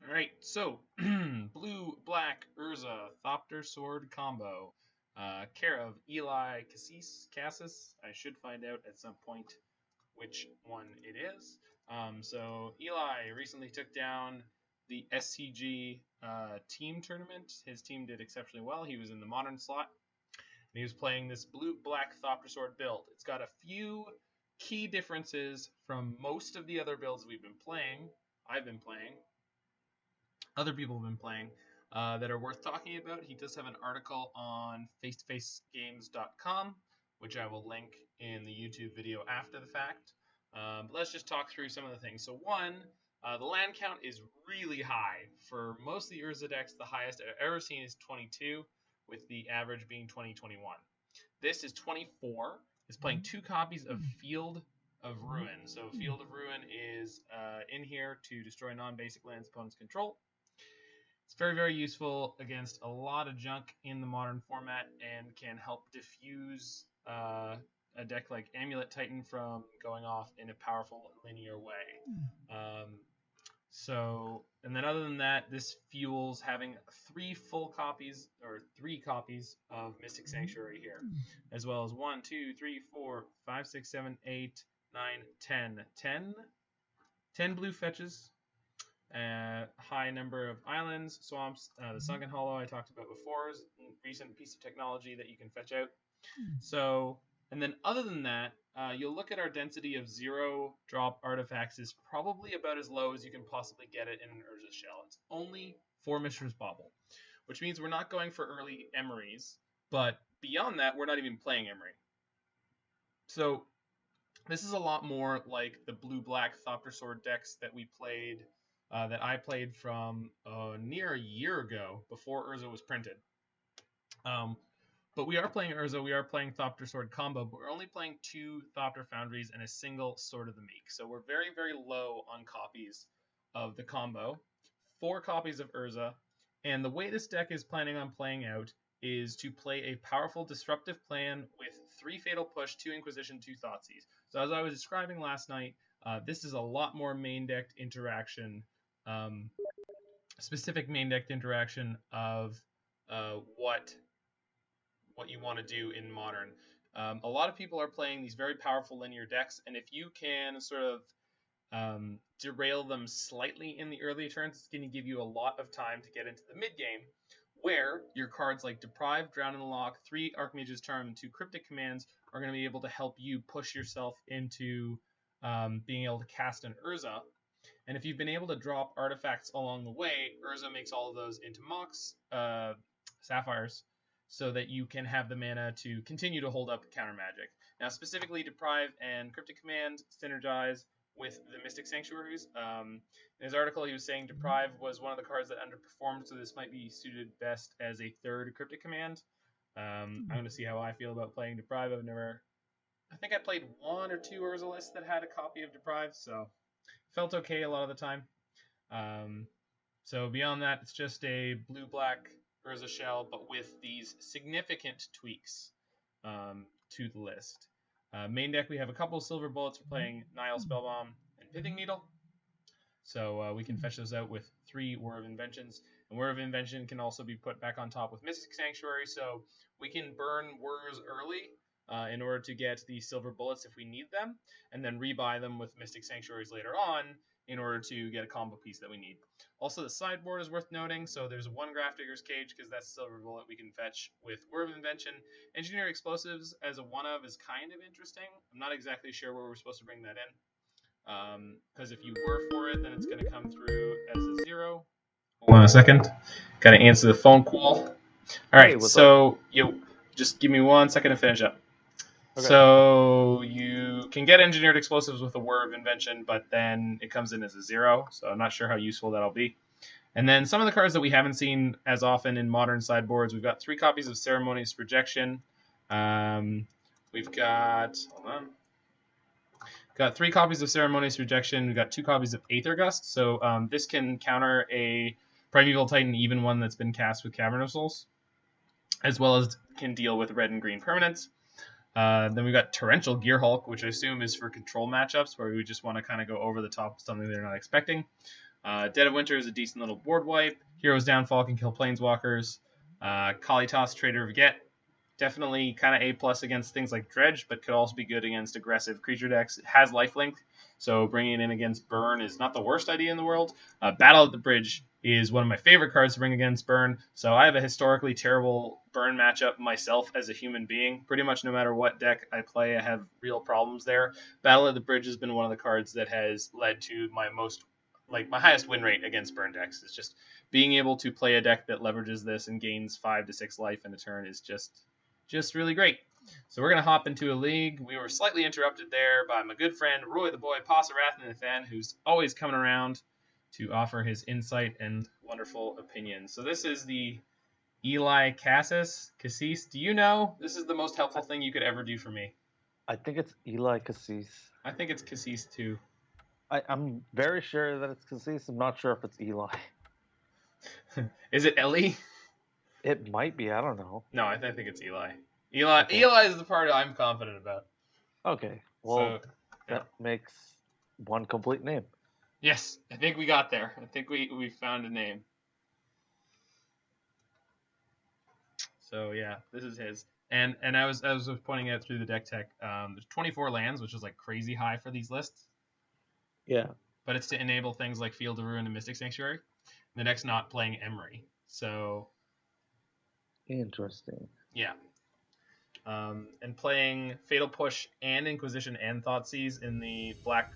Alright, so blue-black Urza Thopter Sword combo. Care of Eli Kasis. I should find out at some point which one it is. So Eli recently took down the SCG team tournament. His team did exceptionally well. He was in the modern slot. And he was playing this blue-black Thopter Sword build. It's got a few key differences from most of the other builds we've been playing. I've been playing. Other people have been playing that are worth talking about. He does have an article on face-to-facegames.com, which I will link in the YouTube video after the fact. But let's just talk through some of the things. So one, the land count is really high. For most of the Urza decks, the highest I've ever seen is 22, with the average being 20-21. This is 24. It's playing 2 copies of Field of Ruin. So Field of Ruin is in here to destroy non-basic lands opponents control. It's very, very useful against a lot of junk in the modern format and can help diffuse a deck like Amulet Titan from going off in a powerful linear way. And then other than that, this fuels having 3 copies of Mystic Sanctuary here, as well as 1, 2, 3, 4, 5, 6, 7, 8, 9, 10 blue fetches. High number of islands, swamps. The Sunken Hollow I talked about before is a recent piece of technology that you can fetch out. So, and then other than that, you'll look at our density of 0 drop artifacts is probably about as low as you can possibly get it in an Urza shell. It's only 4 Mishra's Bauble, which means we're not going for early Emeries, but beyond that, we're not even playing Emery. So, this is a lot more like the blue-black Thopter Sword decks that we played. That I played from near a year ago, before Urza was printed. But we are playing Urza, we are playing Thopter Sword combo, but we're only playing 2 Thopter Foundries and a single Sword of the Meek. So we're very, very low on copies of the combo. 4 copies of Urza, and the way this deck is planning on playing out is to play a powerful disruptive plan with 3 Fatal Push, 2 Inquisition, 2 Thoughtseize. So as I was describing last night, this is a lot more main deck interaction. Specific main deck interaction of what you want to do in Modern. A lot of people are playing these very powerful linear decks, and if you can sort of derail them slightly in the early turns, it's going to give you a lot of time to get into the mid game, where your cards like Deprive, Drown in the Loch, 3 Archmage's Charm, and 2 Cryptic Commands are going to be able to help you push yourself into being able to cast an Urza. And if you've been able to drop artifacts along the way, Urza makes all of those into Mox, Sapphires, so that you can have the mana to continue to hold up counter magic. Now, specifically, Deprive and Cryptic Command synergize with the Mystic Sanctuaries. In his article, he was saying Deprive was one of the cards that underperformed, so this might be suited best as a 3rd Cryptic Command. I'm going to see how I feel about playing Deprive. I think I played 1 or 2 Urza lists that had a copy of Deprive, so felt okay a lot of the time. So beyond that, it's just a blue-black Urza shell, but with these significant tweaks to the list. Main deck, we have a couple of silver bullets for playing Nihil Spellbomb and Pithing Needle. So we can fetch those out with 3 Whir of Inventions. And Whir of Invention can also be put back on top with Mystic Sanctuary, so we can burn Whirs early in order to get the silver bullets if we need them, and then rebuy them with Mystic Sanctuaries later on in order to get a combo piece that we need. Also, the sideboard is worth noting, so there's 1 Grafdigger's Cage, because that's a silver bullet we can fetch with Whir of Invention. Engineer Explosives as a 1-of is kind of interesting. I'm not exactly sure where we're supposed to bring that in, because if you were for it, then it's going to come through as a 0. Hold on a second. Got to answer the phone call. All right, so you just give me 1 second to finish up. Okay. So you can get Engineered Explosives with a Whir of Invention, but then it comes in as a 0, so I'm not sure how useful that'll be. And then some of the cards that we haven't seen as often in modern sideboards, we've got 3 copies of Ceremonious Rejection. We've got 3 copies of Ceremonious Rejection. We've got 2 copies of Aether Gust. So this can counter a Primeval Titan, even one that's been cast with Cavern of Souls, as well as can deal with red and green permanents. Then we've got Torrential Gearhulk, which I assume is for control matchups where we just want to kind of go over the top of something they're not expecting. Dead of Winter is a decent little board wipe. Hero's Downfall can kill Planeswalkers. Kalitas, Trader of Get, definitely kind of A+ against things like Dredge, but could also be good against aggressive creature decks. It has lifelink, so bringing it in against Burn is not the worst idea in the world. Battle at the Bridge is one of my favorite cards to bring against Burn, so I have a historically terrible Burn matchup myself as a human being. Pretty much no matter what deck I play, I have real problems there. Battle at the Bridge has been one of the cards that has led to my highest win rate against Burn decks. Is just being able to play a deck that leverages this and gains 5 to 6 life in a turn is just really great. So we're going to hop into a league. We were slightly interrupted there by my good friend Roy the Boy Pasarath, who's always coming around to offer his insight and wonderful opinions. So this is the Eli Kasis. Do you know? This is the most helpful thing you could ever do for me. I think it's Eli Kasis. I think it's Kasis too. I'm very sure that it's Kasis. I'm not sure if it's Eli. Is it Eli? It might be. I don't know. No, I think it's Eli. Eli is the part I'm confident about. Okay. Well, that makes one complete name. Yes, I think we got there. I think we found a name. So yeah, this is his. And I was pointing out through the deck tech. There's 24 lands, which is like crazy high for these lists. Yeah. But it's to enable things like Field of Ruin and Mystic Sanctuary. The deck's not playing Emery, so. Interesting. Yeah. And playing Fatal Push and Inquisition and Thoughtseize in the Black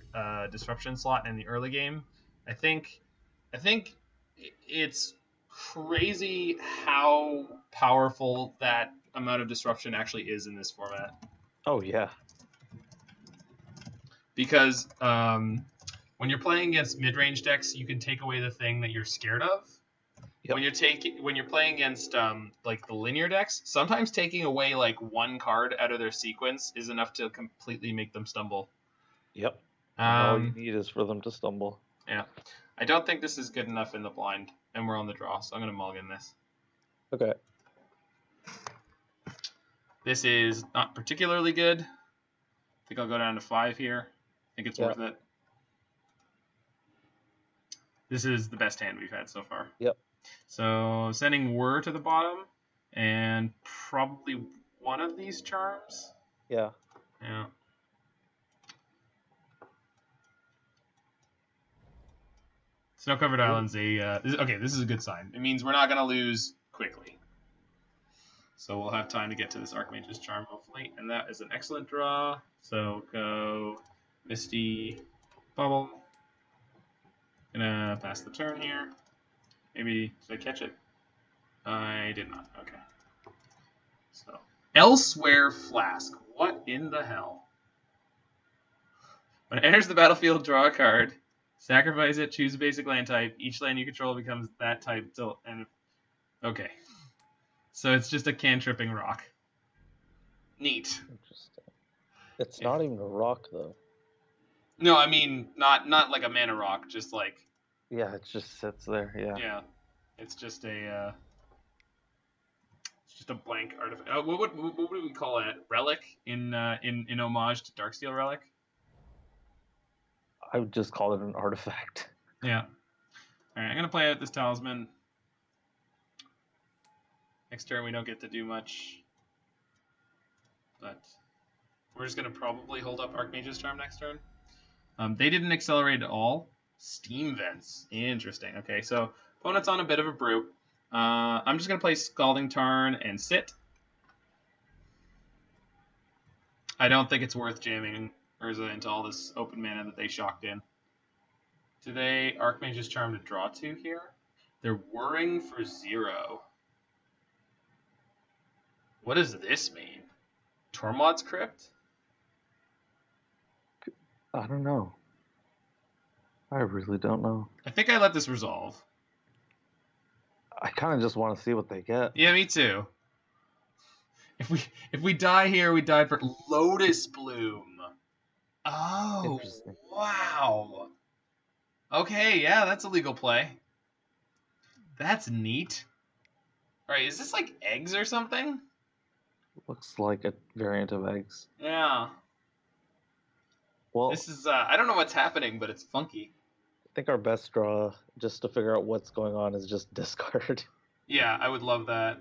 Disruption slot in the early game, I think it's crazy how powerful that amount of disruption actually is in this format. Oh yeah. Because when you're playing against mid-range decks, you can take away the thing that you're scared of. Yep. When you're playing against like the linear decks, sometimes taking away like one card out of their sequence is enough to completely make them stumble. Yep. All you need is for them to stumble. Yeah. I don't think this is good enough in the blind, and we're on the draw, so I'm going to mulligan this. Okay. This is not particularly good. I think I'll go down to 5 here. I think it's worth it. This is the best hand we've had so far. Yep. So sending Whir to the bottom, and probably one of these charms. Yeah. Yeah. Snow-covered islands. This is a good sign. It means we're not going to lose quickly. So we'll have time to get to this Archmage's charm, hopefully. And that is an excellent draw. So go Misty Bauble. Gonna pass the turn here. Maybe, did I catch it? I did not. Okay. So, Elsewhere Flask. What in the hell? When it enters the battlefield, draw a card. Sacrifice it, choose a basic land type. Each land you control becomes that type till end. Okay. So it's just a cantripping rock. Neat. Interesting. It's not even a rock, though. No, I mean, not like a mana rock, just like... Yeah, it just sits there, yeah. Yeah. It's just a blank artifact. What would we call it? Relic in homage to Darksteel Relic? I would just call it an artifact. Yeah. Alright, I'm going to play out this Talisman. Next turn we don't get to do much. But we're just going to probably hold up Archmage's Charm next turn. They didn't accelerate at all. Steam Vents. Interesting. Okay, so opponent's on a bit of a brew. I'm just going to play Scalding Tarn and sit. I don't think it's worth jamming Urza into all this open mana that they shocked in. Do they Archmage's Charm to draw 2 here? They're whirring for 0. What does this mean? Tormod's Crypt? I don't know. I really don't know. I think I let this resolve. I kind of just want to see what they get. Yeah, me too. If we die here, we die for Lotus Bloom. Oh, wow. Okay, yeah, that's a legal play. That's neat. All right, is this like eggs or something? Looks like a variant of eggs. Yeah. Well, this is I don't know what's happening, but it's funky. think our best draw, just to figure out what's going on, is just discard. Yeah, I would love that.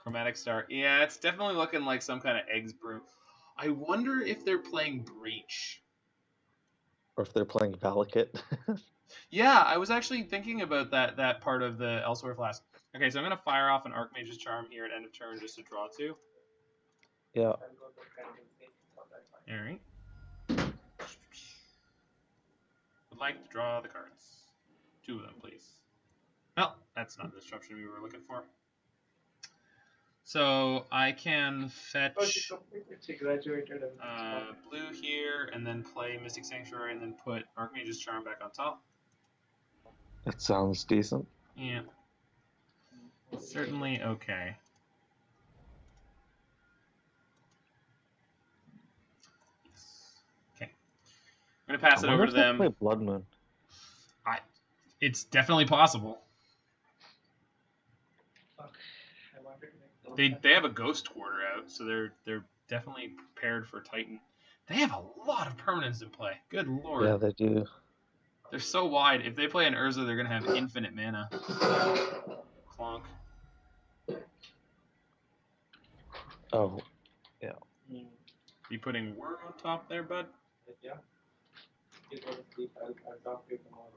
Chromatic Star. Yeah, it's definitely looking like some kind of Eggs Brew. I wonder if they're playing Breach. Or if they're playing Valakut. Yeah, I was actually thinking about that part of the Elsewhere Flask. Okay, so I'm going to fire off an Archmage's Charm here at end of turn just to draw 2. Yeah. Alright. Would like to draw the cards. 2 of them, please. Well, that's not the disruption we were looking for. So I can fetch blue here, and then play Mystic Sanctuary, and then put Archmage's Charm back on top. That sounds decent. Yeah. Certainly okay. Okay. I'm going to pass it over to them. Play Blood Moon. It's definitely possible. They have a Ghost Quarter out, so they're definitely prepared for Titan. They have a lot of permanents in play. Good lord. Yeah, they do. They're so wide. If they play an Urza, they're going to have infinite mana. Clonk. Oh, yeah. You putting Whir on top there, bud? Yeah. I'll talk to you tomorrow.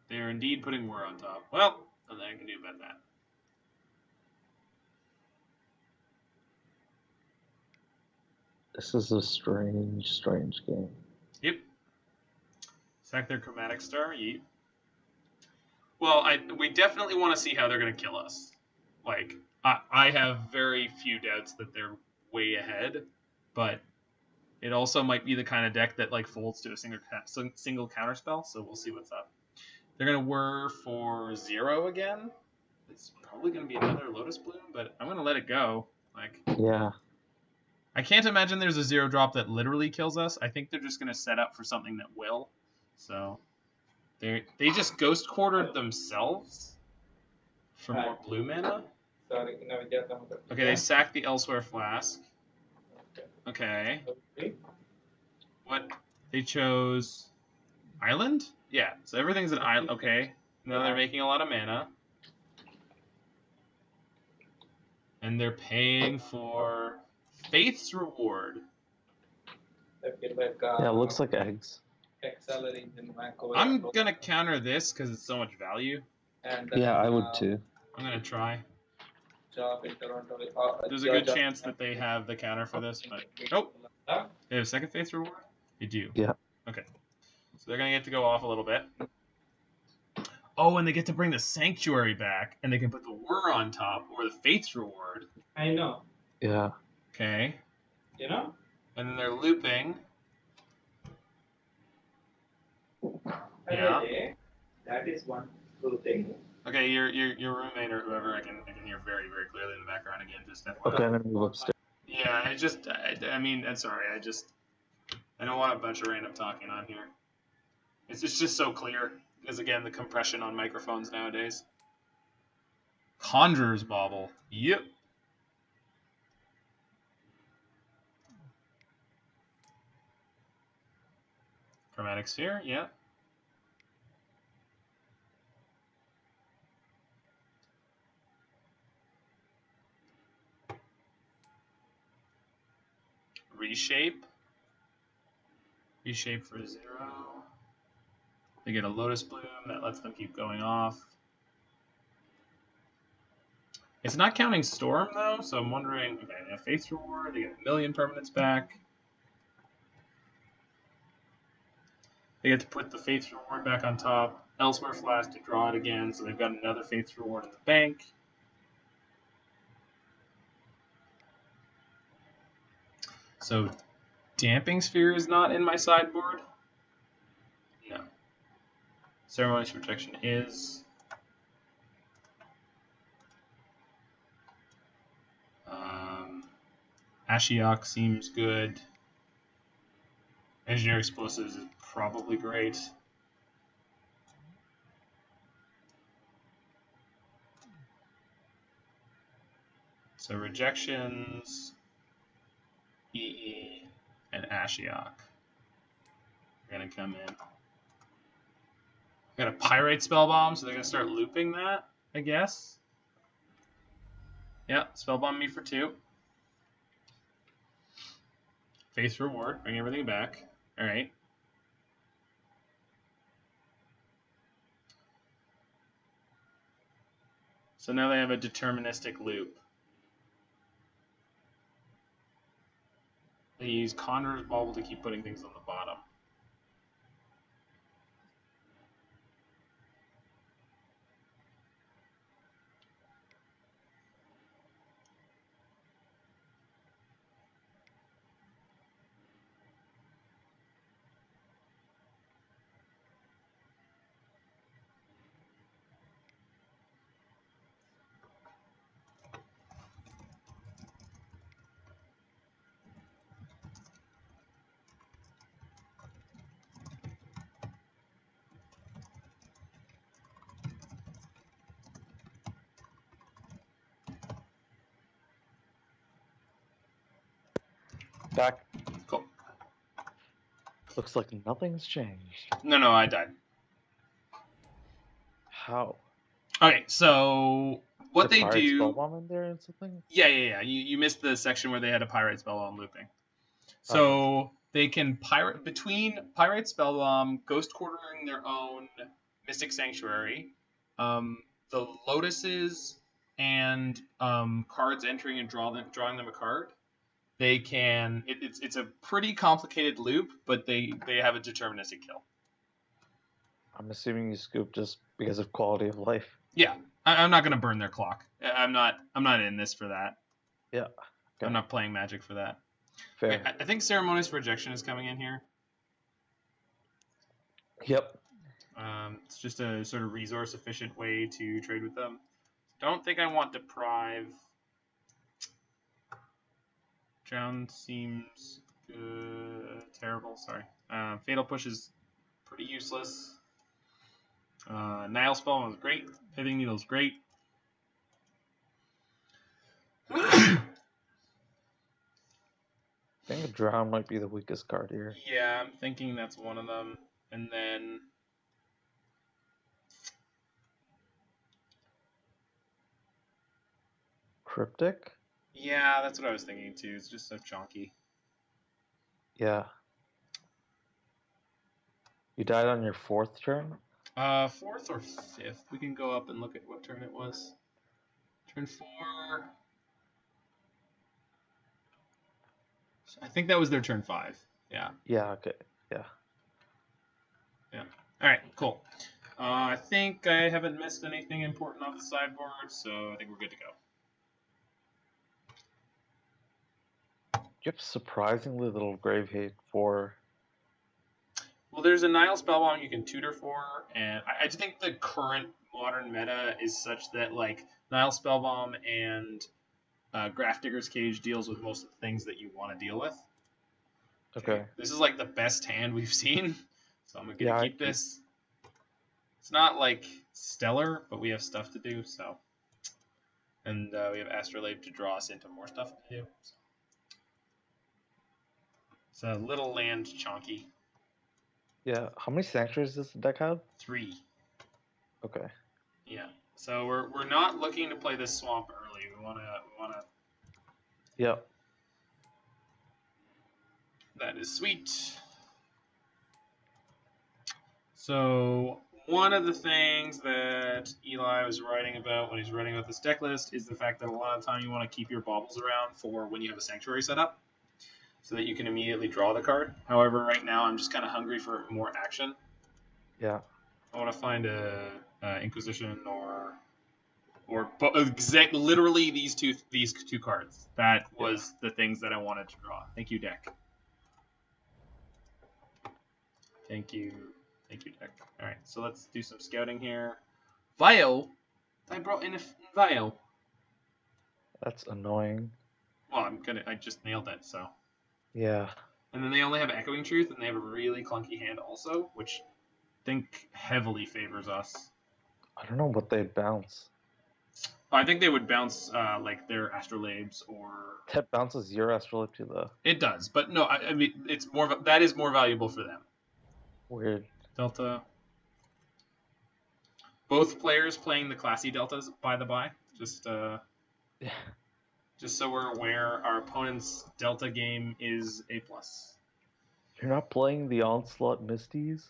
They are indeed putting Whir on top. Well, nothing I can do about that. This is a strange game. Yep. Sack their Chromatic Star. Yeet. Well, we definitely want to see how they're going to kill us. Like, I have very few doubts that they're way ahead, but it also might be the kind of deck that like folds to a single counterspell, so we'll see what's up. They're going to Whir for 0 again. It's probably going to be another Lotus Bloom, but I'm going to let it go. Like, yeah. I can't imagine there's a 0-drop that literally kills us. I think they're just going to set up for something that will. So they just Ghost Quartered themselves for more blue mana. Okay, they sacked the Elsewhere Flask. Okay. What? They chose Island? Yeah, so everything's an island. Okay. Now they're making a lot of mana. And they're paying for Faith's Reward. Yeah, it looks like eggs. I'm going to counter this because it's so much value. Yeah, I would too. I'm going to try. There's a good chance that they have the counter for this, but... Nope. They have second Faith's Reward? They do. Yeah. Okay. So they're going to get to go off a little bit. Oh, and they get to bring the Sanctuary back, and they can put the Whir on top, or the Faith's Reward. I know. Yeah. Okay. You know? And then they're looping. Yeah. That is one cool thing. Okay, your roommate or whoever, I can hear very, very clearly in the background again. Just FYI. Okay, I'm going to move upstairs. Yeah, I mean, I'm sorry. I don't want a bunch of random talking on here. It's just so clear. Because, again, the compression on microphones nowadays. Conjurer's Bauble. Yep. Chromatic Sphere, yeah. Reshape. Reshape for 0. They get a Lotus Bloom that lets them keep going off. It's not counting Storm, though, so I'm wondering... Okay, they have Faith's Reward. They get 1,000,000 permanents back. They get to put the Faith's Reward back on top. Elsewhere Flask to draw it again, so they've got another Faith's Reward in the bank. So, Damping Sphere is not in my sideboard? No. Ceremonious Protection is. Ashiok seems good. Engineer Explosives is probably great. So Rejections, EE, and Ashiok. gonna come in. Got a Pyrite Spellbomb, so they're gonna start looping that, I guess. Yeah, Spellbomb me for 2. Face Reward, bring everything back. Alright. So now they have a deterministic loop. They use Conjurer's Bauble to keep putting things on the bottom. Back. Cool. Looks like nothing's changed. No, I died. How? Okay, so what they Pyrite do... Spellbomb in there and something? Yeah. You missed the section where they had a Pyrite Spellbomb looping. So they can between Pyrite Spellbomb, Ghost Quartering their own Mystic Sanctuary, the Lotuses, and cards entering and drawing them a card. They can. It's a pretty complicated loop, but they have a deterministic kill. I'm assuming you scoop just because of quality of life. Yeah, I'm not gonna burn their clock. I'm not in this for that. Yeah. Okay. I'm not playing Magic for that. Fair. Okay, I think Ceremonious Rejection is coming in here. Yep. It's just a sort of resource efficient way to trade with them. Don't think I want Deprive. Drown seems terrible. Sorry. Fatal Push is pretty useless. Nihil Spellbomb is great. Pithing Needle is great. I think a Drown might be the weakest card here. Yeah, I'm thinking that's one of them. And then... Cryptic? Yeah, that's what I was thinking too. It's just so chonky. Yeah. You died on your 4th turn? 4th or 5th. We can go up and look at what turn it was. Turn 4. I think that was their turn 5. Yeah. Yeah, okay. Yeah. Alright, cool. I think I haven't missed anything important off the sideboard, so I think we're good to go. You have surprisingly little grave hate for... Well, there's a Nihil Spellbomb you can tutor for, and I just think the current modern meta is such that, like, Nihil Spellbomb and Grafdigger's Cage deals with most of the things that you want to deal with. Okay. This is, like, the best hand we've seen, so I'm going to keep this. It's not, like, stellar, but we have stuff to do, so. And we have Astrolabe to draw us into more stuff to do. So. It's a little land chonky. Yeah. How many sanctuaries does the deck have? 3. Okay. Yeah. So we're not looking to play this swamp early. We wanna. Yep. That is sweet. So one of the things that Eli was writing about when he's writing about this deck list is the fact that a lot of the time you want to keep your baubles around for when you have a sanctuary set up, so that you can immediately draw the card. However, right now I'm just kind of hungry for more action. Yeah. I want to find a Inquisition or literally these two cards. That was the things that I wanted to draw. Thank you, deck. Thank you, deck. All right, so let's do some scouting here. Vial. I brought in a Vial. That's annoying. Well, I just nailed it, so. Yeah. And then they only have Echoing Truth, and they have a really clunky hand also, which I think heavily favors us. I don't know what they'd bounce. I think they would bounce like their Astrolabes or. That bounces your Astrolabe to the. It does, but no, I mean that is more valuable for them. Weird. Delta. Both players playing the classy deltas, by the by. Just so we're aware, our opponent's delta game is A+. You're not playing the Onslaught Misties?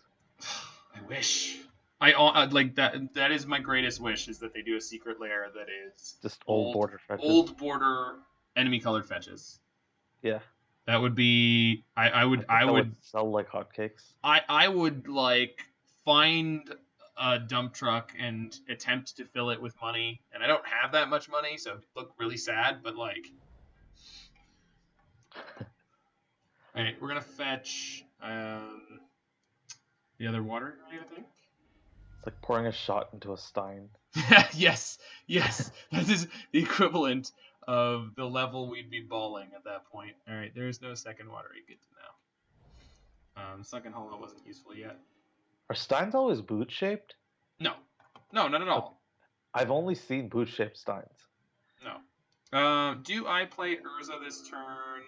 I wish. I like that. That is my greatest wish, is that they do a secret lair that is Just old border fetches. Old border enemy colored fetches. Yeah. That would be. I would sell like hotcakes. I would like find a dump truck and attempt to fill it with money, and I don't have that much money, so it look really sad. But like, all right, we're gonna fetch the other water, I think. It's like pouring a shot into a stein. yes, that is the equivalent of the level we'd be balling at that point. All right, there is no second watery. Good to know. Sunken Hollow wasn't useful yet. Are steins always boot shaped? No, not at all. I've only seen boot shaped steins. No. Do I play Urza this turn?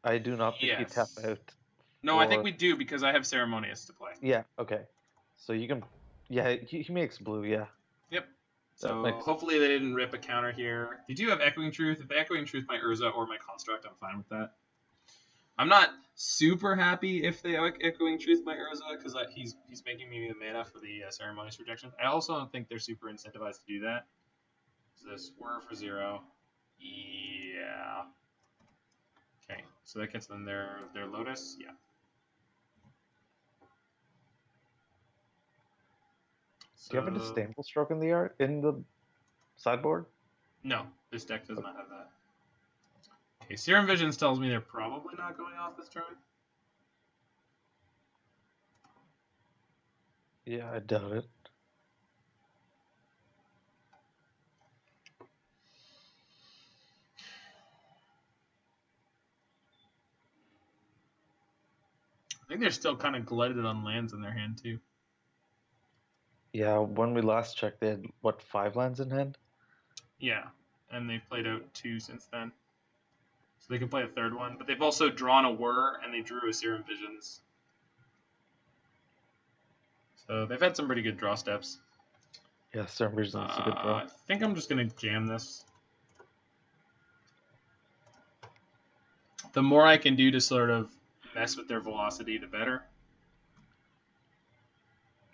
I do not think you tap out. No, I think we do because I have Ceremonious to play. Yeah. Okay. So you can. Yeah, he makes blue. Yeah. Yep. So hopefully they didn't rip a counter here. They do have Echoing Truth. If they Echoing Truth my Urza or my Construct, I'm fine with that. I'm not super happy if they Echoing Truth my Urza because he's making me the mana for the Ceremonious Rejection. I also don't think they're super incentivized to do that. So this Whir for 0. Yeah. Okay, so that gets them their Lotus. Yeah. Do you have a Disdainful Stroke in the sideboard? No, this deck does not have that. Okay, Serum Visions tells me they're probably not going off this turn. Yeah, I doubt it. I think they're still kind of glutted on lands in their hand, too. Yeah, when we last checked, they had, 5 lands in hand? Yeah, and they've played out 2 since then. So they can play a third one. But they've also drawn a Whir, and they drew a Serum Visions. So they've had some pretty good draw steps. Yeah, Serum Visions is a good draw. I think I'm just going to jam this. The more I can do to sort of mess with their velocity, the better.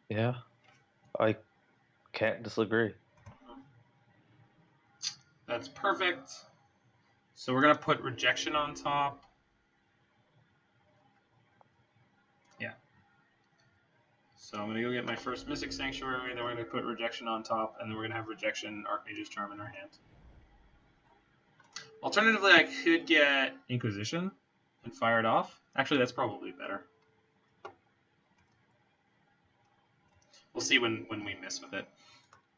Yeah, I can't disagree. That's perfect. So we're going to put Rejection on top. Yeah. So I'm going to go get my first Mystic Sanctuary, then we're going to put Rejection on top, and then we're going to have Rejection, Archmage's Charm in our hand. Alternatively, I could get Inquisition and fire it off. Actually, that's probably better. We'll see when we miss with it.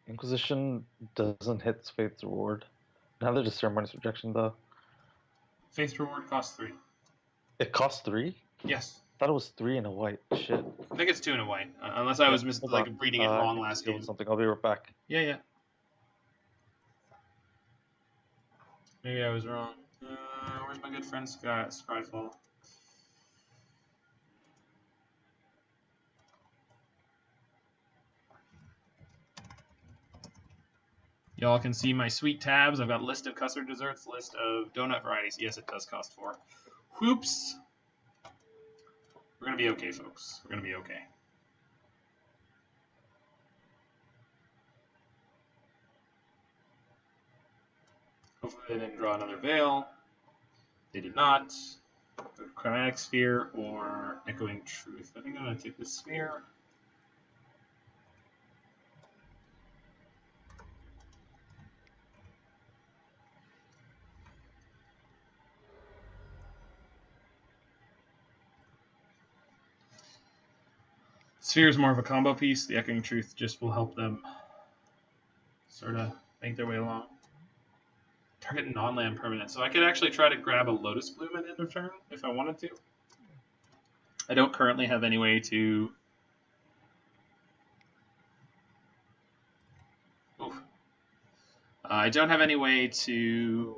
Inquisition doesn't hit Faith's Reward. Neither does Ceremonious Rejection, though. Faith's Reward costs 3. It costs 3? Yes. I thought it was 3 and a white. Shit. I think it's 2 and a white, unless I was reading it wrong last game. Something. I'll be right back. Yeah. Maybe I was wrong. Where's my good friend Skyfall? Y'all can see my sweet tabs. I've got list of custard desserts, list of donut varieties. Yes, it does cost 4. Whoops. We're going to be okay, folks. We're going to be okay. Hopefully they didn't draw another Veil. They did not. Chromatic Sphere or Echoing Truth. I think I'm going to take the Sphere. Sphere is more of a combo piece. The Echoing Truth just will help them sort of make their way along. Target non-land permanent. So I could actually try to grab a Lotus Bloom at end of turn if I wanted to. I don't currently have any way to... Oof. I don't have any way to...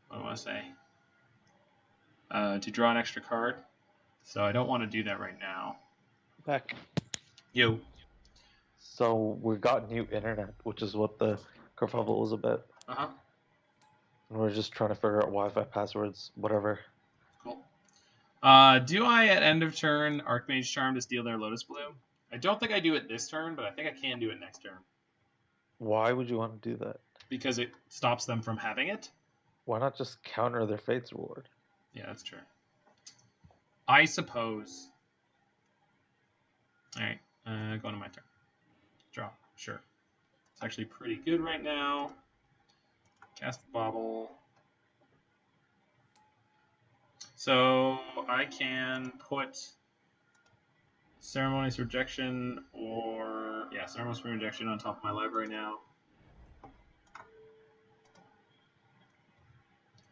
What do I want to say? To draw an extra card. So I don't want to do that right now. Back. Yo. So we got new internet, which is what the kerfuffle was about. Uh-huh. And we're just trying to figure out Wi-Fi passwords, whatever. Cool. Do I, at end of turn, Archmage Charm to steal their Lotus Bloom? I don't think I do it this turn, but I think I can do it next turn. Why would you want to do that? Because it stops them from having it? Why not just counter their Fate's Reward? Yeah, that's true. I suppose. Alright, going to my turn. Draw, sure. It's actually pretty good right now. Cast Bauble. So I can put Ceremonious Rejection or, yeah, Ceremonious Rejection on top of my library now.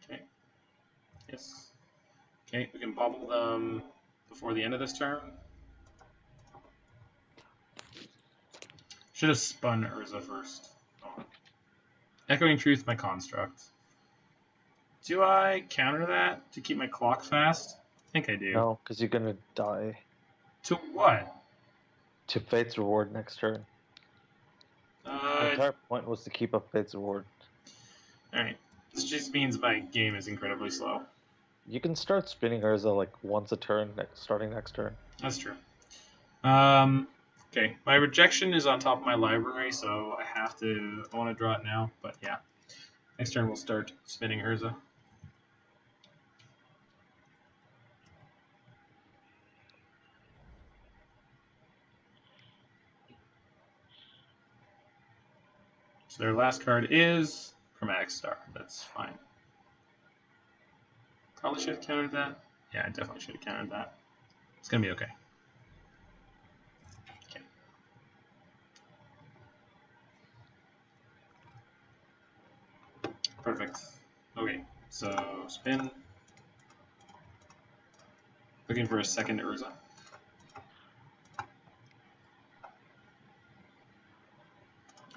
Okay. Yes. Okay, we can bauble them before the end of this turn. Should have spun Urza first. Oh. Echoing Truth, my construct. Do I counter that to keep my clock fast? I think I do. No, because you're gonna die. To what? To Fate's Reward next turn. The entire point was to keep up Fate's Reward. Alright. This just means my game is incredibly slow. You can start spinning Urza like once a turn, starting next turn. That's true. Okay, my rejection is on top of my library, so I want to draw it now, but yeah. Next turn we'll start spinning Urza. So their last card is Chromatic Star. That's fine. Probably should have countered that. Yeah, I definitely should have countered that. It's going to be okay. Okay. Perfect. Okay, so spin. Looking for a second Urza.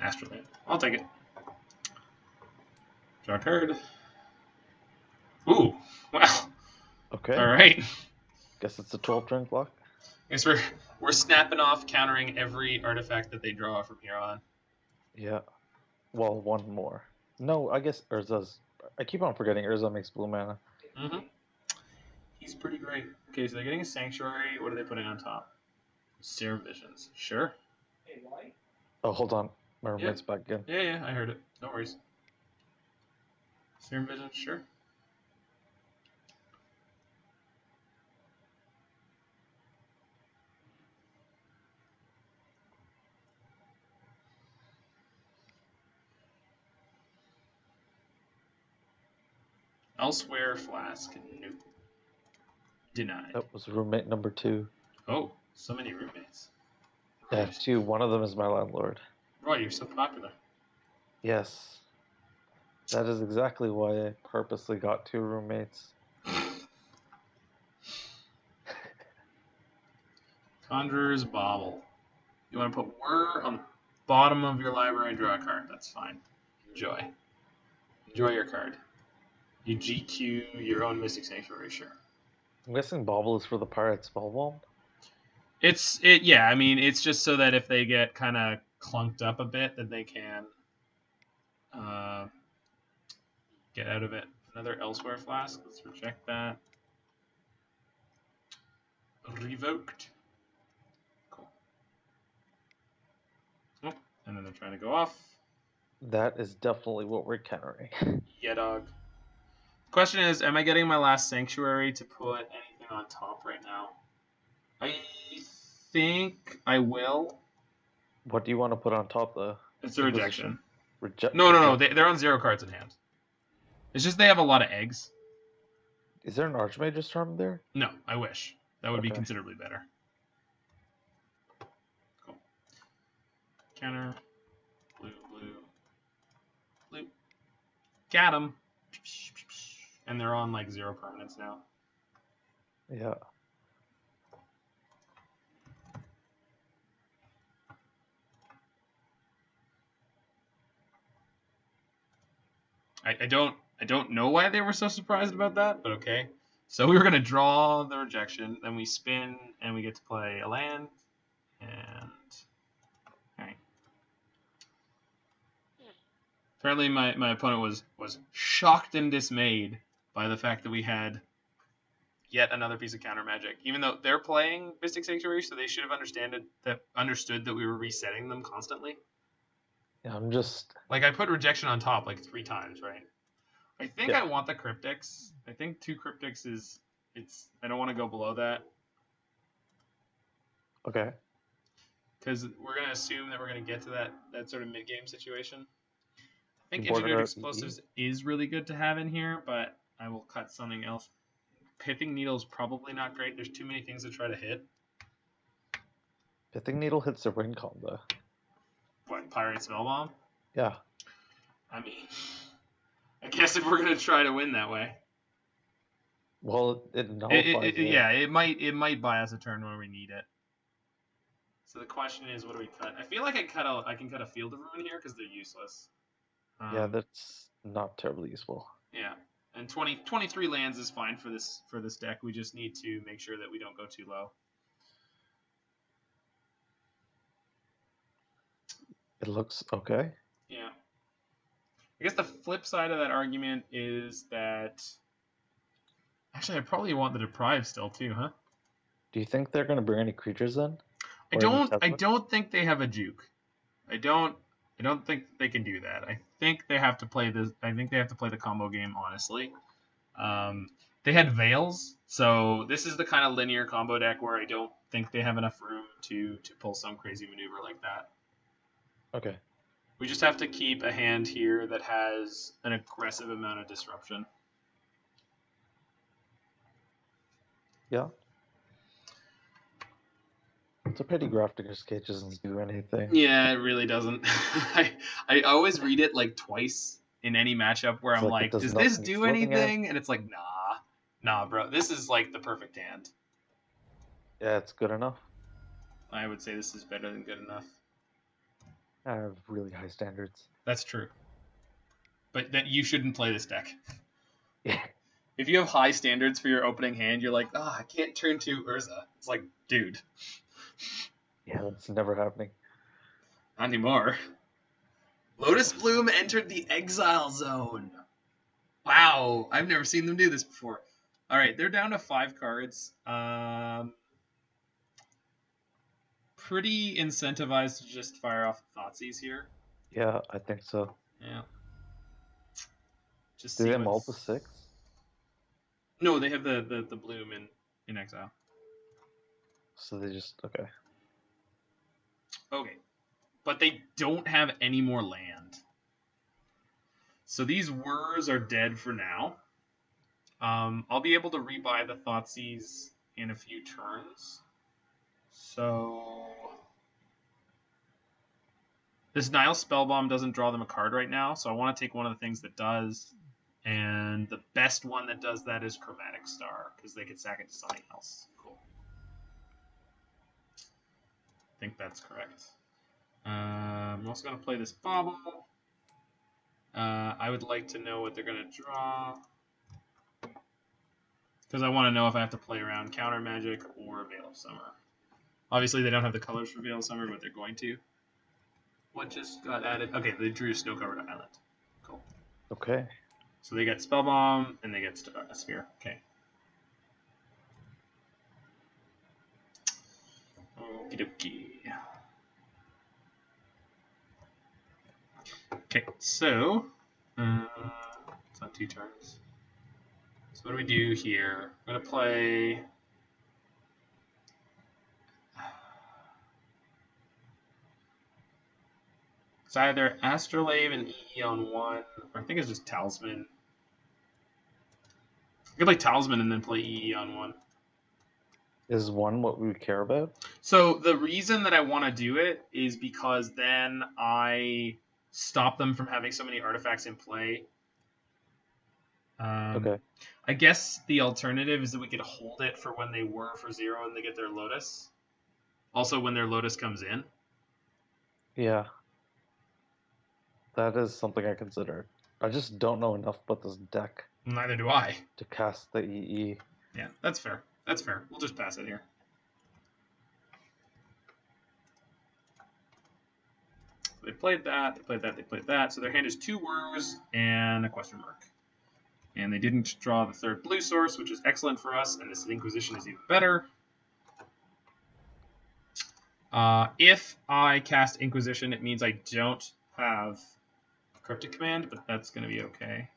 Astrolabe. I'll take it. Draw a card. Ooh, wow. Okay. All right. Guess it's a 12-turn clock. Guess we're snapping off, countering every artifact that they draw from here on. Yeah. Well, one more. No, I guess Urza's... I keep on forgetting Urza makes blue mana. Mm-hmm. He's pretty great. Okay, so they're getting a Sanctuary. What are they putting on top? Serum Visions. Sure. Hey, why? Oh, hold on. My roommate's back again. Yeah, I heard it. No worries. Serum Visions, sure. Elsewhere Flask. Nope. Denied. That was roommate number 2. Oh, so many roommates. I have 2. One of them is my landlord. Roy, you're so popular. Yes. That is exactly why I purposely got 2 roommates. Conjurer's Bauble. You want to put Whir on the bottom of your library and draw a card. That's fine. Enjoy. Enjoy your card. You GQ your own Mystic Sanctuary, sure. I'm guessing Bauble is for the Pirate Spellbomb? Yeah, I mean, it's just so that if they get kind of clunked up a bit, that they can get out of it. Another Elsewhere Flask. Let's reject that. Revoked. Cool. Oh, and then they're trying to go off. That is definitely what we're countering. Yeah, dog. Question is, am I getting my last Sanctuary to put anything on top right now? I think I will. What do you want to put on top, though? It's a rejection. No. They're on 0 cards in hand. It's just they have a lot of eggs. Is there an Archmage's Charm there? No, I wish. That would be Okay. considerably better. Cool. Counter. Blue. Got him. And they're on like 0 permanents now. Yeah. I don't know why they were so surprised about that, but okay. So we were going to draw the rejection, then we spin, and we get to play a land. And all right. Apparently, my opponent was shocked and dismayed by the fact that we had yet another piece of counter magic. Even though they're playing Mystic Sanctuary, so they should have understood that we were resetting them constantly. Yeah, I'm just like I put rejection on top like 3 times, right? I think I want the cryptics. I think 2 cryptics is I don't want to go below that. Okay. Because we're gonna assume that we're gonna get to that sort of mid game situation. I think Border Integrated Explosives is really good to have in here, but I will cut something else. Pithing Needle is probably not great. There's too many things to try to hit. Pithing Needle hits the ring combo. What, Pirate Spellbomb? Yeah. I mean, I guess if we're gonna try to win that way. Well, it nullifies it might buy us a turn when we need it. So the question is, what do we cut? I feel like I can cut a Field of Ruin here because they're useless. Yeah, that's not terribly useful. Yeah, and 23 lands is fine for this deck. We just need to make sure that we don't go too low. It looks okay. Yeah. I guess the flip side of that argument is that actually I probably want the Deprive still too, huh? Do you think they're going to bring any creatures in? I don't think they have a juke. I don't think they can do that. I think they have to play the combo game, honestly. They had Veils, so this is the kind of linear combo deck where I don't think they have enough room to pull some crazy maneuver like that. Okay. We just have to keep a hand here that has an aggressive amount of disruption. Yeah. It's a pity Grafdigger's Cage doesn't do anything. Yeah, it really doesn't. I always read it like twice in any matchup where I'm like, does this do anything? And it's like, nah, bro. This is like the perfect hand. Yeah, it's good enough. I would say this is better than good enough. I have really high standards. That's true. But that you shouldn't play this deck. Yeah. If you have high standards for your opening hand, you're like, I can't turn to Urza. It's like, dude. Yeah, that's never happening. Not anymore. Lotus Bloom entered the Exile Zone. Wow, I've never seen them do this before. All right, they're down to 5 cards. Pretty incentivized to just fire off Thoughtseize here. Yeah, I think so. Yeah. Just do they have multiple 6? No, they have the bloom in Exile. So they just okay. Okay. But they don't have any more land. So these Whirs are dead for now. I'll be able to rebuy the Thoughtseize in a few turns. So this Nihil Spellbomb doesn't draw them a card right now, so I want to take one of the things that does. And the best one that does that is Chromatic Star, because they can sack it to something else. Cool. I think that's correct. I'm also going to play this Bauble. I would like to know what they're going to draw, because I want to know if I have to play around Counter Magic or Veil of Summer. Obviously, they don't have the colors for Veil of Summer, but they're going to. What just got added? Okay, they drew Snow-Covered Island. Cool. Okay. So they get Spellbomb, and they get Sphere. Okay. Okie dokie. Okay, so it's on 2 turns. So what do we do here? I'm gonna play. It's either Astrolabe and EE on 1, or I think it's just Talisman. I could play Talisman and then play EE on 1. Is 1 what we care about? So the reason that I want to do it is because then I stop them from having so many artifacts in play. Okay. I guess the alternative is that we could hold it for when they were for 0 and they get their Lotus. Also when their Lotus comes in. Yeah. That is something I considered. I just don't know enough about this deck. Neither do I. To cast the EE. Yeah, that's fair. That's fair. We'll just pass it here. They played that, they played that, they played that. So their hand is 2 Whirs and a question mark. And they didn't draw the 3rd blue source, which is excellent for us, and this Inquisition is even better. If I cast Inquisition, it means I don't have Cryptic Command, but that's going to be okay.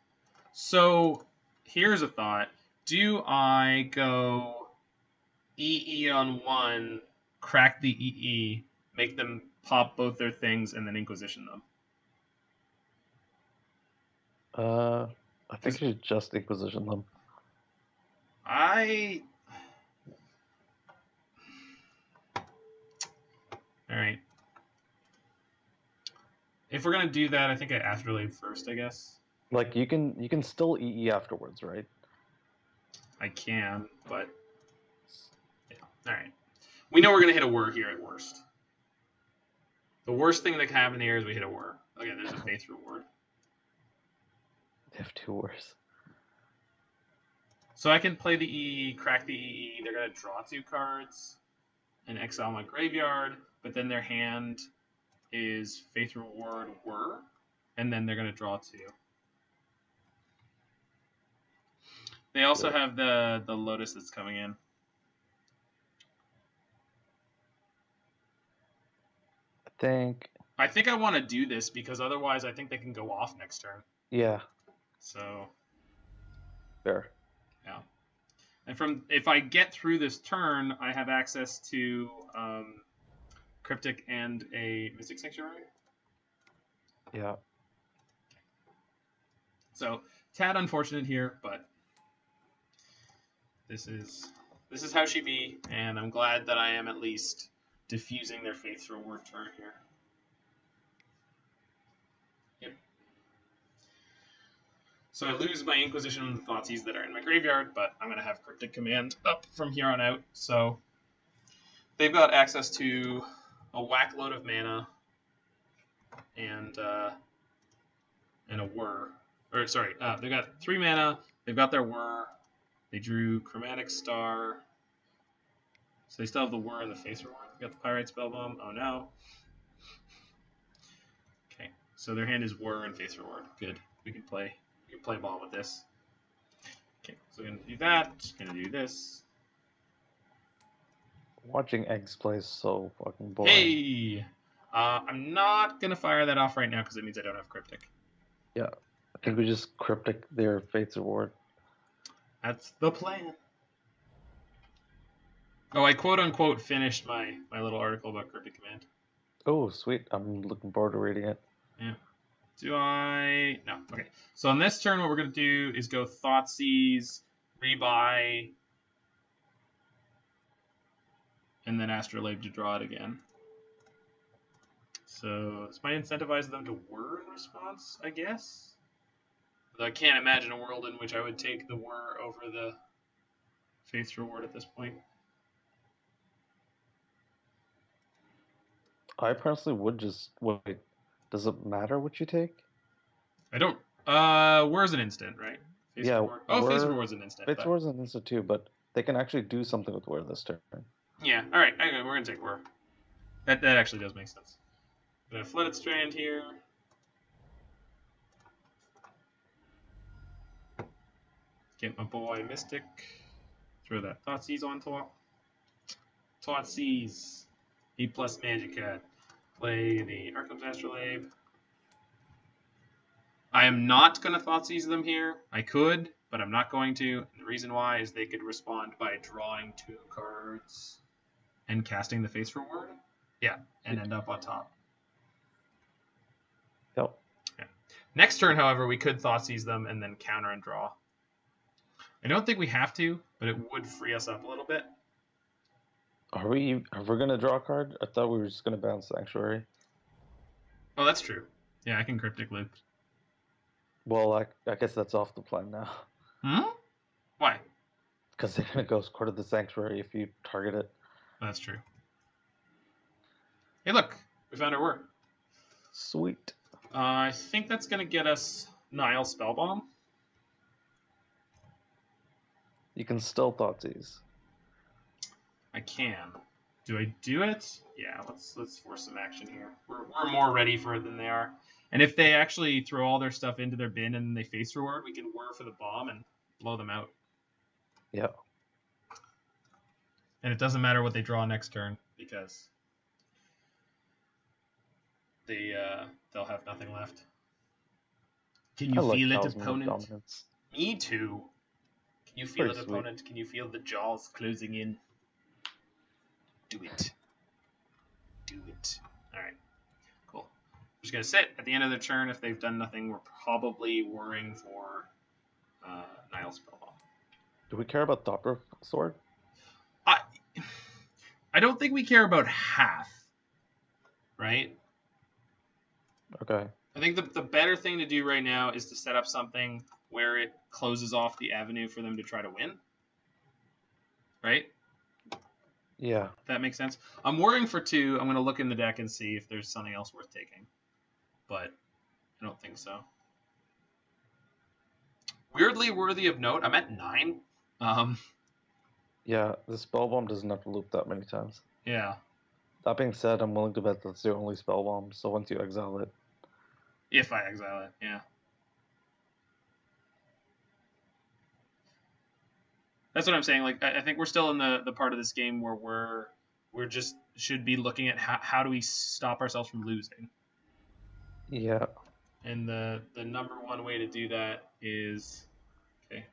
So here's a thought. Do I go EE on 1, crack the EE, make them pop both their things, and then Inquisition them? I think you should just Inquisition them. Alright. If we're gonna do that, I think I Astrolabe first, I guess. Like you can still EE afterwards, right? I can, but yeah. Alright. We know we're gonna hit a Whir here at worst. The worst thing that can happen here is we hit a Whir. Okay, there's a Faith Reward. They have 2 Whirs. So I can play the EE, crack the EE, they're gonna draw 2 cards and exile my graveyard, but then their hand is Faith Reward Whir, and then they're gonna draw 2. They also have the Lotus that's coming in. I think I want to do this because otherwise I think they can go off next turn. Yeah. So. Fair. Yeah. And if I get through this turn, I have access to Cryptic and a Mystic Sanctuary. Yeah. So tad unfortunate here, but this is how she be, and I'm glad that I am at least diffusing their Faith Reward turn here. Yep. So I lose my Inquisition and the Thoughtseize that are in my graveyard, but I'm going to have Cryptic Command up from here on out. So they've got access to a whack load of mana and a Whir. Or sorry, they've got 3 mana. They've got their Whir. They drew Chromatic Star. So they still have the Whir and the Face Reward. They got the Pyrite Spellbomb. Oh no. Okay, so their hand is Whir and Face Reward. Good. We can play ball with this. Okay, so we're gonna do that. Gonna do this. Watching Eggs play is so fucking boring. Hey, I'm not gonna fire that off right now because it means I don't have Cryptic. Yeah, I think we just Cryptic their Fate's Reward. That's the plan. Oh, I quote-unquote finished my little article about Cryptic Command. Oh, sweet. I'm looking forward to reading it. Yeah. Do I? No. Okay. So on this turn, what we're going to do is go Thoughtseize, rebuy, and then Astrolabe to draw it again. So this might incentivize them to Whir in response, I guess. Although I can't imagine a world in which I would take the Whir over the Faith's Reward at this point. I personally would just wait. Does it matter what you take? I don't. Whir's an instant, right? Faith's Yeah. Reward. Oh, Faith's Reward's an instant. Faith's Reward's an instant too, but they can actually do something with Whir this turn. Yeah. All right. Okay, we're gonna take Whir. That actually does make sense. I'm gonna Flooded Strand here. Get my boy Mystic. Throw that Thoughtseize on top. Thoughtseize. 8+ Magicka. Play the Arcum's Astrolabe. I am not going to Thoughtseize them here. I could, but I'm not going to. And the reason why is they could respond by drawing 2 cards and casting the Face Reward. Yeah, and end up on top. Yep. Yeah. Next turn, however, we could Thoughtseize them and then counter and draw. I don't think we have to, but it would free us up a little bit. Are we gonna draw a card? I thought we were just gonna bounce Sanctuary. Oh, that's true. Yeah, I can Cryptic Loop. Well, I guess that's off the plan now. Hmm? Why? Because they're gonna go Court of the Sanctuary if you target it. That's true. Hey, look, we found our Whir. Sweet. I think that's gonna get us Nihil Spellbomb. You can still Thoughtseize. I can. Do I do it? Yeah, let's force some action here. We're more ready for it than they are. And if they actually throw all their stuff into their bin and then they face reward, we can whir for the bomb and blow them out. Yeah. And it doesn't matter what they draw next turn because they'll have nothing left. Can you feel it, Talisman of opponent? Dominance. Me too. Can you feel Pretty it, sweet. opponent? Can you feel the jaws closing in? Do it. Do it. Alright. Cool. I'm just going to sit. At the end of the turn, if they've done nothing, we're probably worrying for Nihil Spellbomb. Do we care about Thopter Sword? I don't think we care about half. Right? Okay. I think the better thing to do right now is to set up something where it closes off the avenue for them to try to win. Right? Yeah. If that makes sense. I'm worrying for 2. I'm going to look in the deck and see if there's something else worth taking. But I don't think so. Weirdly worthy of note, I'm at 9. Yeah, the Spellbomb doesn't have to loop that many times. Yeah. That being said, I'm willing to bet that's the only Spellbomb, so once you exile it. If I exile it, yeah. That's what I'm saying. Like, I think we're still in the part of this game where we're just should be looking at how do we stop ourselves from losing. Yeah. And the number one way to do that is okay.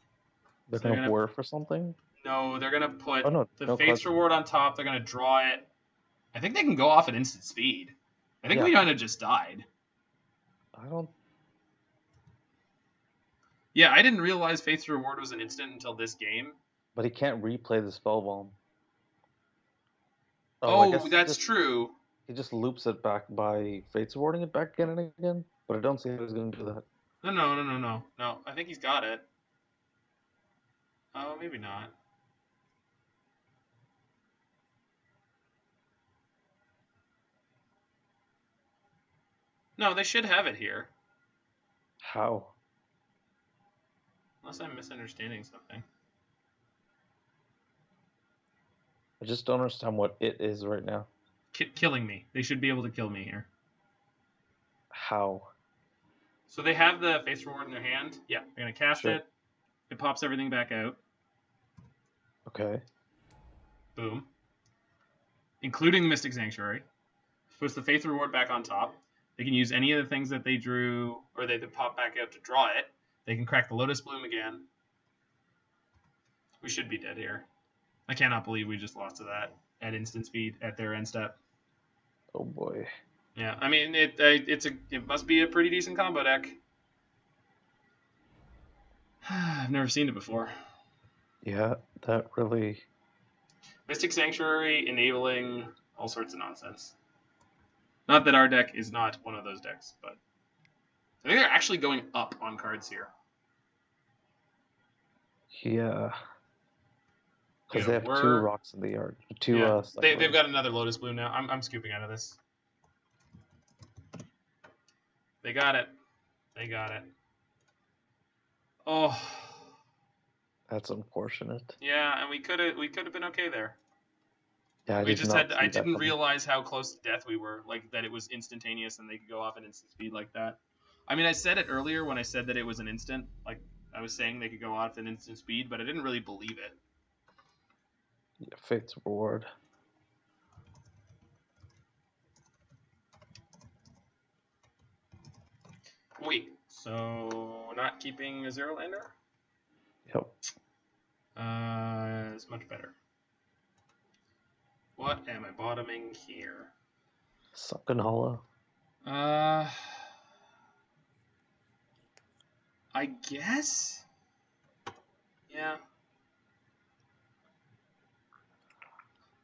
They're So they're gonna whir for something? No, they're gonna put no face cards. reward on top. They're gonna draw it. I think they can go off at instant speed. I think Yeah. we kind of just died. I don't. Yeah, I didn't realize Faith's Reward was an instant until this game. But he can't replay the Spellbomb. I Oh, guess that's true. He just loops it back by Fate's Rewarding it back again and again. But I don't see how he's going to do that. No. I think he's got it. Oh, maybe not. No, they should have it here. How? Unless I'm misunderstanding something. I just don't understand what it is right now. Killing me. They should be able to kill me here. How? So they have the face reward in their hand. Yeah, they're going to cast Sure. it. It pops everything back out. Okay. Boom. Including the Mystic Sanctuary. Puts the Faith Reward back on top. They can use any of the things that they drew, or they pop back out to draw it. They can crack the Lotus Bloom again. We should be dead here. I cannot believe we just lost to that at instant speed at their end step. Oh boy. Yeah, I mean it must be a pretty decent combo deck. I've never seen it before. Yeah, that really. Mystic Sanctuary enabling all sorts of nonsense. Not that our deck is not one of those decks, but I think they're actually going up on cards here. Yeah. Because Yeah, they have 2 rocks in the yard. 2. Yeah, they've got another Lotus Bloom now. I'm scooping out of this. They got it. They got it. Oh. That's unfortunate. Yeah, and we could have been okay there. Yeah, I didn't realize how close to death we were, like that it was instantaneous and they could go off at instant speed like that. I mean, I said it earlier when I said that it was an instant, like I was saying they could go off at instant speed, but I didn't really believe it. Yeah, Fate's Reward. Wait, so not keeping a 0-lander? Yep. Is much better. What am I bottoming here? Sunken Hollow. I guess? Yeah.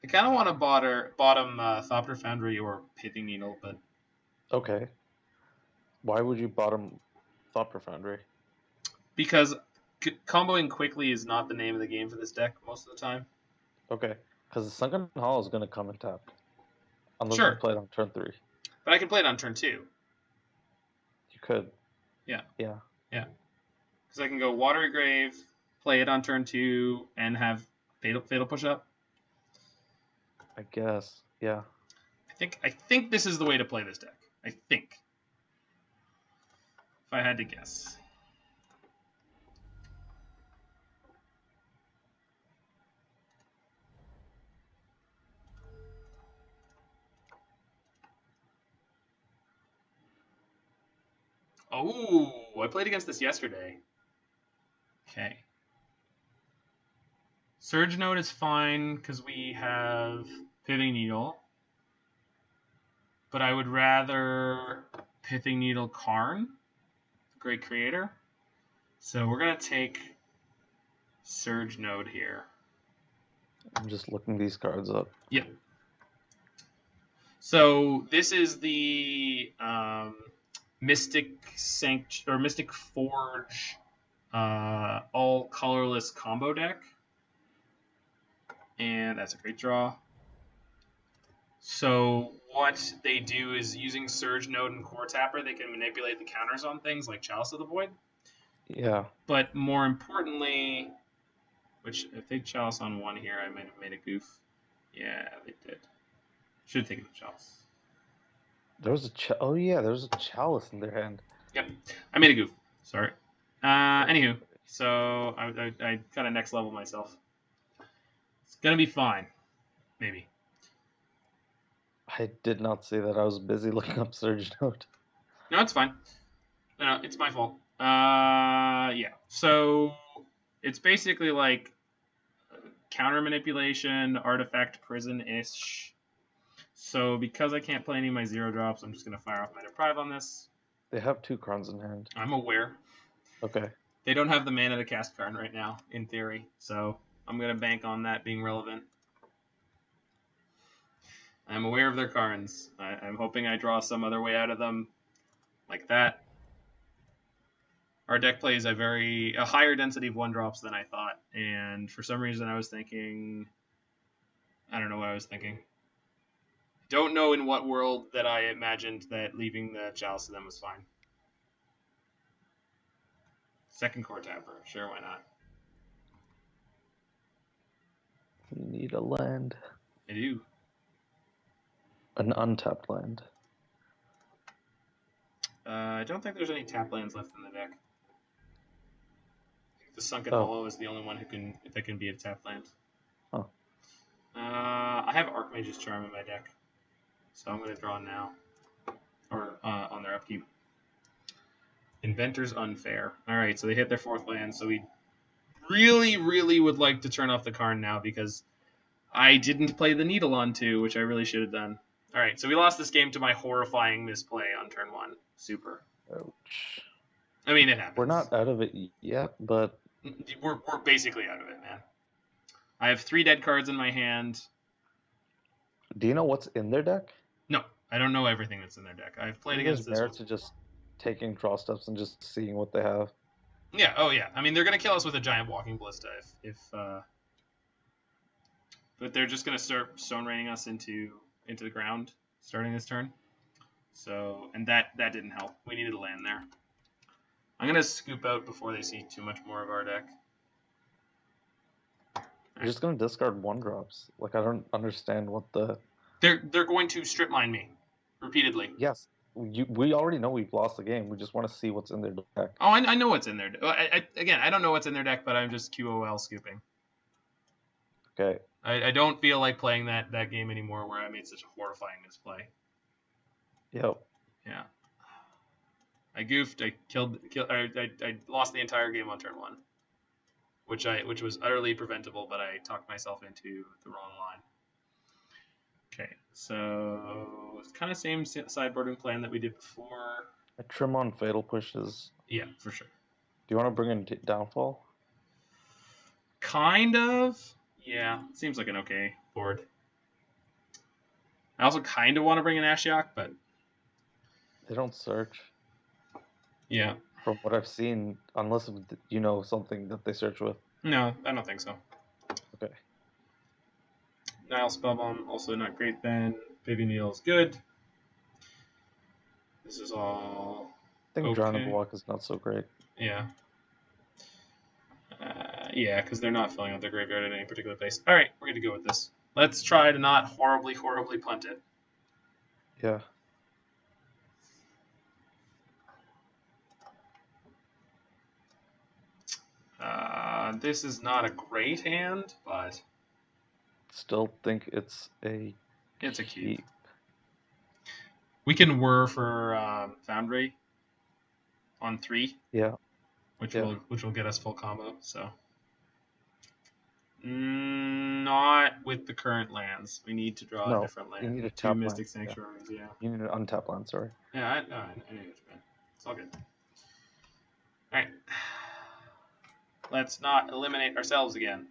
I kind of want to bottom Thopter Foundry or Pithing Needle, but... Okay. Why would you bottom Thopter Foundry? Because comboing quickly is not the name of the game for this deck most of the time. Okay. Because the Sunken Hollow is going to come and tap. Unless Sure. you play it on turn 3. But I can play it on turn 2. You could. Yeah. Yeah. Yeah. Because I can go Watery Grave, play it on turn 2 and have fatal push up? I guess. Yeah. I think this is the way to play this deck. I think. If I had to guess. Oh, I played against this yesterday. Okay. Surge Node is fine because we have Pithing Needle. But I would rather Pithing Needle Karn, Great Creator. So we're going to take Surge Node here. I'm just looking these cards up. Yep. So this is the Mystic Forge all colorless combo deck. And that's a great draw. So what they do is using Surge Node and Coretapper, they can manipulate the counters on things like Chalice of the Void. Yeah. But more importantly, which if they Chalice on 1 here, I might have made a goof. Yeah, they did. Should have taken the Chalice. There was oh yeah, there was a Chalice in their hand. Yep, I made a goof. Sorry. Anywho, so I kind of next level myself. It's gonna be fine, maybe. I did not see that. I was busy looking up Surge Node. No, it's fine. No, it's my fault. Yeah. So it's basically like counter manipulation, artifact prison-ish. So because I can't play any of my 0-drops, I'm just gonna fire off my Deprive on this. They have 2 Karns in hand. I'm aware. Okay. They don't have the mana to cast Karn right now, in theory. So I'm gonna bank on that being relevant. I'm aware of their Karns. I'm hoping I draw some other way out of them, like that. Our deck plays a higher density of 1-drops than I thought, and for some reason I was thinking, I don't know what I was thinking. Don't know in what world that I imagined that leaving the Chalice to them was fine. Second Coretapper, sure, why not? You need a land. I do. An untapped land. I don't think there's any tap lands left in the deck. I think the Sunken Oh. Hollow is the only one that can be a tap land. Huh. I have Archmage's Charm in my deck, so I'm going to draw now, or on their upkeep. Inventor's Unfair. All right, so they hit their 4th land, so we really, really would like to turn off the Karn now because I didn't play the Needle on 2, which I really should have done. All right, so we lost this game to my horrifying misplay on turn 1. Super. Ouch. I mean, it happens. We're not out of it yet, but We're basically out of it, man. I have 3 dead cards in my hand. do you know what's in their deck? No, I don't know everything that's in their deck. I've played against this merit one. to just taking draw steps and just seeing what they have. Yeah, oh yeah. I mean, they're gonna kill us with a giant walking ballista but they're just gonna start stone raining us into the ground starting this turn. So, and that didn't help. We needed a land there. I'm gonna scoop out before they see too much more of our deck. You're just gonna discard 1-drops. Like, I don't understand what the. They're going to strip mine me repeatedly. Yes, we already know we've lost the game. We just want to see what's in their deck. Oh, I know what's in their deck. Again, I don't know what's in their deck, but I'm just QOL scooping. Okay. I don't feel like playing that game anymore where I made such a horrifying misplay. Yep. Yeah. I goofed. I lost the entire game on turn 1, which was utterly preventable, but I talked myself into the wrong line. Okay, so it's kind of same sideboarding plan that we did before. A trim on fatal pushes. Yeah, for sure. Do you want to bring in downfall? Kind of. Yeah, seems like an okay board. I also kind of want to bring in Ashiok, but They don't search. yeah. From what I've seen, unless you know something that they search with. No, I don't think so. Okay. Nihil Spellbomb, also not great then. Pithing Needle is good. This is all I think okay. Drown of Walk is not so great. Yeah. Yeah, because they're not filling out their graveyard at any particular place. All right, we're going to go with this. Let's try to not horribly punt it. Yeah. This is not a great hand, but Still think it's a it's a keep. We can whir for Foundry on 3. Yeah. Which will get us full combo. So not with the current lands. We need to draw a different land. You need a 2 tap Mystic land. Sanctuaries. Yeah. You need an untap land. Sorry. Yeah, I know what you meant. It's all good. All right. Let's not eliminate ourselves again.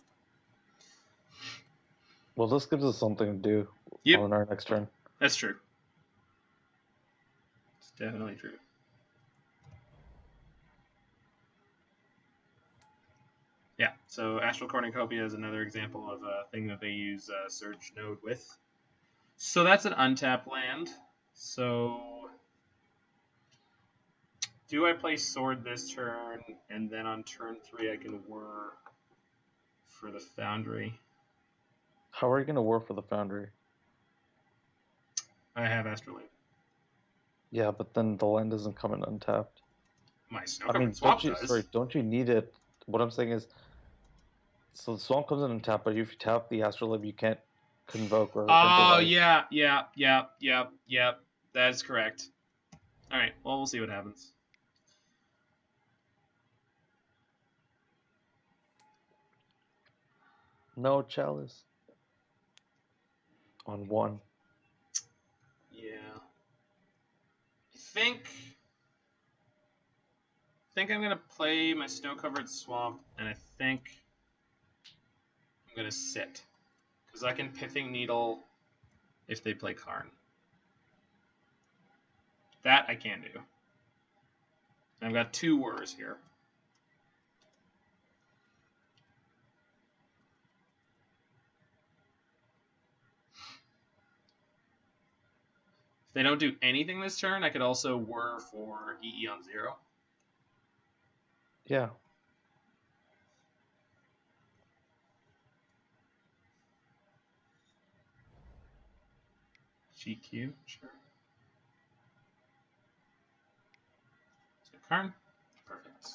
Well, this gives us something to do on our next turn. That's true. It's definitely true. Yeah, so Astral Cornucopia is another example of a thing that they use Surge Node with. So that's an untapped land. So do I play Sword this turn, and then on turn 3 I can whir for the Foundry? How are you going to whir for the Foundry? I have Astrolabe. Yeah, but then the land doesn't come in untapped. My Snow-Covered Swamp does. Don't you need it? What I'm saying is, so the Swamp comes in untapped, but if you tap the Astrolabe, you can't convoke or yeah. That is correct. All right, well, we'll see what happens. No Chalice. On 1. Yeah. I think I'm going to play my Snow-Covered Swamp, and I think I'm going to sit. Because I can Pithing Needle if they play Karn. That I can do. And I've got 2 whirs here. If they don't do anything this turn, I could also whir for EE on 0. Yeah. GQ, sure. So Karn, perfect.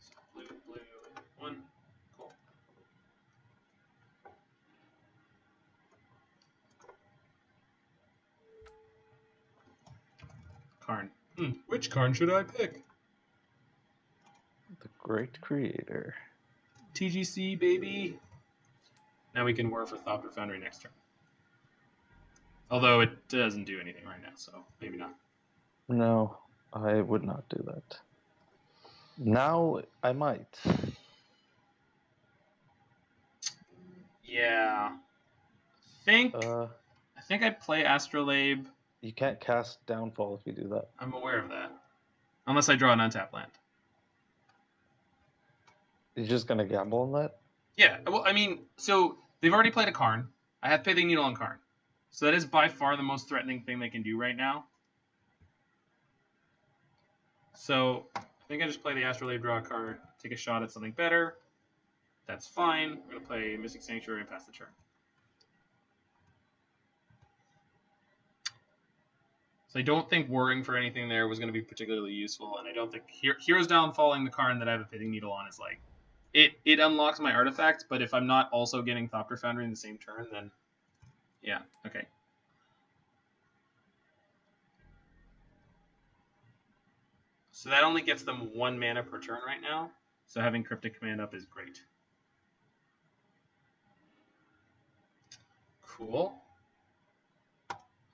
So blue, 1, cool. Karn. Which Karn should I pick? The Great Creator. TGC, baby. Now we can whir for Thopter Foundry next turn. Although it doesn't do anything right now, so maybe not. No, I would not do that. Now I might. Yeah. I think I'd play Astrolabe. You can't cast Downfall if you do that. I'm aware of that. Unless I draw an untapped land. You're just going to gamble on that? Yeah, well, I mean, so they've already played a Karn. I have Pithing Needle on Karn. So that is by far the most threatening thing they can do right now. So I think I just play the Astrolabe, draw a card, take a shot at something better. That's fine. We're going to play Mystic Sanctuary and pass the turn. So I don't think whirring for anything there was going to be particularly useful, and I don't think Heroes Downfalling the Karn that I have a Pithing Needle on is like it unlocks my artifact, but if I'm not also getting Thopter Foundry in the same turn, then yeah, okay. So that only gets them 1 mana per turn right now, so having Cryptic Command up is great. Cool.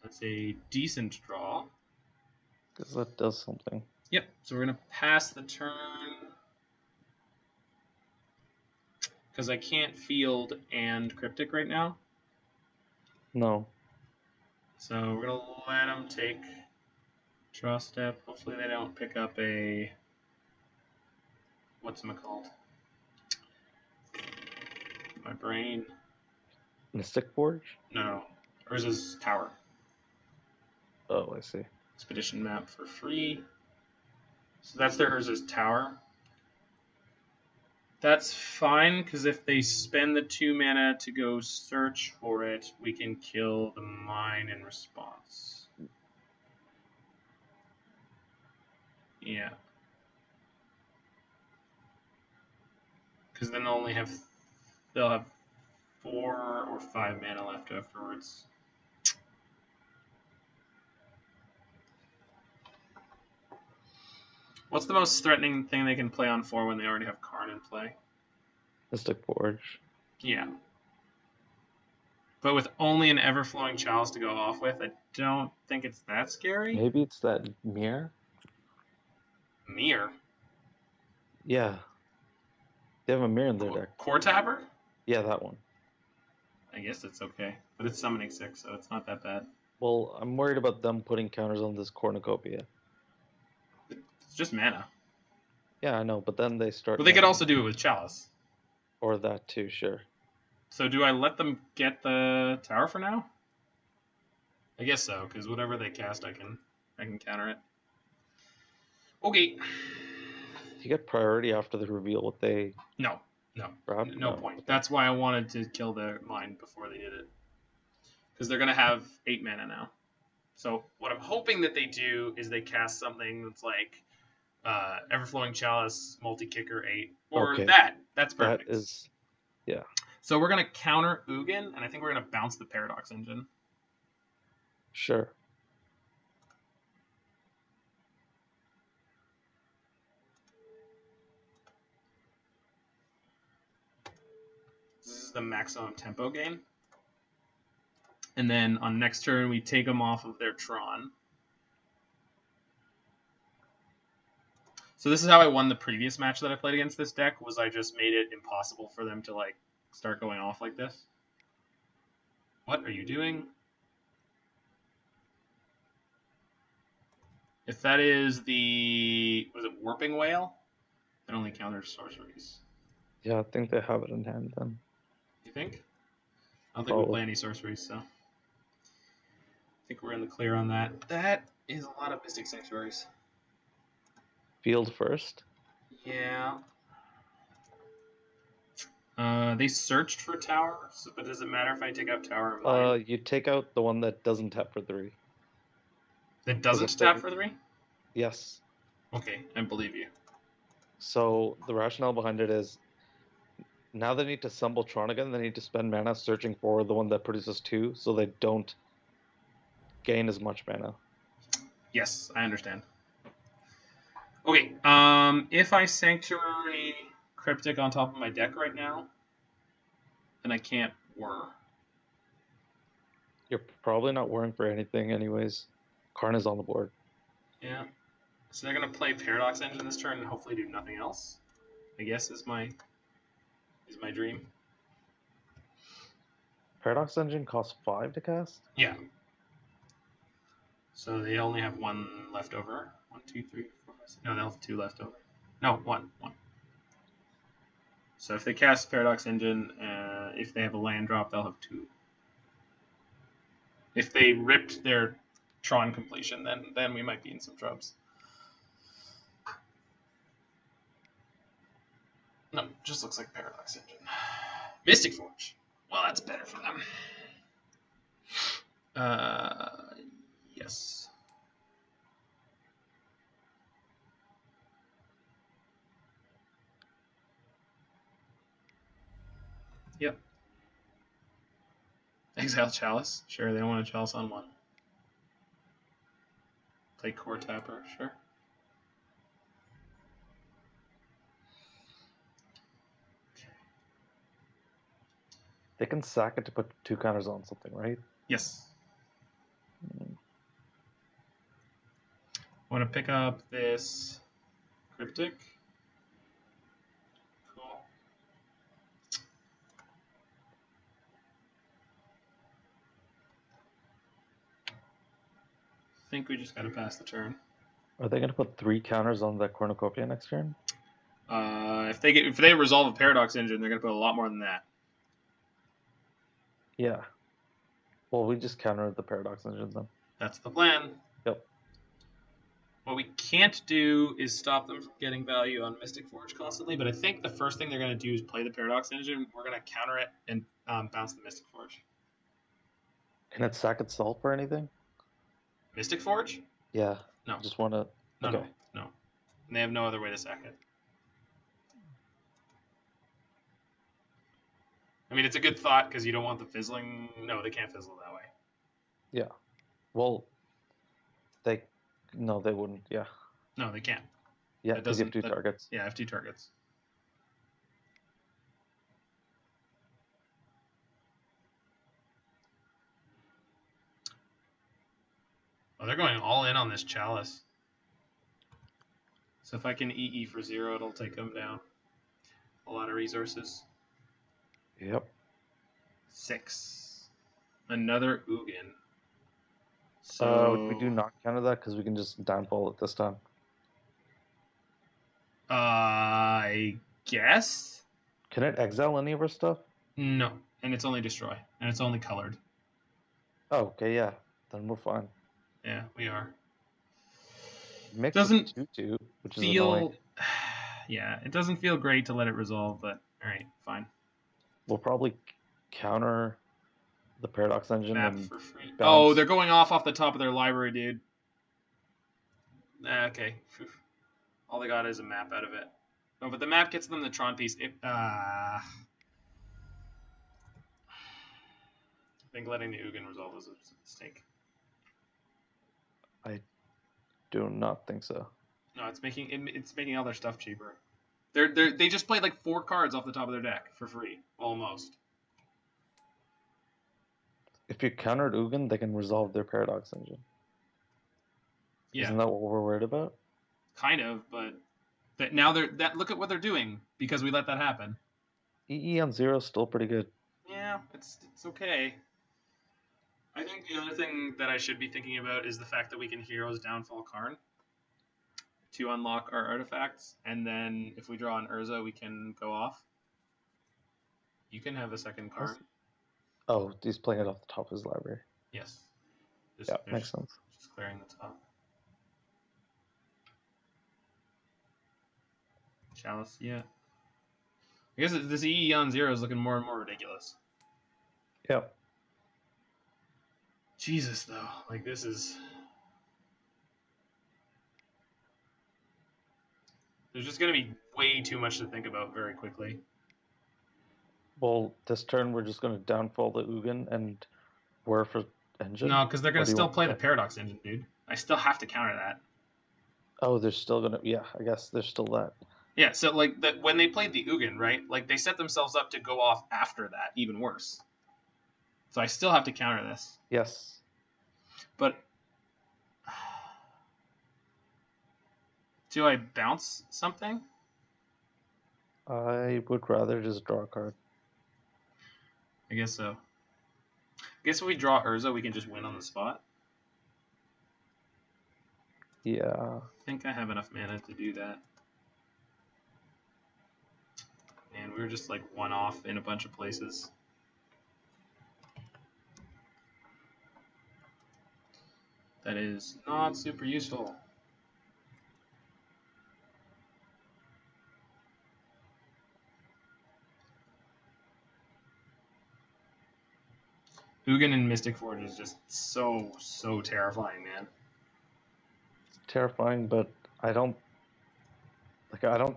That's a decent draw. Because that does something. Yep, so we're going to pass the turn. Because I can't field and Cryptic right now. No. So we're going to let them take draw step. Hopefully they don't pick up a... What's it called? My brain. Mystic Forge? No. Urza's Tower. Oh, I see. Expedition map for free. So that's their Urza's tower. That's fine, because if they spend the 2 mana to go search for it, we can kill the mine in response. Yeah. Because then they'll have 4 or 5 mana left afterwards. What's the most threatening thing they can play on 4 when they already have Karn in play? Mystic Forge. Yeah. But with only an Everflowing Chalice to go off with, I don't think it's that scary. Maybe it's that mirror? Mirror? Yeah. They have a mirror in their deck. Coretapper? Yeah, that one. I guess it's okay. But it's summoning 6, so it's not that bad. Well, I'm worried about them putting counters on this Cornucopia. It's just mana. Yeah, I know, but then they start... But they could also do it with Chalice. Or that too, sure. So do I let them get the tower for now? I guess so, because whatever they cast, I can counter it. Okay. You get priority after the reveal what they... No grab? point. Okay. That's why I wanted to kill their mine before they did it. Because they're going to have 8 mana now. So what I'm hoping that they do is they cast something that's like Everflowing Chalice, Multi-Kicker 8. Or Okay. That's perfect. That is... Yeah. So we're going to counter Ugin, and I think we're going to bounce the Paradox Engine. Sure. This is the maximum tempo gain. And then on next turn, we take them off of their Tron. So this is how I won the previous match that I played against this deck, was I just made it impossible for them to like start going off like this. What are you doing? If that is the, was it Warping Whale? That only counters sorceries. Yeah, I think they have it in hand then. You think? I don't think we play any sorceries, so I think we're in the clear on that. That is a lot of Mystic Sanctuaries. Field first? Yeah. They searched for towers, but does it matter if I take out tower or mine? You take out the one that doesn't tap for 3. That doesn't tap for 3? Yes. Okay, I believe you. So the rationale behind it is, now they need to summon Tron again, they need to spend mana searching for the one that produces 2, so they don't gain as much mana. Yes, I understand. Okay, if I Sanctuary Cryptic on top of my deck right now, then I can't Whir. You're probably not worrying for anything anyways. Karn is on the board. Yeah. So they're going to play Paradox Engine this turn and hopefully do nothing else, I guess is my dream. Paradox Engine costs 5 to cast? Yeah. So they only have 1 left over. 1, 2, 3, 4, 5, 6. No, they'll have 2 left over. No, 1. So if they cast Paradox Engine, if they have a land drop, they'll have 2. If they ripped their Tron completion, then we might be in some troubles. No, just looks like Paradox Engine. Mystic Forge. Well, that's better for them. Yes. Yep. Exile Chalice. Sure, they don't want a Chalice on 1. Play Coretapper. Sure. They can sack it to put 2 counters on something, right? Yes. Want to pick up this Cryptic? Cool. I think we just got to pass the turn. Are they going to put 3 counters on that Cornucopia next turn? If they resolve a Paradox Engine, they're going to put a lot more than that. Yeah. Well, we just countered the Paradox Engine then. That's the plan. Yep. What we can't do is stop them from getting value on Mystic Forge constantly, but I think the first thing they're going to do is play the Paradox Engine. We're going to counter it and bounce the Mystic Forge. Can it sack itself or anything? Mystic Forge? Yeah. No. I just want to... No, okay. no. And they have no other way to sack it. I mean, it's a good thought because you don't want the fizzling. No, they can't fizzle that way. Yeah. Well, they... No, they wouldn't. Yeah. No, they can't. Yeah, That because you have doesn't- two targets. Yeah, I have 2 targets. Oh, they're going all in on this Chalice. So if I can EE for 0, it'll take them down. A lot of resources. Yep. 6. Another Ugin. So we do not counter that because we can just downfall it this time. I guess? Can it exile any of our stuff? No. And it's only destroy. And it's only colored. Oh, okay, yeah. Then we're fine. Yeah, we are. Mix Doesn't 2/2, which is Feel... annoying. Yeah, it doesn't feel great to let it resolve, but alright, fine. We'll probably counter the Paradox Engine Map and for free. bounce. Oh, they're going off the top of their library, dude. Okay. All they got is a map out of it. No, but the map gets them the Tron piece. I think letting the Ugin resolve was a mistake. I do not think so. No, it's making all their stuff cheaper. They just played like 4 cards off the top of their deck for free, almost. If you countered Ugin, they can resolve their Paradox Engine. Yeah, Isn't that what we're worried about? kind of, but look at what they're doing because we let that happen. EE on 0 is still pretty good. Yeah, it's okay. I think the other thing that I should be thinking about is the fact that we can Heroes Downfall Karn to unlock our artifacts, and then if we draw an Urza, we can go off. You can have a second Karn. Oh, he's playing it off the top of his library. Yes. Yeah, makes sense. Just clearing the top. Chalice, yeah. I guess this EE on 0 is looking more and more ridiculous. Yep. Jesus, though. Like, this is... There's just going to be way too much to think about very quickly. Well, this turn we're just going to downfall the Ugin and Whir for Engine? No, because they're going to still play the that? Paradox Engine, dude. I still have to counter that. Oh, they're still going to... Yeah, I guess there's still that. Yeah, so, like, when they played the Ugin, right? Like, they set themselves up to go off after that, even worse. So I still have to counter this. Yes. But... Do I bounce something? I would rather just draw a card. I guess so. I guess if we draw Urza, we can just win on the spot. Yeah. I think I have enough mana to do that. And we were just like one off in a bunch of places. That is not super useful. Ugin and Mystic Forge is just so terrifying, man. It's terrifying, but I don't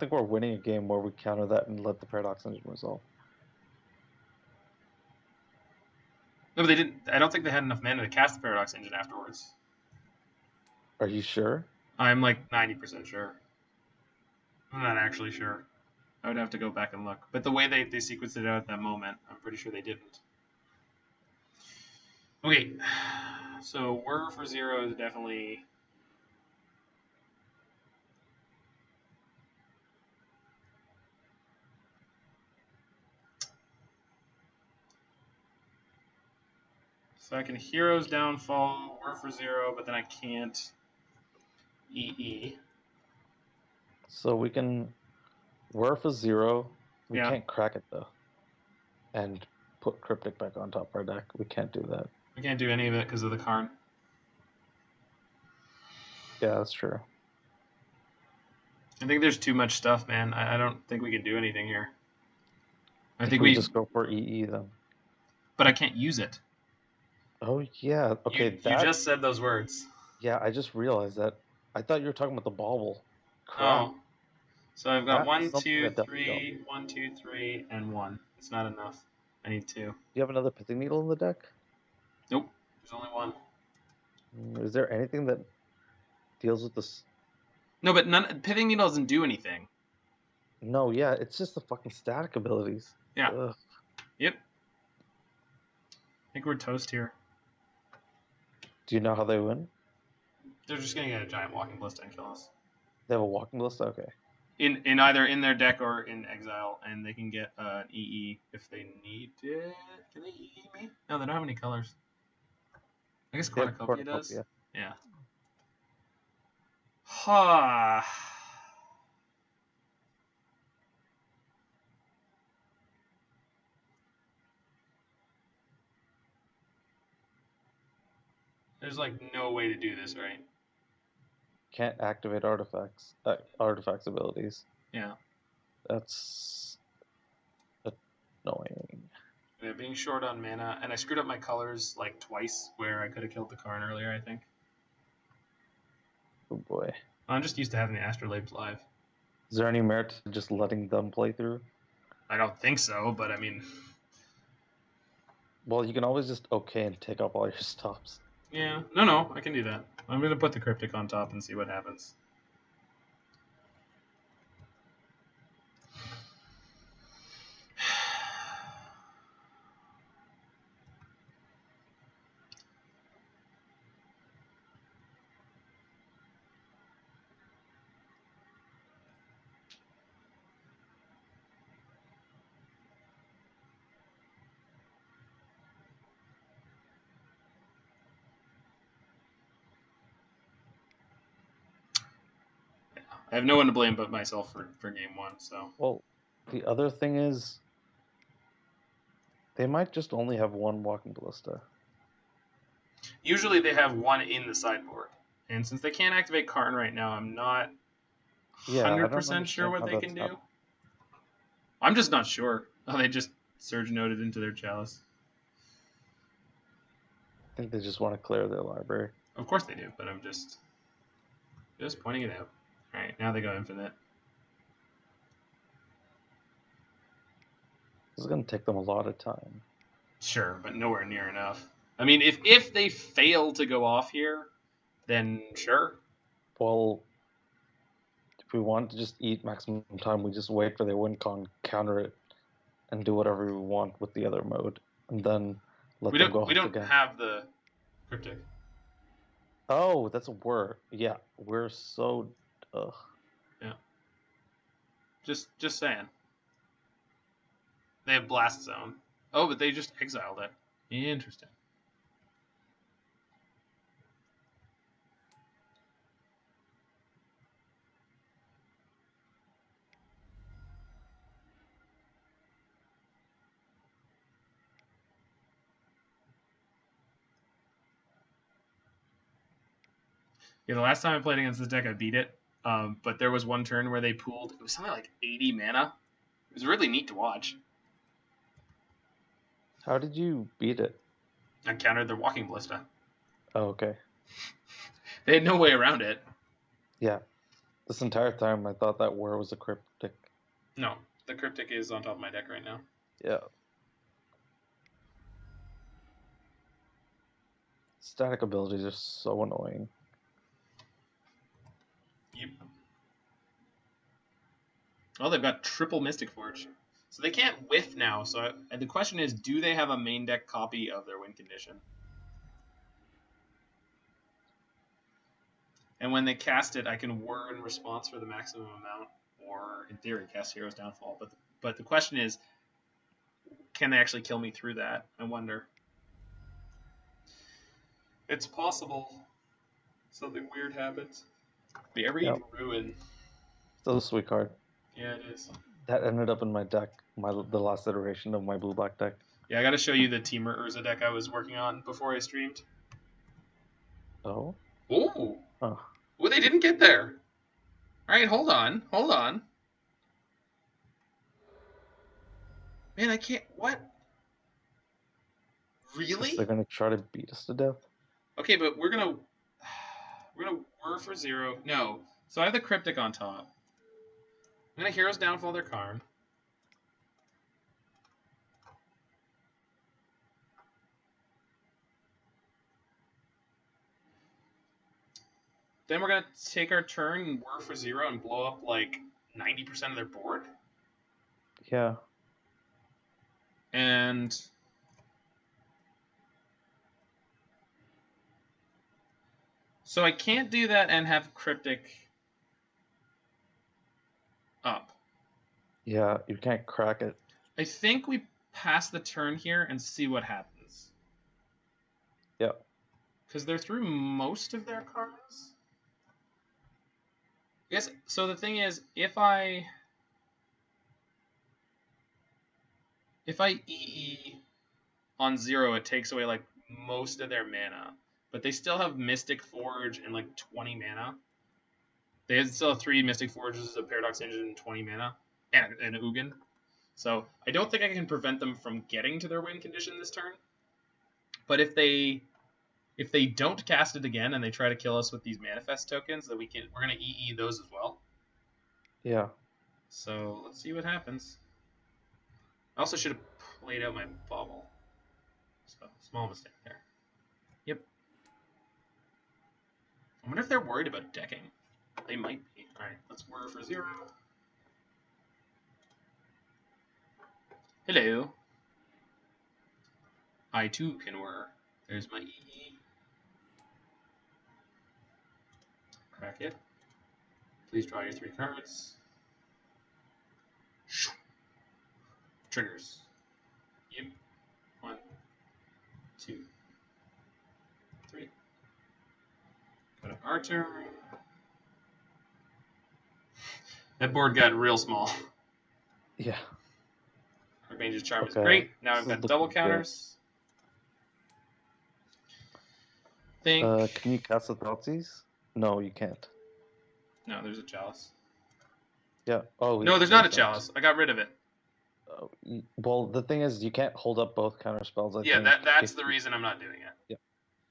think we're winning a game where we counter that and let the Paradox Engine resolve. No, but they didn't. I don't think they had enough mana to cast the Paradox Engine afterwards. Are you sure? I'm like 90% sure. I'm not actually sure. I would have to go back and look. But the way they sequenced it out at that moment, I'm pretty sure they didn't. Okay, so Whir for 0 is definitely... So I can Heroes Downfall, Whir for 0, but then I can't EE. So we can Whir for 0. We Yeah. can't crack it though. And put Cryptic back on top of our deck. We can't do that. I can't do any of it because of the Karn. Yeah, that's true. I think there's too much stuff, man. I don't think we can do anything here. I think we we just go for EE then. But I can't use it. Oh yeah, okay. You just said those words. Yeah, I just realized that. I thought you were talking about the bauble. Crap. Oh. So I've got That's 1, something 2, that does 3, 1, 2, 3, and 1. It's not enough. I need 2. Do you have another Pithing Needle in the deck? Nope. There's only 1. Is there anything that deals with this? No, but Pithing Needle doesn't do anything. No, yeah, it's just the fucking static abilities. Yeah. Ugh. Yep. I think we're toast here. Do you know how they win? They're just gonna get a giant walking ballista and kill us. They have a walking ballista? Okay. In either in their deck or in exile, and they can get an EE if they need it. Can they EE me? No, they don't have any colors. I guess Cornucopia does. Yeah. Ha. There's like no way to do this, right? Can't activate artifacts abilities. Yeah. That's annoying. Yeah, being short on mana, and I screwed up my colors like twice where I could have killed the Karn earlier, I think. Oh boy. I'm just used to having the Astrolabes live. Is there any merit to just letting them play through? I don't think so, but I mean... Well, you can always just okay and take up all your stops. Yeah. No, I can do that. I'm going to put the Cryptic on top and see what happens. I have no one to blame but myself for game 1, so... Well, the other thing is... They might just only have one walking ballista. Usually they have one in the sideboard. And since they can't activate Karn right now, I'm not 100% sure what they can do. I'm just not sure. Oh, they just Surge Noted into their Chalice. I think they just want to clear their library. Of course they do, but I'm just pointing it out. Alright, now they go infinite. This is going to take them a lot of time. Sure, but nowhere near enough. I mean, if they fail to go off here, then sure. Well, if we want to just eat maximum time, we just wait for their win con, counter it, and do whatever we want with the other mode, and then let them go off again. We don't have the Cryptic. Oh, that's a Whir. Yeah, we're so... Ugh. Yeah. Just saying. They have Blast Zone. Oh, but they just exiled it. Interesting. Yeah, the last time I played against this deck, I beat it. But there was one turn where they pooled. It was something like 80 mana. It was really neat to watch. How did you beat it? I countered their Walking Ballista. Oh, okay. They had no way around it. Yeah. This entire time, I thought that Whir was a Cryptic. No, the Cryptic is on top of my deck right now. Yeah. Static abilities are so annoying. Yep. Oh, they've got triple Mystic Forge. So they can't whiff now. So the question is, do they have a main deck copy of their win condition? And when they cast it, I can Whir in response for the maximum amount, or in theory, cast Hero's Downfall. But the question is, can they actually kill me through that? I wonder. It's possible. Something weird happens. The Every Ruin. Still a sweet card. Yeah, it is. That ended up in my deck, the last iteration of my blue-black deck. Yeah, I got to show you the Teamer Urza deck I was working on before I streamed. Oh? Ooh. Oh. Well, they didn't get there. Alright, hold on. Hold on. Man, I can't... What? Really? They're gonna try to beat us to death. Okay, but we're gonna Whir for 0. No. So I have the Cryptic on top. I'm gonna Hero's Downfall their Karn. Then we're gonna take our turn and Whir for 0 and blow up like 90% of their board. Yeah. And so I can't do that and have Cryptic up. Yeah, you can't crack it. I think we pass the turn here and see what happens. Yeah. Because they're through most of their cards. Yes. So the thing is, if I EE on 0, it takes away like most of their mana. But they still have Mystic Forge and like 20 mana. They still have 3 Mystic Forges, a Paradox Engine, and 20 mana, and an Ugin. So I don't think I can prevent them from getting to their win condition this turn. But if they don't cast it again and they try to kill us with these manifest tokens, that we're gonna EE those as well. Yeah. So let's see what happens. I also should have played out my Bauble. So small mistake there. Yep. I wonder if they're worried about decking. They might be. Alright, let's Whir for 0. Hello. I too can Whir. There's my EE. Crack it. Please draw your 3 cards. Triggers. Yep. 1, 2, 3. Go to our turn. That board got real small. Yeah. Archmage's Charm is Okay. great. Now I've This got is double looking good. counters. Think. Can you cast the Thoughtseize? No, you can't. No, there's a Chalice. Yeah. Oh. No, there's not a Chalice. I got rid of it. Well, the thing is, you can't hold up both counter spells. I Yeah, think. that's the reason I'm not doing it. Yeah.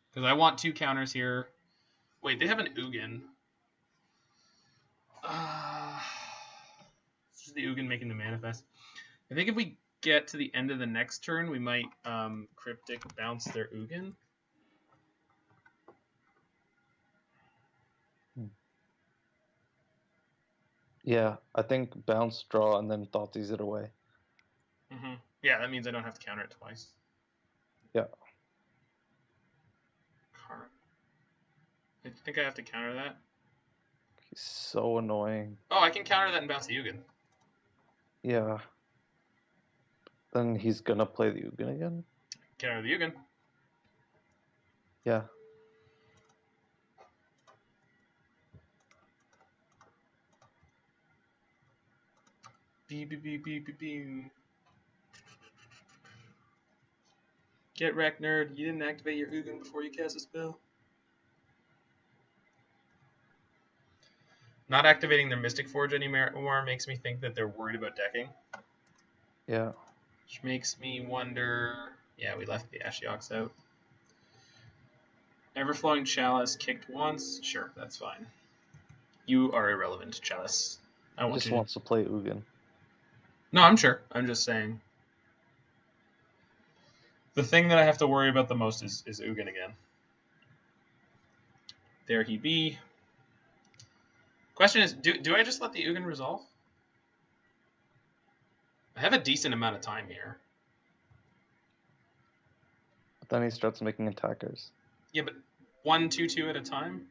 Because I want 2 counters here. Wait, they have an Ugin. This is the Ugin making the manifest. I think if we get to the end of the next turn, we might Cryptic bounce their Ugin. Yeah, I think bounce, draw, and then Thoughtseize it away. Mm-hmm. Yeah, that means I don't have to counter it twice. Yeah. Karn. I think I have to counter that. He's so annoying. Oh, I can counter that and bounce the Ugin. Yeah. Then he's gonna play the Ugin again? Counter the Ugin. Yeah. Beep, beep, beep, beep, beep, beep. Get wrecked, nerd. You didn't activate your Ugin before you cast a spell. Not activating their Mystic Forge anymore makes me think that they're worried about decking. Yeah. Which makes me wonder... Yeah, we left the Ashiok's out. Everflowing Chalice kicked once. Sure, that's fine. You are irrelevant, Chalice. I He want just you. wants to play Ugin. No, I'm sure. I'm just saying. The thing that I have to worry about the most is Ugin again. There he be. Question is, do I just let the Ugin resolve? I have a decent amount of time here. But then he starts making attackers. Yeah, but 1, 2, 2 at a time?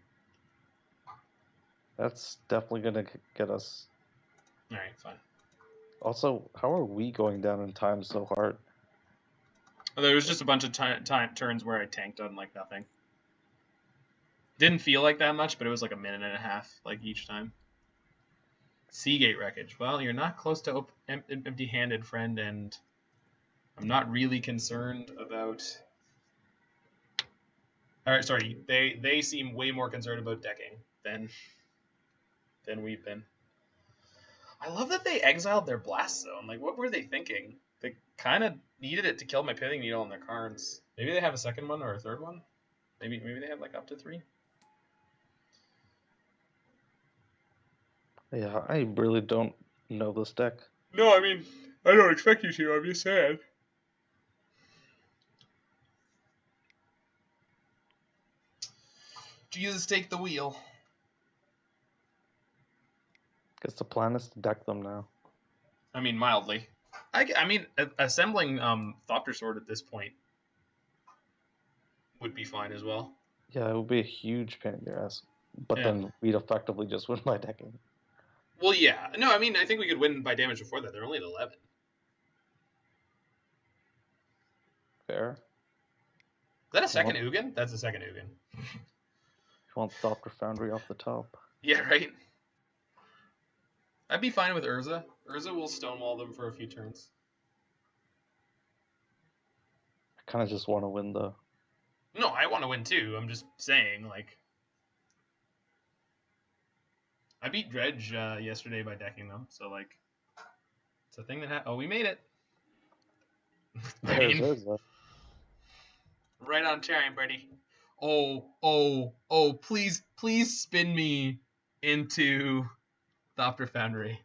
That's definitely gonna get us. Alright, fine. Also, how are we going down in time so hard? There was just a bunch of turns where I tanked on like nothing. Didn't feel like that much, but it was like a minute and a half like each time. Seagate Wreckage. Well, you're not close to empty-handed, friend, and I'm not really concerned about... Alright, sorry. They seem way more concerned about decking than than we've been. I love that they exiled their Blast Zone. Like, what were they thinking? They kind of needed it to kill my Pithing Needle on their cards. Maybe they have a second one or a third one. Maybe they have like up to 3. Yeah, I really don't know this deck. No, I mean, I don't expect you to. I'm just saying. Jesus, take the wheel. Guess the plan is to deck them now. I mean, mildly. I mean, assembling Thopter Sword at this point would be fine as well. Yeah, it would be a huge pain in your ass. But Yeah. then we'd effectively just win by decking. Well, yeah. No, I mean, I think we could win by damage before that. They're only at 11. Fair. Is that a second Ugin? That's a second Ugin. You want Thopter Foundry off the top. Yeah, right? I'd be fine with Urza. Urza will stonewall them for a few turns. I kind of just want to win the... No, I want to win too. I'm just saying, like... I beat Dredge yesterday by decking them, so, like... It's a thing that happened. Oh, we made it! There's Urza. Right on time, buddy. Oh, please spin me into Thopter Foundry.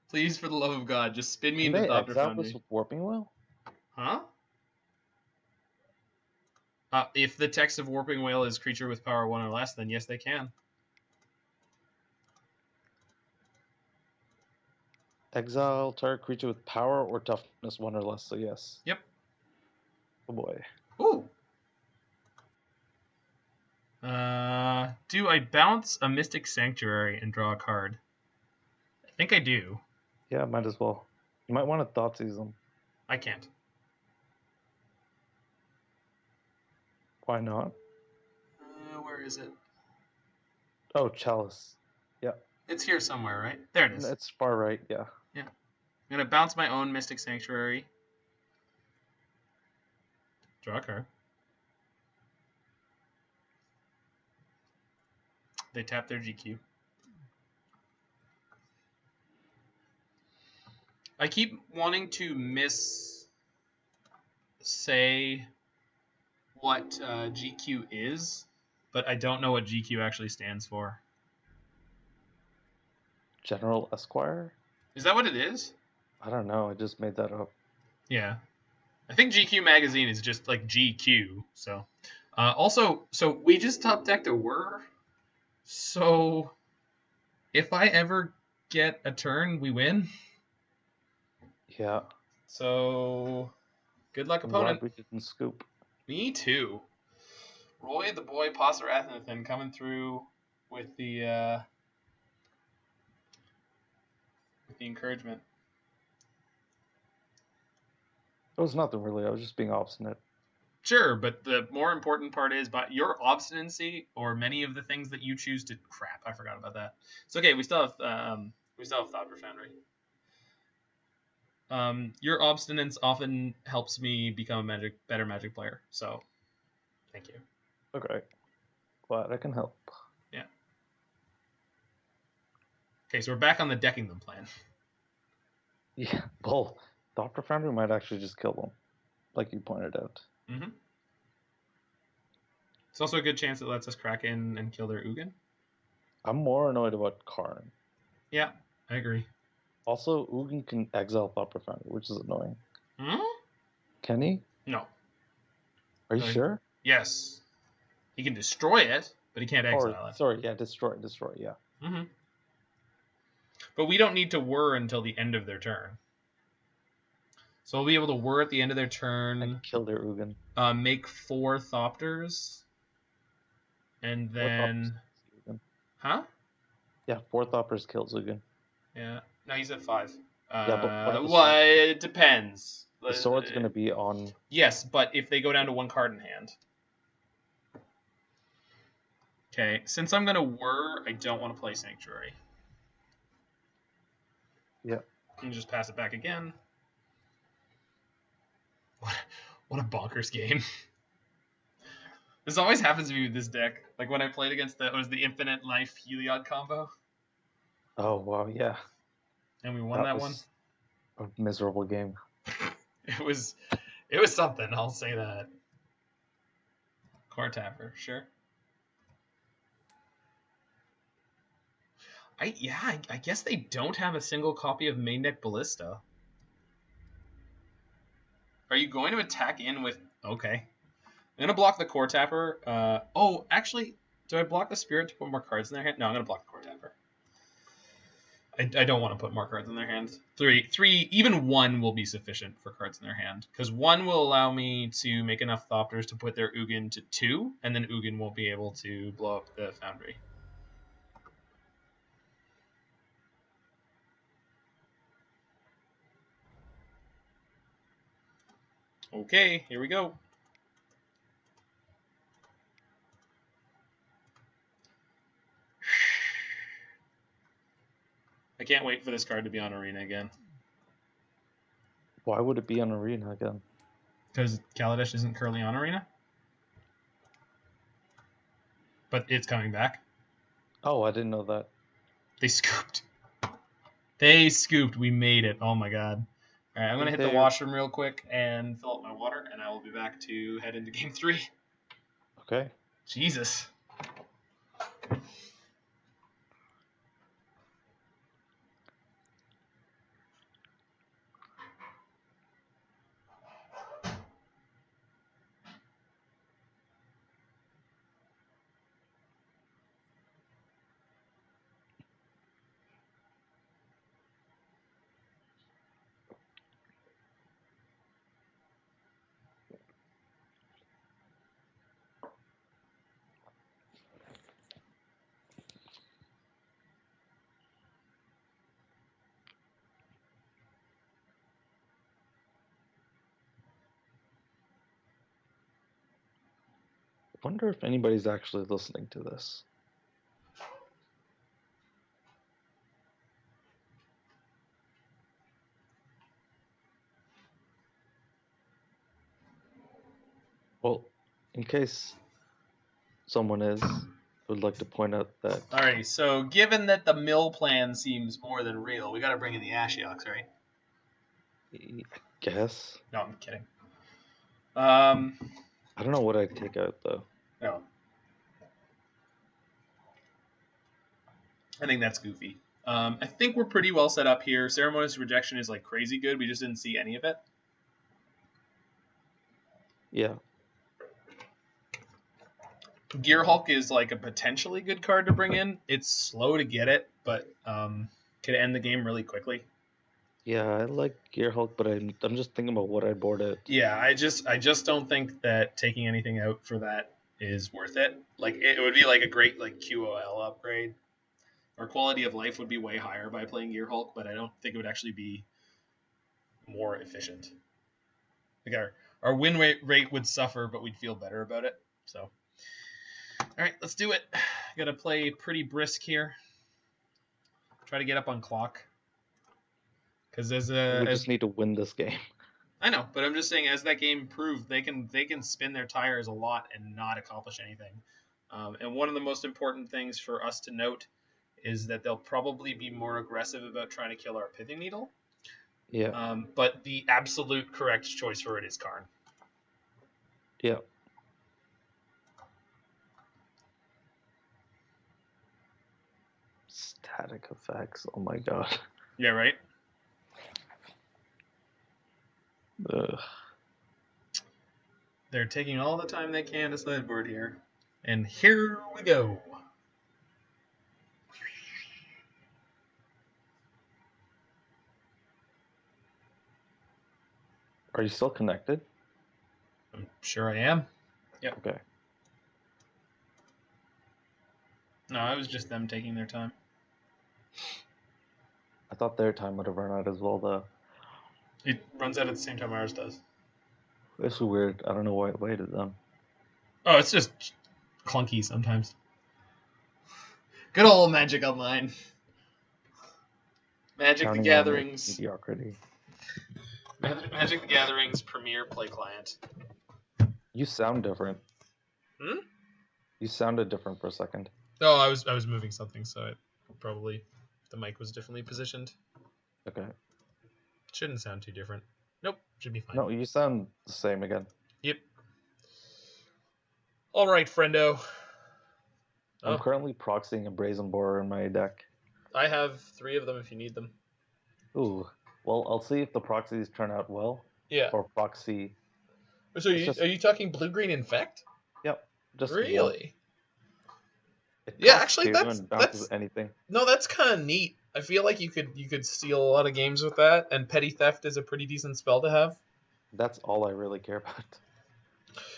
Please, for the love of God, just spin me into Thopter Foundry. This with Warping Wheel? Huh? If the text of Warping Whale is creature with power 1 or less, then yes, they can. Exile target creature with power or toughness 1 or less, so yes. Yep. Oh boy. Ooh. Do I bounce a Mystic Sanctuary and draw a card? I think I do. Yeah, might as well. You might want to Thoughtseize them. I can't. Why not? Where is it? Oh, Chalice. Yeah. It's here somewhere, right? There it is. It's far right, yeah. Yeah. I'm going to bounce my own Mystic Sanctuary. Draw a card. They tap their GQ. I keep wanting to say what GQ is, but I don't know what GQ actually stands for. General Esquire? Is that what it is? I don't know. I just made that up. Yeah. I think GQ Magazine is just like GQ. So, so we just top decked a Whir. So, if I ever get a turn, we win. Yeah. So, good luck, I'm opponent. glad we didn't scoop. Me too. Roy the boy Pasarathnathon coming through with the encouragement. It was nothing really. I was just being obstinate. Sure, but the more important part is by your obstinacy or many of the things that you choose to crap. I forgot about that. It's okay. We still have Thopter Foundry. Your obstinance often helps me become a better Magic player. So, thank you. Okay. Glad I can help. Yeah. Okay, so we're back on the decking them plan. Yeah. Well, Thopter Foundry might actually just kill them, like you pointed out. Mm-hmm. It's also a good chance it lets us crack in and kill their Ugin. I'm more annoyed about Karn. Yeah, I agree. Also, Ugin can exile Thopter Foundry, which is annoying. Hmm? Can he? No. Are you sure? Yes. He can destroy it, but he can't exile it. Sorry, yeah, destroy, yeah. Mm-hmm. But we don't need to whir until the end of their turn. So we'll be able to whir at the end of their turn. And kill their Ugin. Make 4 Thopters. And then... Huh? Yeah, 4 Thopters kills Ugin. Yeah. No, he's at 5. Yeah, but it depends. The sword's going to be on... Yes, but if they go down to 1 card in hand. Okay, since I'm going to whir, I don't want to play Sanctuary. Yeah. And just pass it back again. What a bonkers game. This always happens to me with this deck. Like when I played against the Infinite Life Heliod combo. Oh wow, yeah. And we won that one. Was a miserable game. It was something, I'll say that. Coretapper, sure. I guess they don't have a single copy of Main Deck Ballista. Are you going to attack in with... Okay. I'm going to block the Coretapper. Oh, actually, do I block the Spirit to put more cards in their hand? No, I'm going to block the Coretapper. I don't want to put more cards in their hands. Three, even one will be sufficient for cards in their hand. Because one will allow me to make enough Thopters to put their Ugin to 2, and then Ugin won't be able to blow up the Foundry. Okay, here we go. I can't wait for this card to be on Arena again. Why would it be on Arena again? Because Kaladesh isn't currently on Arena. But it's coming back. Oh, I didn't know that. They scooped. They scooped. We made it. Oh my god. All right, I'm going to hit the washroom real quick and fill up my water, and I will be back to head into Game 3. Okay. Jesus. I wonder if anybody's actually listening to this. Well, in case someone is, I would like to point out that... Alrighty, so given that the mill plan seems more than real, we got to bring in the Ashiok, right? I guess. No, I'm kidding. I don't know what I'd take out, though. No. I think that's goofy. I think we're pretty well set up here. Ceremonious Rejection is like crazy good. We just didn't see any of it. Yeah. Gearhulk is like a potentially good card to bring in. It's slow to get it, but could end the game really quickly. Yeah, I like Gearhulk, but I'm just thinking about what I'd board it. Yeah, I just don't think that taking anything out for that is worth it. Like it would be like a great like QOL upgrade. Our quality of life would be way higher by playing Gearhulk, but I don't think it would actually be more efficient. Like our win rate would suffer, but we'd feel better about it. So, all right, let's do it. Got to play pretty brisk here. Try to get up on clock. Because we just need to win this game. I know, but I'm just saying, as that game proved, they can spin their tires a lot and not accomplish anything. And one of the most important things for us to note is that they'll probably be more aggressive about trying to kill our Pithing Needle. Yeah. But the absolute correct choice for it is Karn. Yeah. Static effects. Oh my god. Yeah, right? Ugh. They're taking all the time they can to sideboard here. And here we go. Are you still connected? I'm sure I am. Yep. Okay. No, it was just them taking their time. I thought their time would have run out as well, though. It runs out at the same time ours does. It's weird. I don't know why it waited then. Oh, it's just clunky sometimes. Good old Magic Online. Magic the Gathering's mediocrity. Magic the Gathering's premier play client. You sound different. Hmm? You sounded different for a second. Oh, I was moving something, so it probably the mic was differently positioned. Okay. Shouldn't sound too different. Nope, should be fine. No, you sound the same again. Yep. All right, friendo. I'm currently proxying a Brazen Borer in my deck. I have 3 of them if you need them. Ooh. Well, I'll see if the proxies turn out well. Yeah. Or proxy. So are you talking blue-green infect? Yep. Just really? It Yeah, costs actually, 2 and bounces anything. No, that's kind of neat. I feel like you could steal a lot of games with that, and Petty Theft is a pretty decent spell to have. That's all I really care about.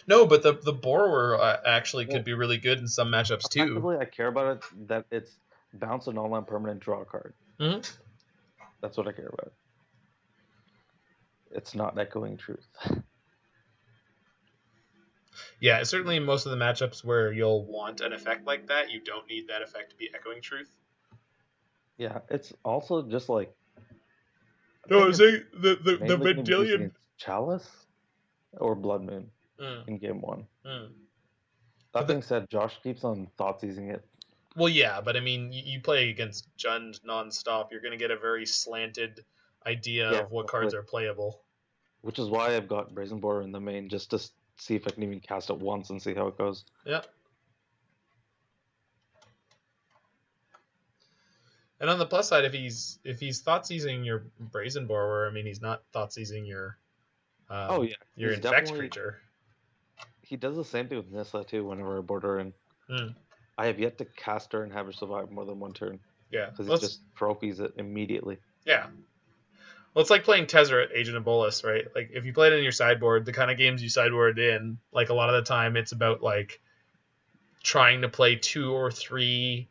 No, but the Borrower actually could be really good in some matchups too. Effectively, I care about it that it's bounce an online permanent, draw a card. Mm-hmm. That's what I care about. It's not echoing truth. Yeah, certainly in most of the matchups where you'll want an effect like that, you don't need that effect to be echoing truth. Yeah, it's also just like... No, I'm saying the Vendilion... Chalice or Blood Moon in game 1. That being said, Josh keeps on thought seizing it. Well, yeah, but I mean, you play against Jund nonstop, you're going to get a very slanted idea of what cards are playable. Which is why I've got Brazen Borer in the main, just to see if I can even cast it once and see how it goes. Yep. And on the plus side, if he's thought seizing your Brazen Borer, I mean, he's not thought seizing your your infect creature. He does the same thing with Nissa too. Whenever I board her in, I have yet to cast her and have her survive more than one turn. Yeah, because it just trophies it immediately. Yeah. Well, it's like playing Tezzeret, Agent of Bolas, right? Like, if you play it in your sideboard, the kind of games you sideboard in, like, a lot of the time, it's about, like, trying to play 2 or 3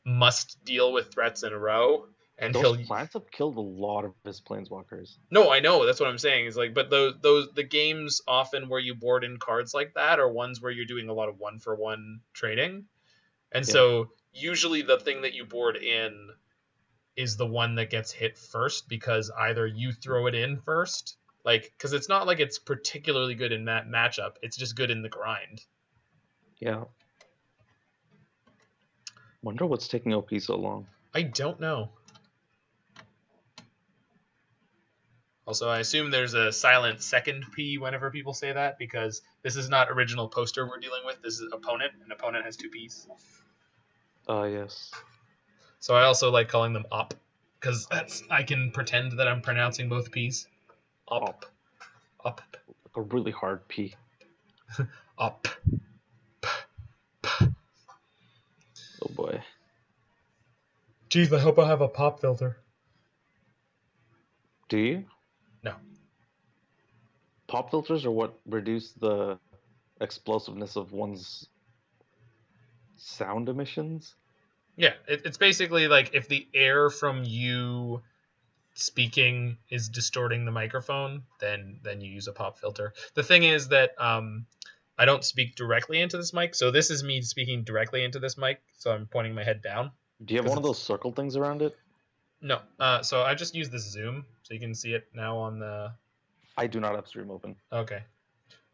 must deal with threats in a row. And those plants have killed a lot of his planeswalkers. No, I know. That's what I'm saying. Is like, but the games often where you board in cards like that are ones where you're doing a lot of 1-for-1 trading. And so, usually the thing that you board in is the one that gets hit first, because either you throw it in first, like, because it's not like it's particularly good in that matchup, it's just good in the grind. Yeah. Wonder what's taking OP so long. I don't know. Also, I assume there's a silent second P whenever people say that, because this is not original poster we're dealing with, this is opponent, and opponent has 2 Ps. Yes. So I also like calling them op, because I can pretend that I'm pronouncing both P's. Op. Up. A really hard P. Up. Oh boy. Jeez, I hope I have a pop filter. Do you? No. Pop filters are what reduce the explosiveness of one's sound emissions? Yeah, it's basically like if the air from you speaking is distorting the microphone, then you use a pop filter. The thing is that I don't speak directly into this mic, so this is me speaking directly into this mic, so I'm pointing my head down. Do you have one of those circle things around it? No. So I just use this zoom, so you can see it now on the... I do not have stream open. Okay.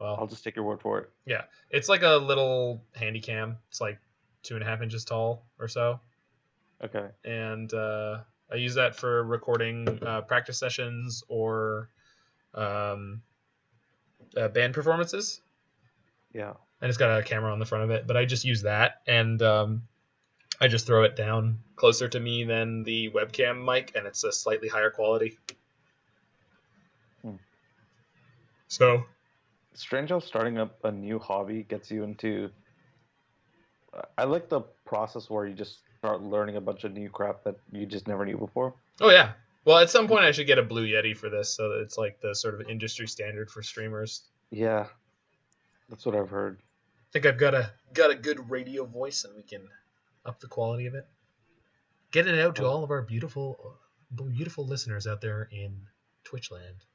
Well, I'll just take your word for it. Yeah. It's like a little handy cam. It's like 2.5 inches tall or so. Okay. And I use that for recording practice sessions or band performances. Yeah. And it's got a camera on the front of it, but I just use that, and I just throw it down closer to me than the webcam mic, and it's a slightly higher quality. So, strange how starting up a new hobby gets you into... I like the process where you just start learning a bunch of new crap that you just never knew before. Oh, yeah. Well, at some point I should get a Blue Yeti for this, so that it's like the sort of industry standard for streamers. Yeah. That's what I've heard. I think I've got a good radio voice, and we can up the quality of it. Get it out to all of our beautiful listeners out there in Twitchland.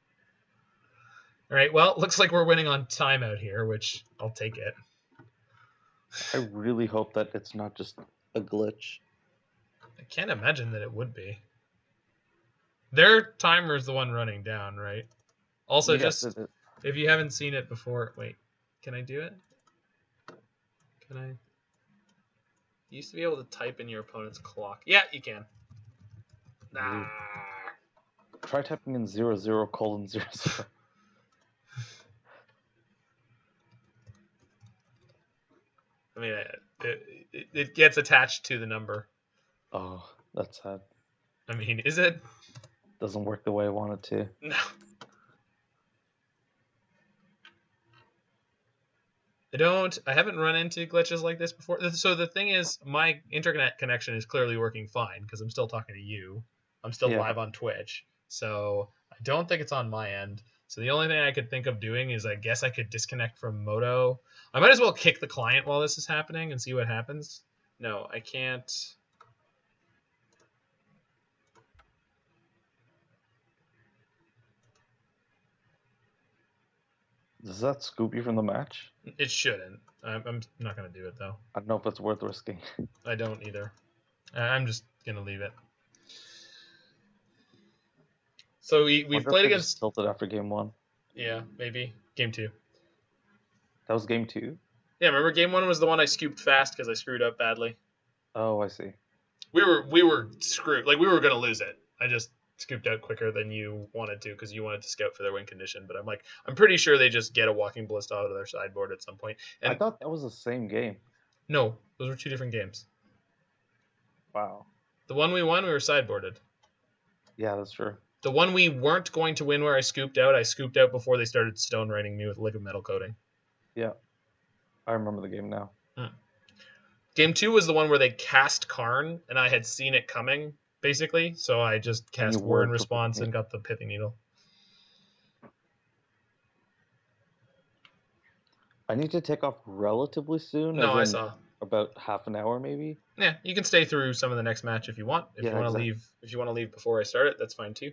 All right, well, looks like we're winning on timeout here, which I'll take it. I really hope that it's not just a glitch. I can't imagine that it would be. Their timer is the one running down, right? Also, yes, just if you haven't seen it before, wait, can I do it? Can I? You used to be able to type in your opponent's clock. Yeah, you can. Nah. Try typing in 00:00. I mean, it gets attached to the number. Oh, that's sad. I mean, is it? Doesn't work the way I want it to. No. I haven't run into glitches like this before. So the thing is, my internet connection is clearly working fine because I'm still talking to you. I'm still live on Twitch. So I don't think it's on my end. So the only thing I could think of doing is I guess I could disconnect from Moto. I might as well kick the client while this is happening and see what happens. No, I can't. Does that scoop you from the match? It shouldn't. I'm not going to do it, though. I don't know if it's worth risking. I don't either. I'm just going to leave it. So we played against... tilted after game 1. Yeah, maybe. Game 2. That was game 2? Yeah, remember game 1 was the one I scooped fast because I screwed up badly. Oh, I see. We were screwed. Like, we were going to lose it. I just scooped out quicker than you wanted to because you wanted to scout for their win condition. But I'm pretty sure they just get a Walking Ballista out of their sideboard at some point. And I thought that was the same game. No, those were 2 different games. Wow. The one we won, we were sideboarded. Yeah, that's true. The one we weren't going to win where I scooped out before they started stone writing me with liquid metal coating. Yeah. I remember the game now. Game 2 was the one where they cast Karn, and I had seen it coming, basically. So I just cast Whir in response and got the Pithing Needle. I need to take off relatively soon. No, I saw. About half an hour, maybe. Yeah, you can stay through some of the next match if you want. If you want to leave before I start it, that's fine too.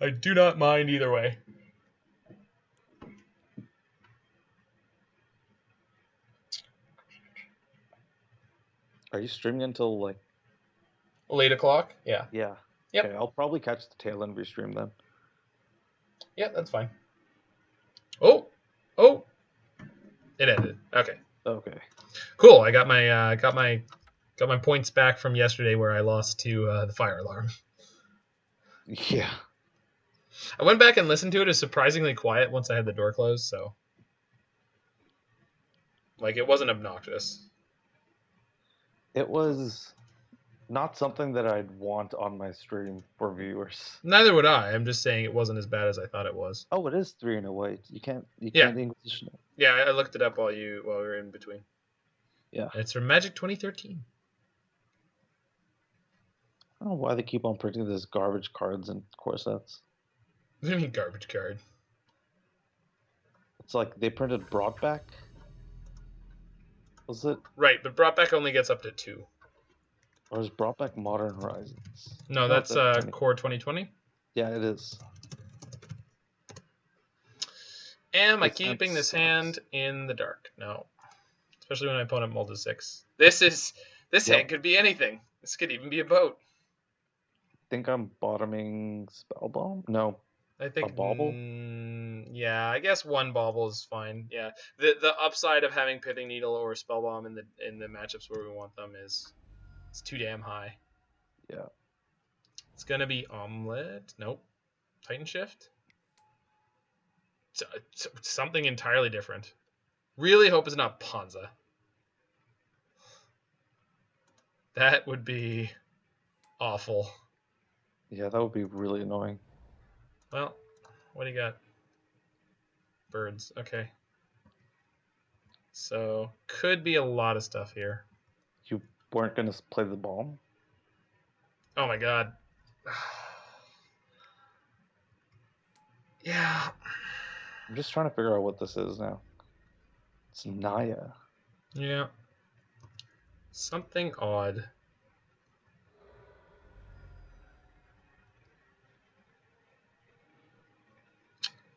I do not mind either way. Are you streaming until like late o'clock? Yeah. Yeah. Yep. Okay, I'll probably catch the tail end of your stream then. Yeah, that's fine. Oh, it ended. Okay. Okay. Cool. I got my points back from yesterday where I lost to the fire alarm. Yeah. I went back and listened to it. It was surprisingly quiet once I had the door closed, so like it wasn't obnoxious. It was not something that I'd want on my stream for viewers. Neither would I. I'm just saying it wasn't as bad as I thought it was. Oh, it is 3 in a white. You can't Inquisition it. Yeah, I looked it up while we were in between. Yeah. It's from Magic 2013. I don't know why they keep on printing these garbage cards and core sets. What do you mean garbage card? It's like they printed Brought Back. Was it? Right, but Brought Back only gets up to 2. Or is Brought Back Modern Horizons? No, that's Core 2020. Yeah, it is. Am I keeping this hand in the dark? No. Especially when my opponent mulled a 6. This hand could be anything. This could even be a boat. I think I'm bottoming Spellbomb? No. I think a Bauble? Yeah, I guess one Bauble is fine. Yeah. The upside of having Pithing Needle or Spellbomb in the matchups where we want them is it's too damn high. Yeah. It's gonna be Omelette. Nope. Titan Shift. It's something entirely different. Really hope it's not Ponza. That would be awful. Yeah, that would be really annoying. Well, what do you got? Birds. Okay. So, could be a lot of stuff here. You weren't going to play the bomb? Oh my god. Yeah. I'm just trying to figure out what this is now. It's Naya. Yeah. Something odd.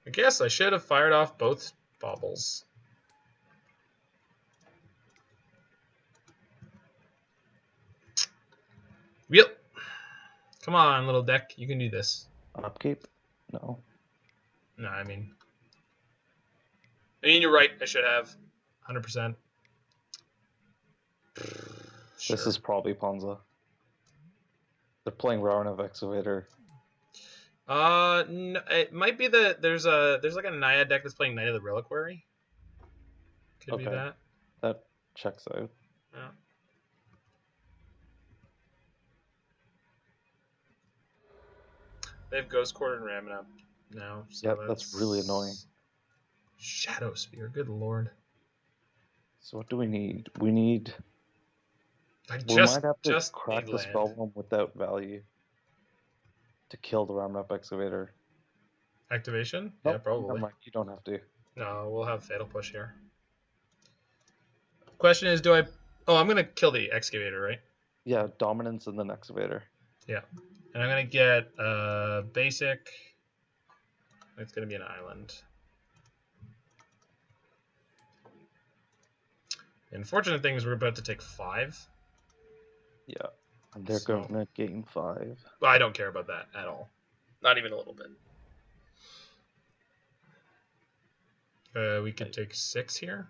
I guess I should have fired off both baubles. Yep. Come on, little deck. You can do this. Upkeep? No. No, I mean, you're right. I should have 100%. Sure. This is probably Ponza. They're playing Rarenav Excavator. No, it might be there's like a Naya deck that's playing Knight of the Reliquary. Could be Okay. that. That checks out. Yeah. They have Ghost Quarter and Ramming up now. So Yeah, that's really annoying. Shadow Spear, good lord. So what do we need? We need... I We might have to crack need the land. Spellbomb without value to kill the Rarenav Excavator. Activation? Nope, Yeah, probably. never mind, you don't have to. No, we'll have Fatal Push here. Question is, do I... Oh, I'm going to kill the Excavator, right? Yeah, Dominance and then Excavator. Yeah. And I'm going to get basic. It's going to be an island. The unfortunate thing is we're about to take 5. Yeah, and they're going to gain 5. Well, I don't care about that at all. Not even a little bit. We could take 6 here.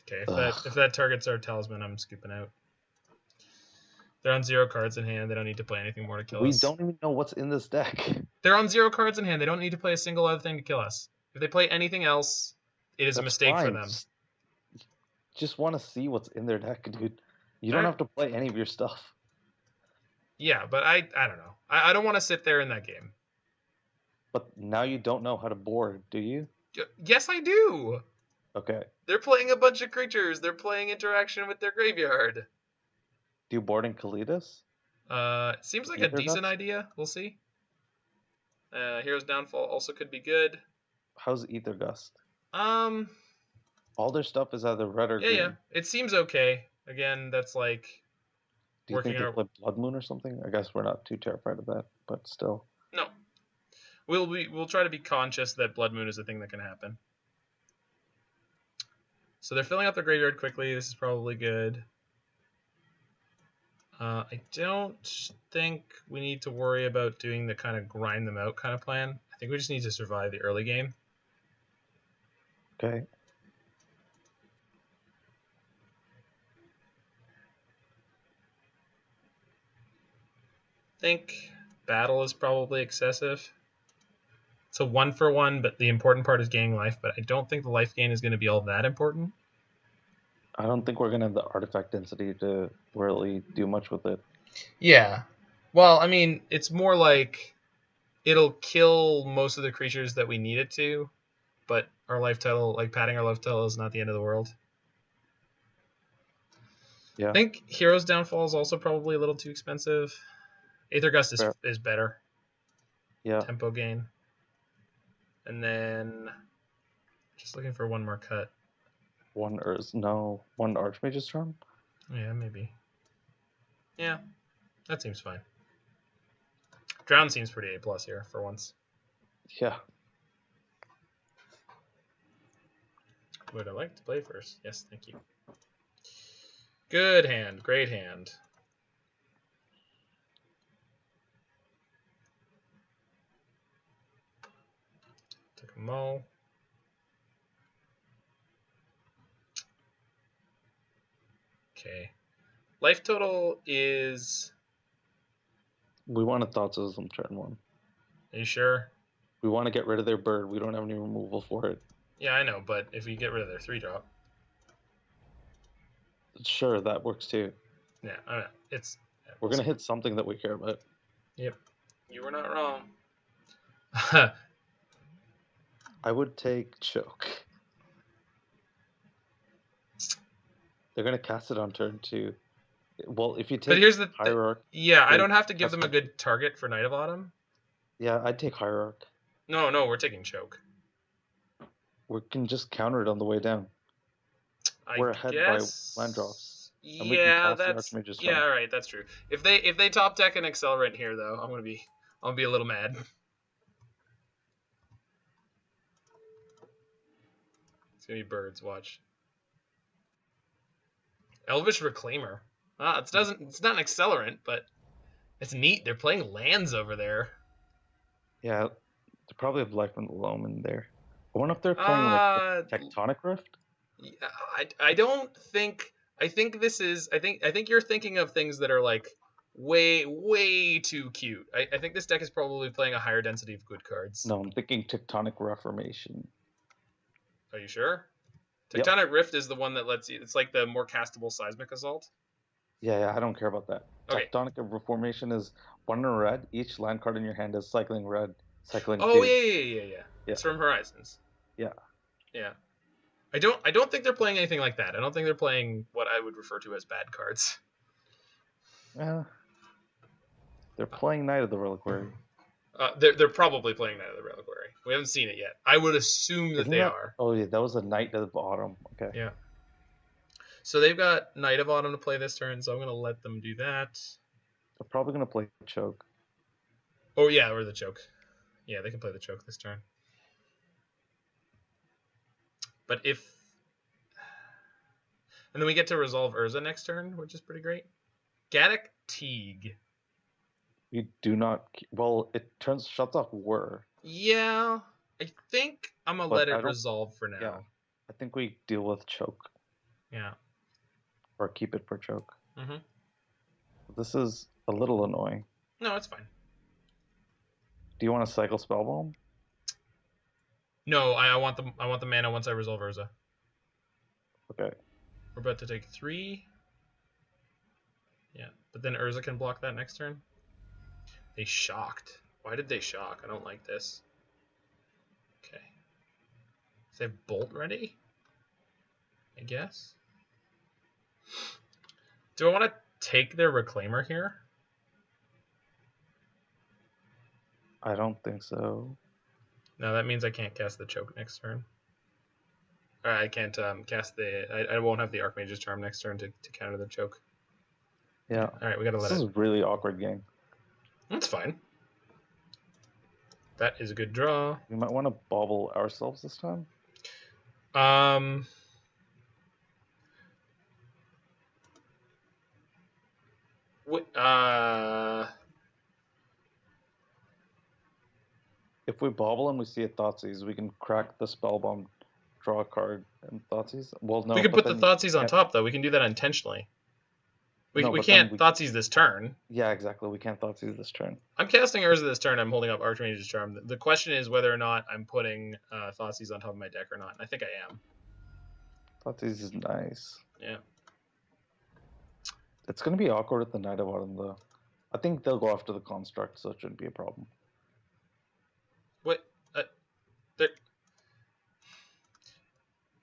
Okay, if that targets our Talisman, I'm scooping out. They're on 0 cards in hand. They don't need to play anything more to kill us. We don't even know what's in this deck. They're on 0 cards in hand. They don't need to play a single other thing to kill us. If they play anything else, it is a mistake for them. Just want to see what's in their deck, dude. You don't have to play any of your stuff. Yeah, but I don't know. I don't want to sit there in that game. But now you don't know how to board, do you? Yes, I do. Okay. They're playing a bunch of creatures. They're playing interaction with their graveyard. Do you board in Kalidas? Seems like a decent idea. We'll see. Hero's Downfall also could be good. How's Ether Gust? All their stuff is either red or green. Yeah. It seems okay. Again, that's like. Do you think they play Blood Moon or something? I guess we're not too terrified of that, but still. No. We'll try to be conscious that Blood Moon is a thing that can happen. So they're filling up their graveyard quickly. This is probably good. I don't think we need to worry about doing the kind of grind them out kind of plan. I think we just need to survive the early game. Okay. I think battle is probably excessive. It's a 1-for-1, but the important part is gaining life, but I don't think the life gain is going to be all that important. I don't think we're going to have the artifact density to really do much with it. Yeah. Well, I mean, it's more like it'll kill most of the creatures that we need it to, but our life total, like padding our life total, is not the end of the world. Yeah. I think Hero's Downfall is also probably a little too expensive. Aether Gust is better. Yeah. Tempo gain. And then just looking for one more cut. One Archmage's Tron? Yeah, maybe. Yeah, that seems fine. Drown seems pretty A+ here for once. Yeah. Would I like to play first? Yes, thank you. Good hand, great hand. Took a mull. Okay. Life total is... We want a Thoughtsism turn 1. Are you sure? We want to get rid of their bird. We don't have any removal for it. Yeah, I know, but if we get rid of their 3-drop... Sure, that works too. Yeah, I know. It's... We're going to hit something that we care about. Yep. You were not wrong. I would take Choke. They're going to cast it on turn 2. Well, if you take Hierarch... Yeah, I don't have to give them a good target for Night of Autumn. Yeah, I'd take Hierarch. No, we're taking Choke. We can just counter it on the way down. We're ahead by land drops. Yeah, all right, that's true. If they top deck an Accelerant here, though, I'm gonna be a little mad. It's gonna be birds. Watch. Elvish Reclaimer. It's not an Accelerant, but it's neat. They're playing lands over there. Yeah, they probably have Life from the Loam in there. I wonder if they're playing like Tectonic Rift. I don't think. I think this is. I think you're thinking of things that are like way too cute. I think this deck is probably playing a higher density of good cards. No, I'm thinking Tectonic Reformation. Are you sure? Yep. Tectonic Rift is the one that lets you. It's like the more castable Seismic Assault. Yeah, I don't care about that. Okay. Tectonic Reformation is 1 in red. Each land card in your hand is cycling red, cycling Oh 2. yeah. It's from Horizons. Yeah. Yeah. I don't think they're playing anything like that. I don't think they're playing what I would refer to as bad cards. They're playing Knight of the Reliquary. They're probably playing Knight of the Reliquary. We haven't seen it yet. I would assume that they are. Oh yeah, that was a Knight of Autumn. Okay. Yeah. So they've got Knight of Autumn to play this turn, so I'm going to let them do that. They're probably going to play Choke. Oh yeah, or the Choke. Yeah, they can play the Choke this turn. But if... And then we get to resolve Urza next turn, which is pretty great. Gaddock Teague. You do not... Well, it shuts off Whir. Yeah, I think I'm going to let it resolve for now. Yeah, I think we deal with Choke. Yeah. Or keep it for Choke. Mm-hmm. This is a little annoying. No, it's fine. Do you want to cycle Spellbomb? No, I want the mana once I resolve Urza. Okay. We're about to take 3. Yeah, but then Urza can block that next turn. They shocked. Why did they shock? I don't like this. Okay. Is they have Bolt ready? I guess. Do I want to take their Reclaimer here? I don't think so. No, that means I can't cast the Choke next turn. I can't cast the... I won't have the Archmage's Charm next turn to counter the Choke. Yeah. Alright, we gotta let it... This is a really awkward game. That's fine. That is a good draw. We might want to bauble ourselves this time. If we bauble and we see a Thoughtseize, we can crack the Spellbomb, draw a card, and Thoughtseize. Well, no. We can put the Thoughtseize on top, though. We can do that intentionally. We can't Thoughtseize this turn. Yeah, exactly. We can't Thoughtseize this turn. I'm casting Urza this turn. I'm holding up Archmage's Charm. The question is whether or not I'm putting Thoughtseize on top of my deck or not. And I think I am. Thoughtseize is nice. Yeah. It's going to be awkward with the Knight of Autumn, though. I think they'll go after the Construct, so it shouldn't be a problem. What?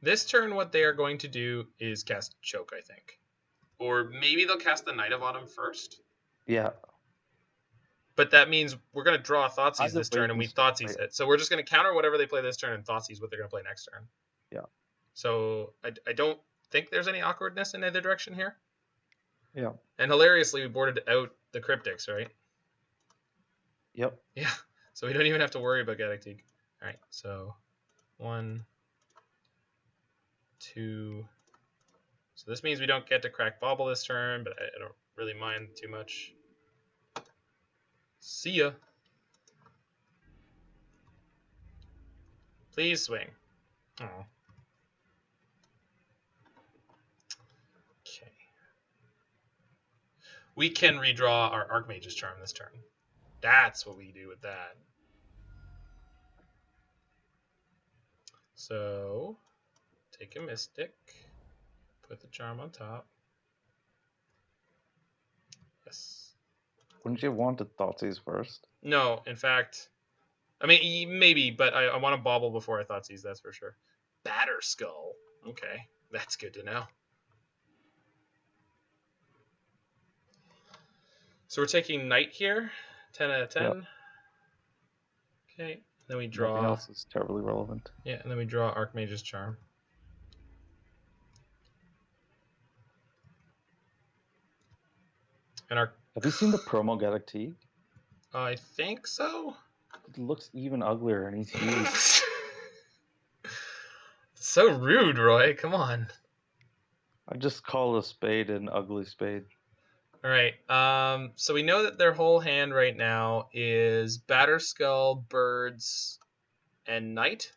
This turn, what they are going to do is cast Choke, I think. Or maybe they'll cast the Knight of Autumn first. Yeah. But that means we're going to draw a Thoughtseize this turn, and we Thoughtseize it. So we're just going to counter whatever they play this turn and Thoughtseize what they're going to play next turn. Yeah. So I don't think there's any awkwardness in either direction here. Yeah. And hilariously, we boarded out the Cryptics, right? Yep. Yeah. So we don't even have to worry about Gaddock Teague. All right. So 1, 2. So this means we don't get to crack Bauble this turn, but I don't really mind too much. See ya. Please swing. Oh. Okay. We can redraw our Archmage's Charm this turn. That's what we do with that. So, take a Mystic. Put the Charm on top. Yes. Wouldn't you want to Thoughtseize first? No, in fact, I mean, maybe, but I want to Bauble before I Thoughtseize, that's for sure. Batterskull. Okay, that's good to know. So we're taking Knight here. 10 out of 10. Yep. Okay, then we draw... Nothing else is terribly relevant. Yeah, and then we draw Archmage's Charm. And our... Have you seen the promo Gaddock Teague? I think so. It looks even uglier, and he's huge. So rude, Roy. Come on. I just call a spade an ugly spade. All right. So we know that their whole hand right now is Batterskull, Birds, and Knight.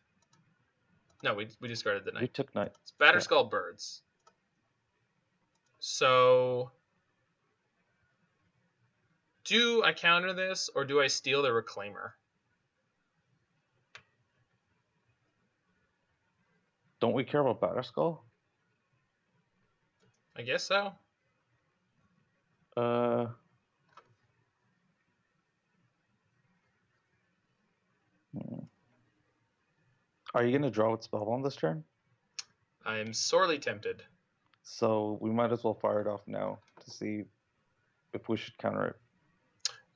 No, we discarded the We knight. took knight. It's Batter Yeah. Skull birds. So, do I counter this, or do I steal the Reclaimer? Don't we care about Batterskull? I guess so. Are you gonna draw with Spellbomb this turn? I'm sorely tempted. So we might as well fire it off now to see if we should counter it.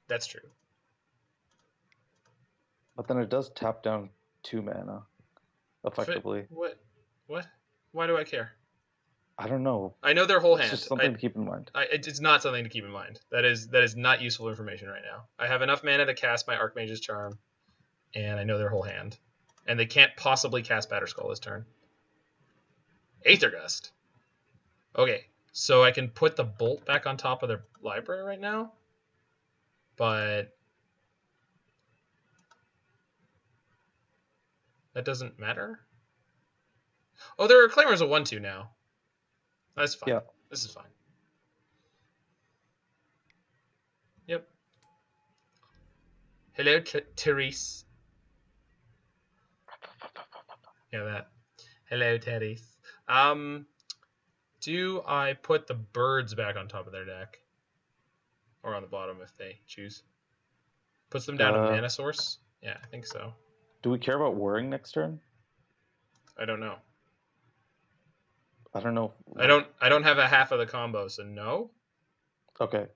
That's true. But then it does tap down 2 mana, effectively. What? Why do I care? I don't know. I know their whole It's hand. just something to keep in mind. It's not something to keep in mind. That is not useful information right now. I have enough mana to cast my Archmage's Charm, and I know their whole hand. And they can't possibly cast Batterskull this turn. Aether Gust. Okay, so I can put the Bolt back on top of their library right now, but that doesn't matter. Oh, their Reclaimer's a 1/2 now. That's fine. Yeah. This is fine. Yep. Hello, Therese. Yeah, that. Hello, Therese. Do I put the birds back on top of their deck? Or on the bottom if they choose? Puts them down a mana source? Yeah, I think so. Do we care about whirring next turn? I don't know. I don't know. I don't have a half of the combo, so no. Okay.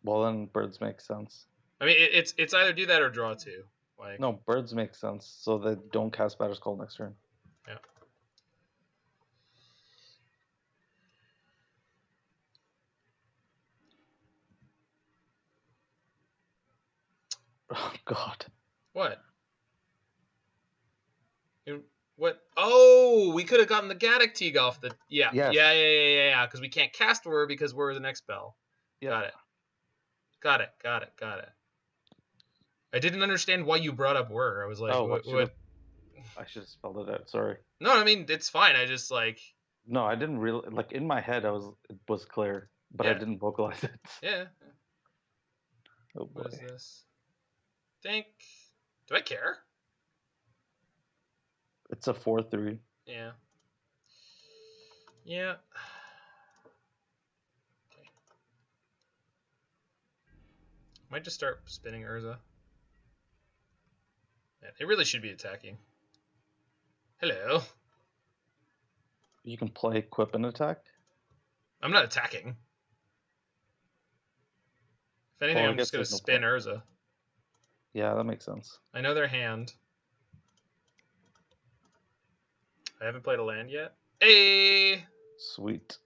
Well, then birds make sense. I mean, it's either do that or draw 2. Like, No, birds make sense, so they don't cast Batterskull next turn. Yeah. Oh, God. What? What? Oh, we could have gotten the Gaddock Teague off the... Yeah, Yes. yeah, because we can't cast Whir because Whir is an X spell. Yeah. Got it. I didn't understand why you brought up Whir. I was like, what? I should have spelled it out, sorry. No, I mean, it's fine. I just, like... No, I didn't really... Like, in my head, it was clear, but I Yeah. didn't vocalize it. Yeah. Oh, boy. What is this? Do I care? It's a 4/3. Yeah. Yeah. Okay. Might just start spinning Urza. Yeah, it really should be attacking. Hello. You can play equip and attack. I'm not attacking. If anything, Well, I I'm just guess going to there's no spin point. Urza. Yeah, that makes sense. I know their hand. I haven't played a land yet. Hey! Sweet.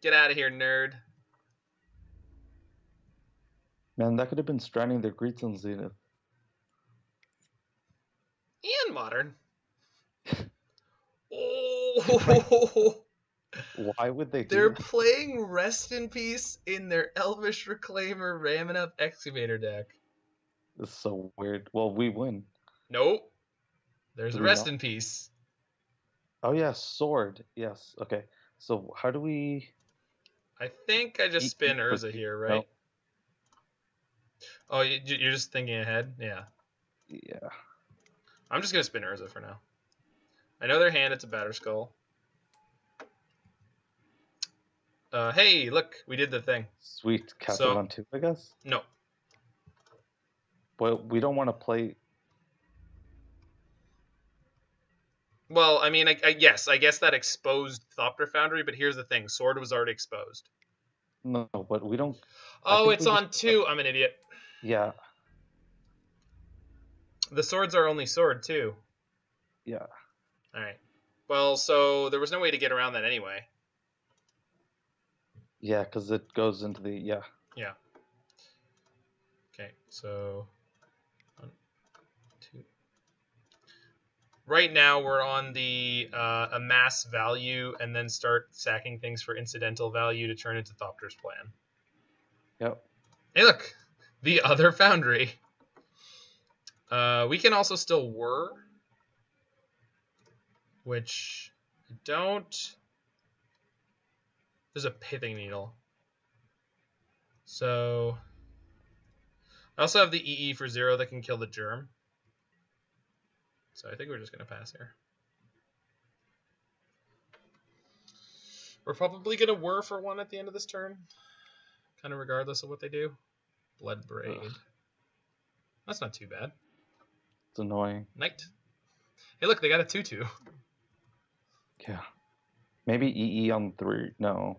Get out of here, nerd. Man, that could have been stranding their Greets on Zenith. And Modern. Oh! Why would they do They're that? playing Rest in Peace in their Elvish Reclaimer ramming up Excavator deck. This is so weird. Well, we win. Nope. There's Do a we Rest not? in Peace. Oh, yeah, sword. Yes, okay. So how do we... I think I just spin Eat Urza cookie. here, right? No. Oh, you're just thinking ahead? Yeah. Yeah. I'm just going to spin Urza for now. I know their hand, it's a Batterskull. Hey, look, we did the thing. Sweet. Cast So- it on 2, I guess? No. Well, we don't want to play... Well, I mean, yes, I guess that exposed Thopter Foundry, but here's the thing. Sword was already exposed. No, but we don't... I Oh, think it's we on just- 2. I'm an idiot. Yeah, The swords are only sword, too. yeah. All right. Well, so there was no way to get around that anyway. Yeah, because it goes into the... Yeah. Yeah. Okay, so 1, 2. Right now we're on the amass value and then start sacking things for incidental value to turn into Thopter's plan. Yep. Hey, look, the other foundry. We can also still Whir. which I don't. There's a Pithing Needle. So I also have the EE for 0 that can kill the germ. So I think we're just going to pass here. We're probably going to whir for 1 at the end of this turn. Kind of regardless of what they do. Blood Braid. Ugh. That's not too bad. It's annoying. Knight. Hey, look, they got a 2/2. Yeah. Maybe EE on 3. No.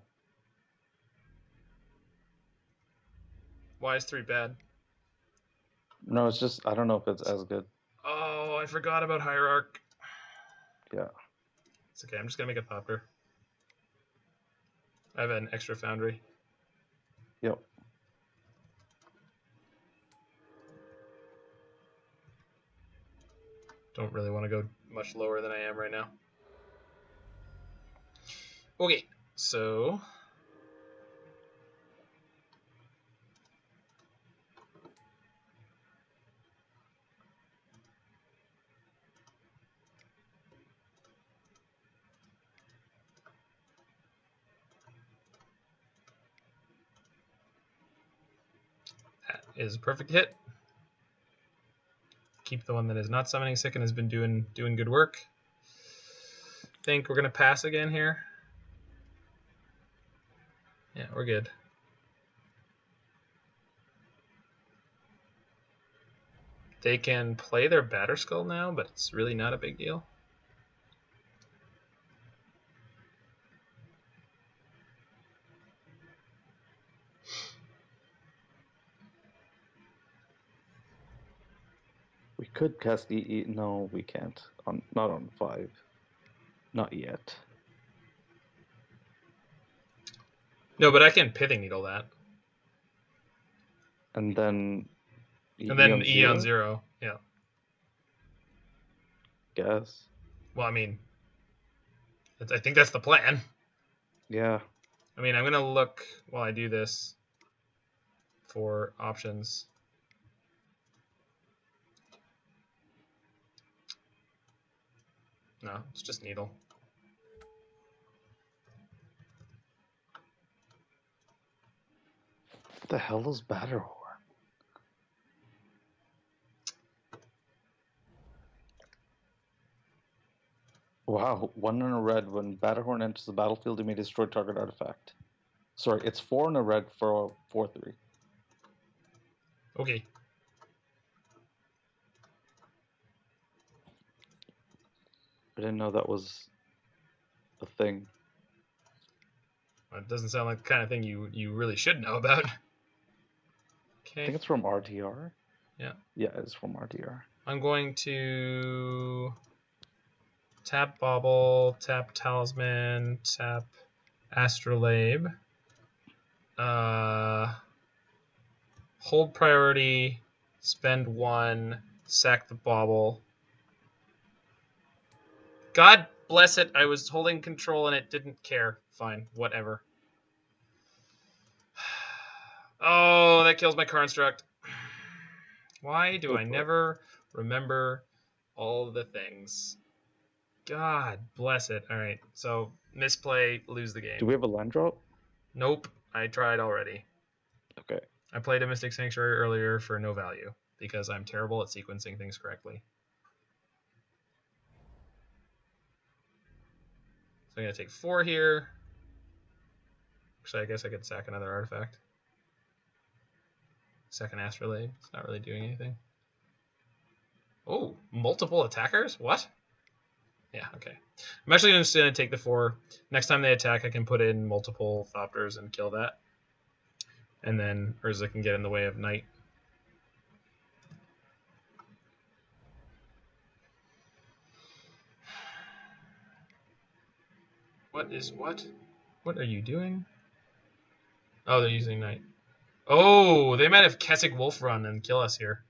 Why is 3 bad? No, it's just, I don't know if it's as good. Oh, I forgot about Hierarch. Yeah. It's okay, I'm just going to make a Thopter. I have an extra Foundry. Yep. Don't really want to go much lower than I am right now. Okay, so that is a perfect hit. Keep the one that is not summoning sick and has been doing good work. Think we're gonna pass again here. Yeah, we're good. They can play their Batterskull now, but it's really not a big deal. We could cast EE. No, we can't. Not on 5. Not yet. No, but I can Pithing Needle that. And then And then E on 0. Yeah. Guess. Well, I mean, I think that's the plan. Yeah. I mean, I'm going to look while I do this for options. No, it's just Needle. What the hell is Batterhorn? Wow, 1 in a red. When Batterhorn enters the battlefield, you may destroy target artifact. Sorry, it's 4 in a red for a 4/3. Okay. I didn't know that was a thing. Well, it doesn't sound like the kind of thing you really should know about. I Okay. think it's from RTR. Yeah. Yeah, it's from RTR. I'm going to tap Bauble, tap Talisman, tap Astrolabe. Hold priority, spend 1, sack the Bauble. God bless it, I was holding control and it didn't care. Fine, whatever. Oh, that kills my Construct. Why do I never remember all the things? God bless it. All right, so misplay, lose the game. Do we have a land drop? Nope, I tried already. Okay. I played a Mystic Sanctuary earlier for no value because I'm terrible at sequencing things correctly. So I'm going to take 4 here. Actually, I guess I could sack another artifact. Second Astrolabe. It's not really doing anything. Oh, multiple attackers? What? Yeah, okay. I'm actually just going to take the 4. Next time they attack, I can put in multiple Thopters and kill that. And then Urza can get in the way of Knight. What is what? What are you doing? Oh, they're using Knight. Oh, they might have Keswick Wolf Run and kill us here.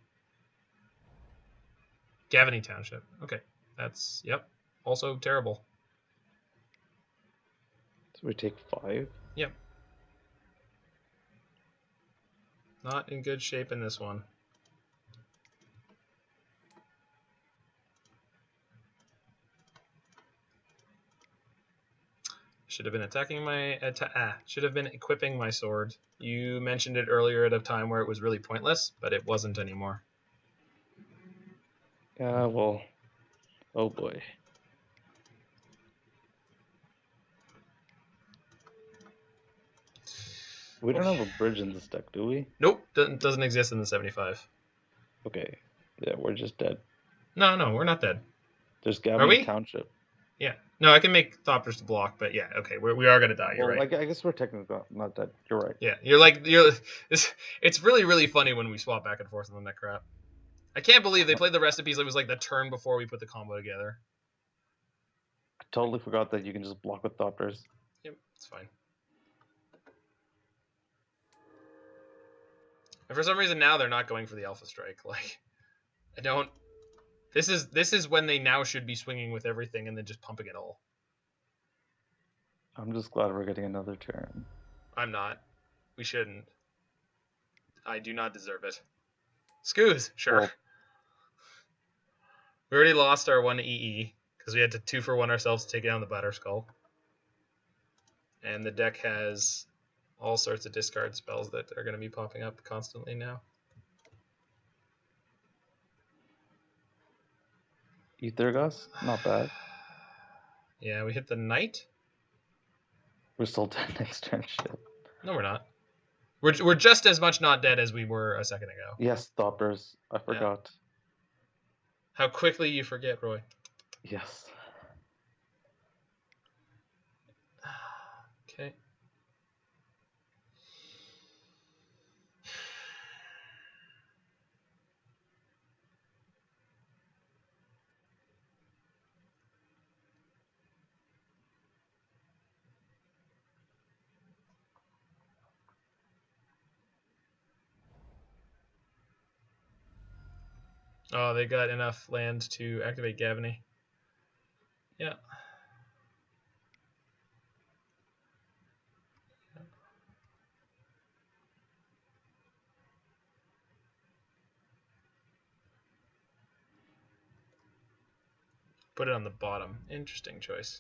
Gavany Township. Okay, that's, yep, also terrible. So we take 5? Yep. Not in good shape in this one. Should have been attacking my should have been equipping my sword. You mentioned it earlier at a time where it was really pointless, but it wasn't anymore. Yeah, well, oh boy. We don't have a bridge in this deck, do we? Nope, doesn't exist in the 75. Okay. Yeah, we're just dead. No, we're not dead. There's Are we? Gavin Township. Yeah. No, I can make Thopters to block, but yeah, okay, we are gonna die. You're Well, right. I guess we're technically not dead. You're right. Yeah, it's really funny when we swap back and forth on that crap. I can't believe they played the recipes. It was like the turn before we put the combo together. I totally forgot that you can just block with Thopters. Yep, it's fine. And for some reason now they're not going for the Alpha Strike. Like, I don't. This is when they now should be swinging with everything and then just pumping it all. I'm just glad we're getting another turn. I'm not. We shouldn't. I do not deserve it. Scoos, sure. Well, we already lost our 1 EE because we had to 2-for-1 ourselves to take down the Batterskull. And the deck has all sorts of discard spells that are going to be popping up constantly now. Aethergus? Not bad. Yeah, we hit the Knight. We're still dead next turn. Shit. No, we're not. We're just as much not dead as we were a second ago. Yes, Thopters. I forgot. How quickly you forget, Roy. Yes. Okay. Oh, they got enough land to activate Gavany. Yeah. Put it on the bottom. Interesting choice.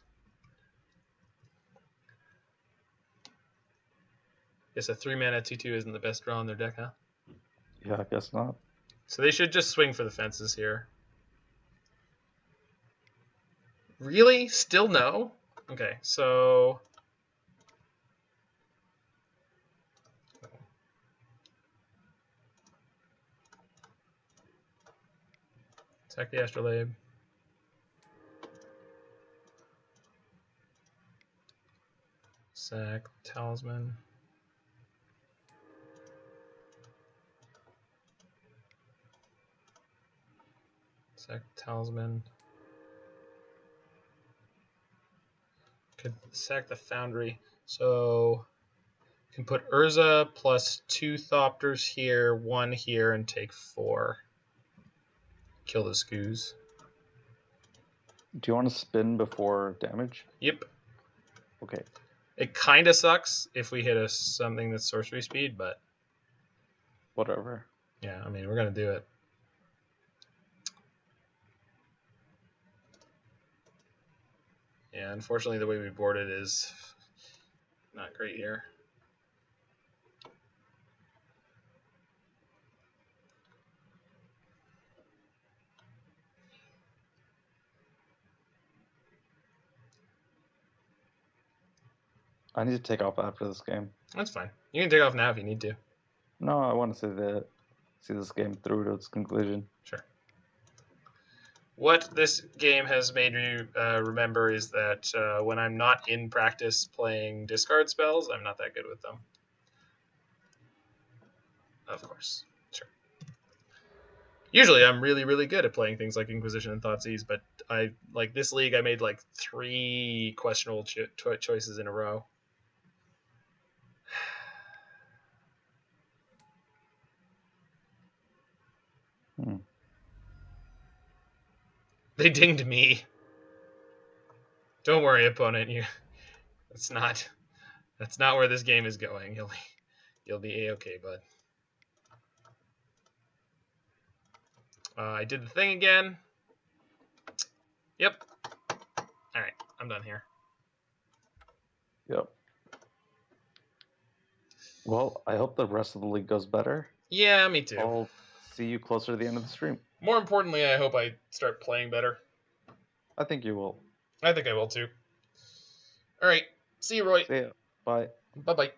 Guess a 3-mana 2/2 isn't the best draw in their deck, huh? Yeah, I guess not. So they should just swing for the fences here. Really? Still no? Okay, so... Attack the Astrolabe. Sack Talisman. Sack Talisman. Could sack the Foundry. So can put Urza plus 2 Thopters here, 1 here, and take 4. Kill the Scoos. Do you want to spin before damage? Yep. Okay. It kind of sucks if we hit something that's sorcery speed, but... Whatever. Yeah, I mean, we're going to do it. Yeah, unfortunately the way we boarded is not great here. I need to take off after this game. That's fine. You can take off now if you need to. No, I want to see this game through to its conclusion. Sure. What this game has made me remember is that when I'm not in practice playing discard spells, I'm not that good with them. Of course. Sure. Usually I'm really, really good at playing things like Inquisition and Thoughtseize, but like this league, I made like 3 questionable choices in a row. They dinged me. Don't worry, opponent. That's not where this game is going. You'll be a-okay, bud. I did the thing again. Yep. All right, I'm done here. Yep. Well, I hope the rest of the league goes better. Yeah, me too. I'll see you closer to the end of the stream. More importantly, I hope I start playing better. I think you will. I think I will too. All right. See you, Roy. See ya. Bye. Bye-bye.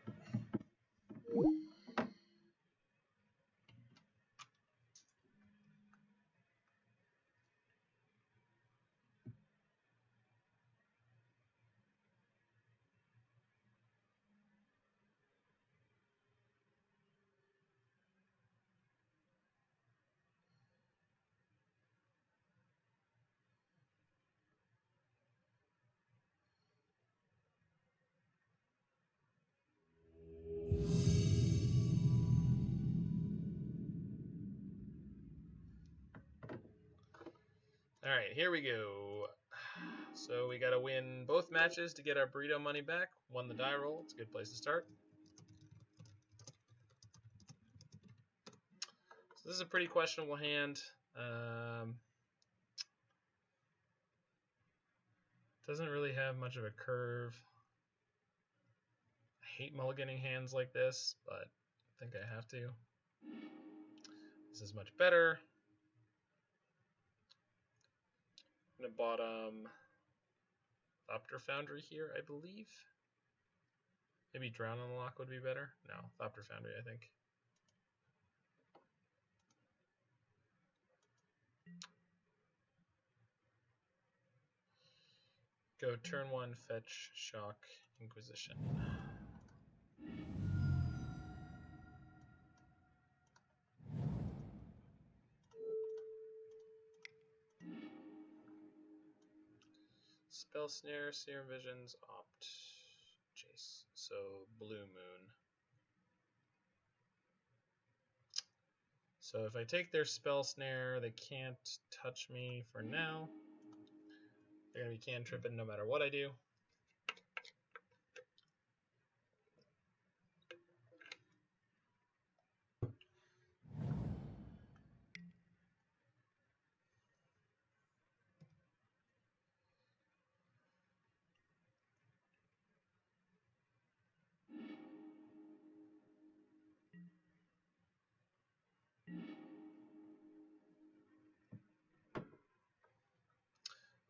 All right, here we go. So we got to win both matches to get our burrito money back. Won the die roll. It's a good place to start. So this is a pretty questionable hand. Doesn't really have much of a curve. I hate mulliganing hands like this, but I think I have to. This is much better. I'm going to bottom Thopter Foundry here, I believe. Maybe Drown on the Loch would be better. No, Thopter Foundry, I think. Go turn 1, fetch, shock, Inquisition. Spell Snare, Seer Visions, Opt, Jace. So Blue Moon. So if I take their Spell Snare, they can't touch me for now. They're going to be cantripping no matter what I do.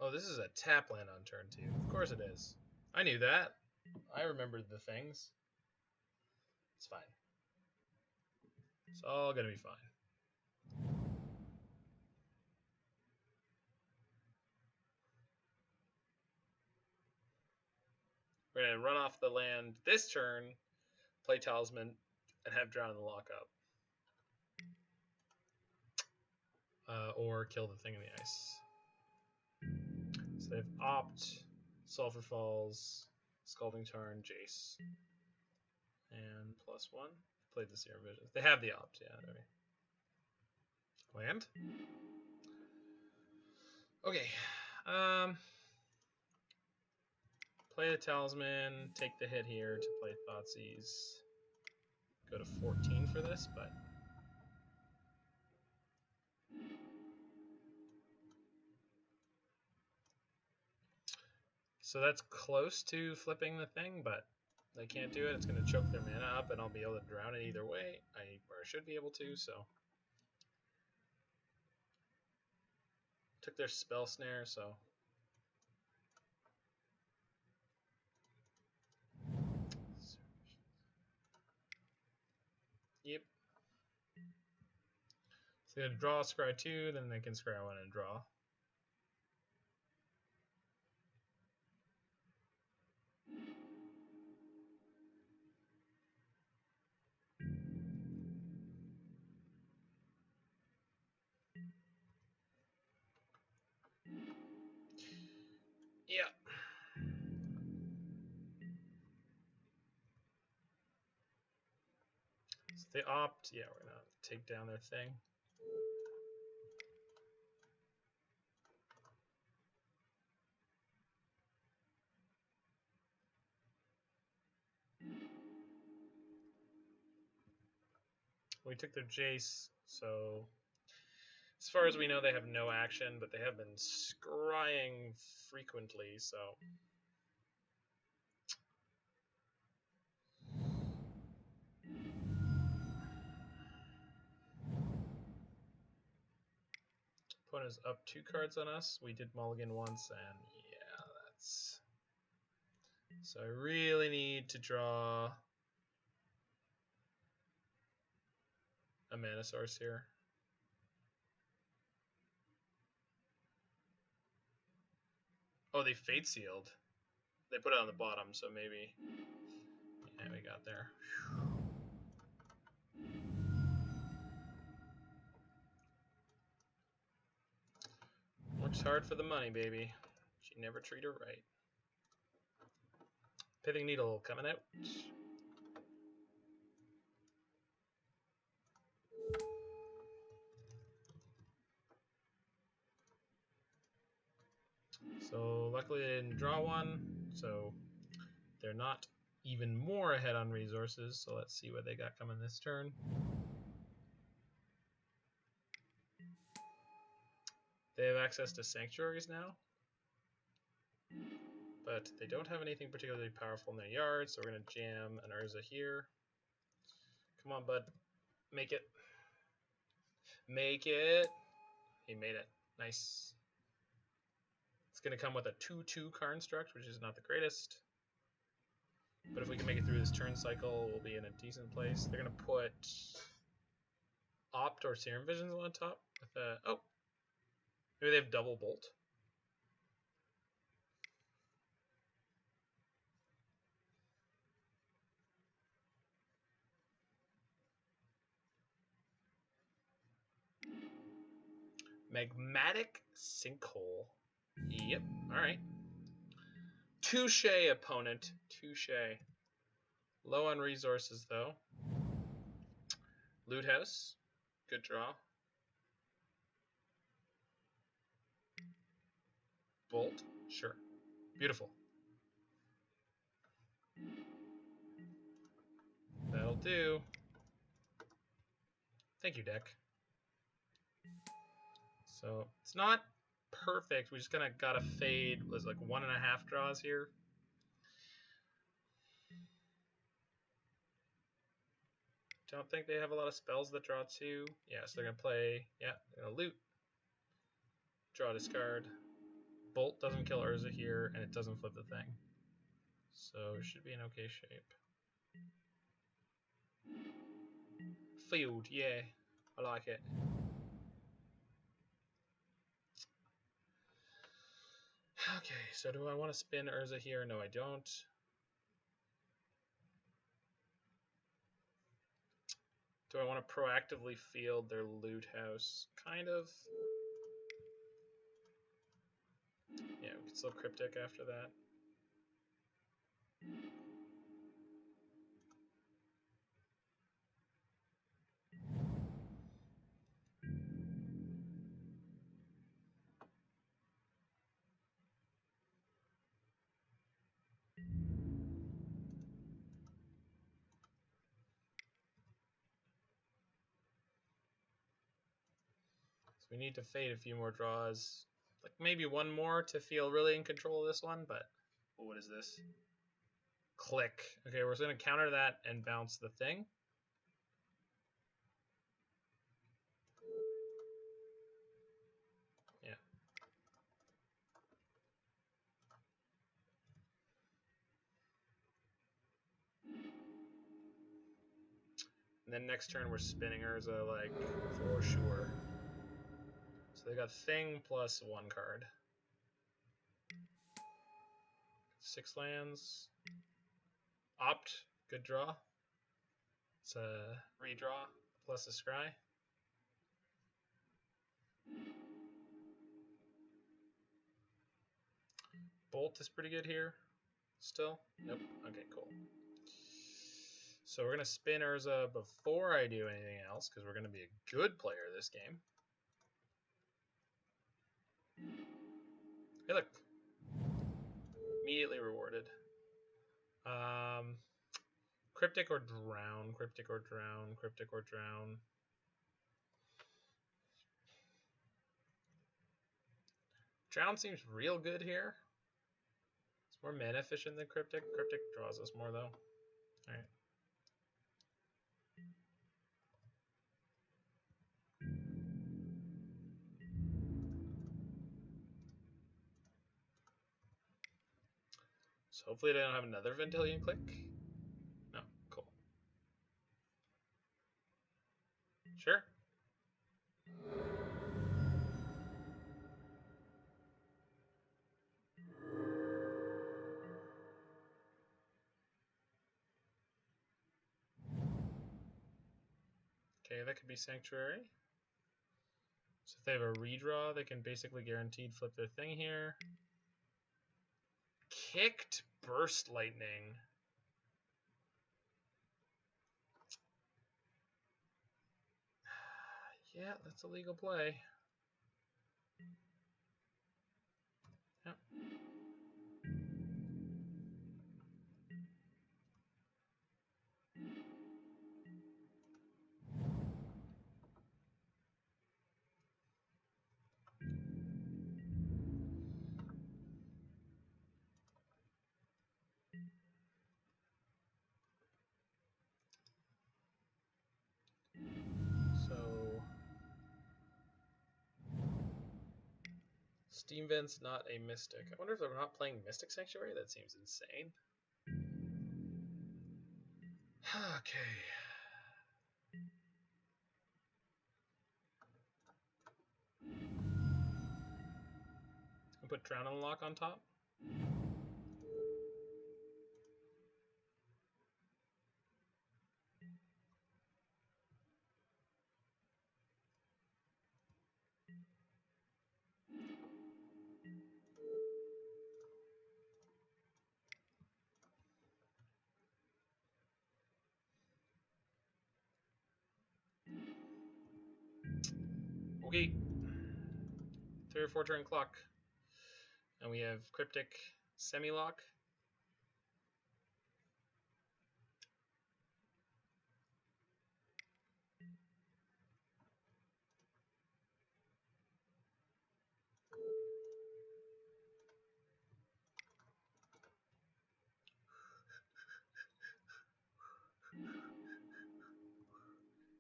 Oh, this is a tap land on turn 2. Of course it is. I knew that. I remembered the things. It's fine. It's all going to be fine. We're going to run off the land this turn, play Talisman, and have Drown in the Loch up. Or kill the thing in the ice. So they have Opt, Sulphur Falls, Scalding Tarn, Jace, and +1. Played the Seer Visions. They have the Opt, yeah. Land? Okay. Play the Talisman, take the hit here to play Thoughtseize. Go to 14 for this, but... So that's close to flipping the thing, but they can't do it. It's going to choke their mana up, and I'll be able to drown it either way. Or I should be able to, so... Took their Spell Snare, so... Yep. So they draw, scry 2, then they can scry 1 and draw. Yeah. So they opt. Yeah, we're going to take down their thing. We took their Jace, so as far as we know, they have no action, but they have been scrying frequently, so Opponent is up 2 cards on us. We did mulligan once, and yeah, that's... So I really need to draw a mana source here. Oh, they fate sealed. They put it on the bottom, so maybe... Yeah, we got there. Works hard for the money, baby. She never treat her right. Pithing Needle coming out. So luckily they didn't draw one, so they're not even more ahead on resources. So let's see what they got coming this turn. They have access to sanctuaries now, but they don't have anything particularly powerful in their yard, so we're going to jam an Urza here. Come on, bud. Make it. Make it. He made it. Nice. It's going to come with a 2/2 construct, which is not the greatest. But if we can make it through this turn cycle, we'll be in a decent place. They're going to put Opt or Serum Visions on top. With a, oh, maybe they have double Bolt. Magmatic Sinkhole. Yep, alright. Touche, opponent. Touche. Low on resources, though. Loot House. Good draw. Bolt. Sure. Beautiful. That'll do. Thank you, deck. So, it's not perfect. We just kind of got a fade. Was like 1.5 draws here. Don't think they have a lot of spells that draw 2. Yeah, so they're going to play, yeah, they're going to loot. Draw, discard. Bolt doesn't kill Urza here, and it doesn't flip the thing. So it should be in okay shape. Field, yeah. I like it. Okay, so do I want to spin Urza here? No, I don't. Do I want to proactively field their loot house? Kind of. Yeah, we can still Cryptic after that. So we need to fade a few more draws. Like maybe one more to feel really in control of this one, but well, what is this? Click. Okay, we're going to counter that and bounce the thing. Yeah. And then next turn we're spinning Urza like for sure. So they got thing plus 1 card. 6 lands. Opt, good draw. It's a redraw plus a scry. Bolt is pretty good here. Still? Nope. Okay, cool. So we're going to spin Urza before I do anything else, because we're going to be a good player this game. Hey, look. Immediately rewarded. Cryptic or Drown, Cryptic or Drown, Cryptic or Drown. Drown seems real good here. It's more mana efficient than Cryptic. Cryptic draws us more, though. Alright. So hopefully they don't have another Ventilion click. No, cool. Sure. Okay, that could be Sanctuary. So if they have a redraw, they can basically guaranteed flip their thing here. Kicked Burst Lightning. Yeah, that's a legal play. Yep. So Steam Vent's not a Mystic. I wonder if they're not playing Mystic Sanctuary? That seems insane. Okay. I'll put Drown on Loch on top. Okay. 3 or 4 turn clock. And we have Cryptic Semi-Lock.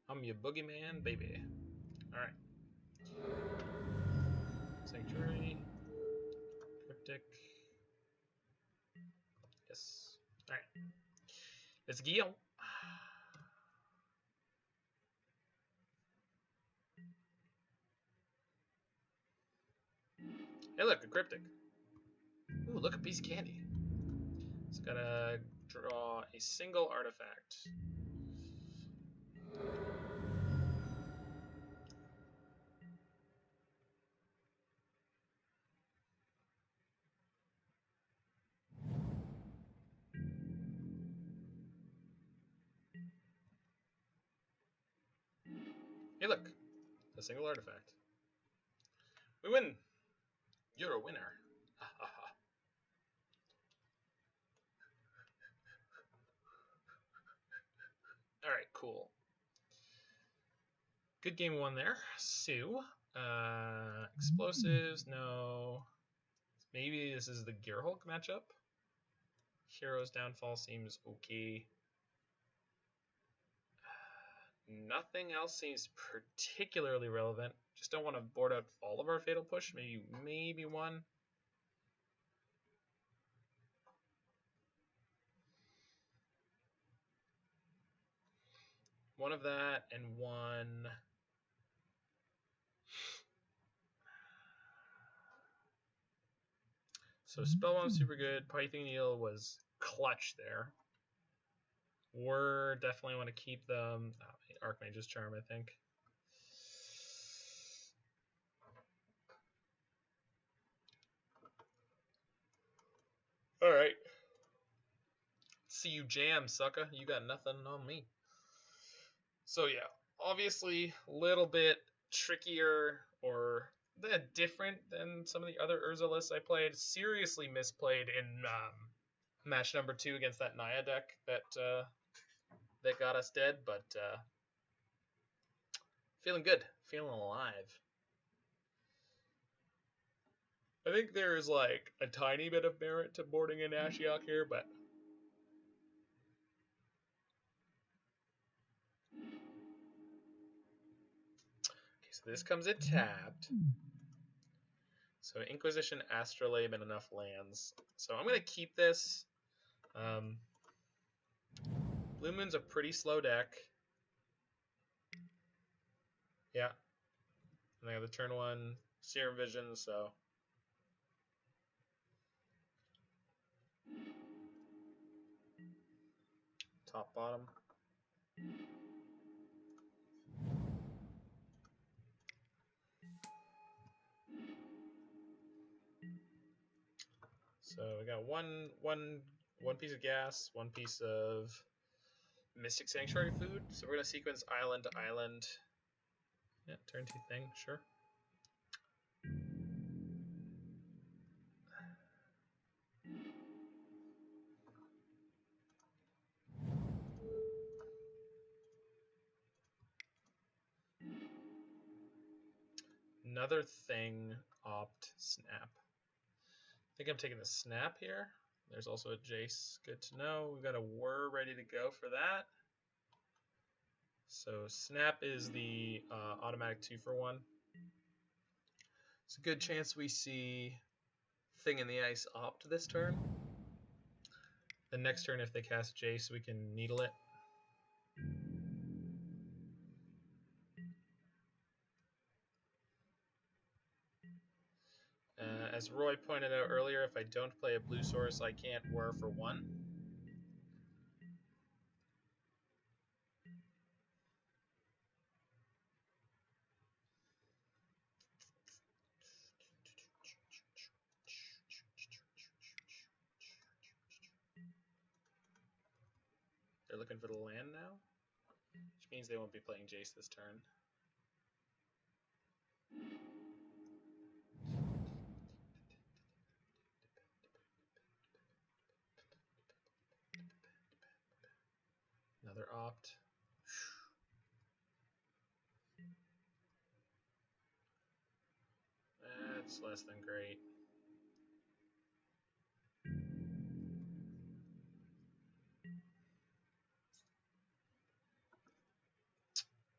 I'm your boogeyman, baby. Alright. Sanctuary. Cryptic. Yes. Alright. Let's go. Hey, look, a Cryptic. Ooh, look, a piece of candy. It's gotta draw a single artifact. Hey, look, a single artifact. We win. You're a winner. Alright, cool. Good game one there. Sue. Explosives, no. Maybe this is the Gearhulk matchup. Hero's Downfall seems okay. Nothing else seems particularly relevant. Just don't want to board out all of our Fatal Push. Maybe one. One of that and one. So Spellbomb super good. Pithing Needle was clutch there. Whir definitely want to keep them. Oh, Archmage's Charm, I think. All right. See you jam, sucker. You got nothing on me. So yeah, obviously a little bit trickier or different than some of the other Urza lists I played. Seriously misplayed in match number 2 against that Naya deck that got us dead, but feeling good, feeling alive. I think there's like a tiny bit of merit to boarding an Ashiok here, but okay, so this comes in tapped. So Inquisition, Astrolabe, and enough lands. So I'm going to keep this. Blue Moon's a pretty slow deck. Yeah. And I have the turn 1 Serum Vision, so... Top, bottom. So we got one piece of gas, one piece of Mystic Sanctuary food. So we're gonna sequence island to island. Yeah, turn 2 thing, sure. Another thing, opt, snap. I think I'm taking the snap here. There's also a Jace, good to know. We've got a Whir ready to go for that. So snap is the automatic 2-for-1. It's a good chance we see Thing in the Ice opt this turn. The next turn, if they cast Jace, we can needle it. As Roy pointed out earlier, if I don't play a blue source, I can't Whir for 1. They're looking for the land now, which means they won't be playing Jace this turn. Another opt. That's less than great.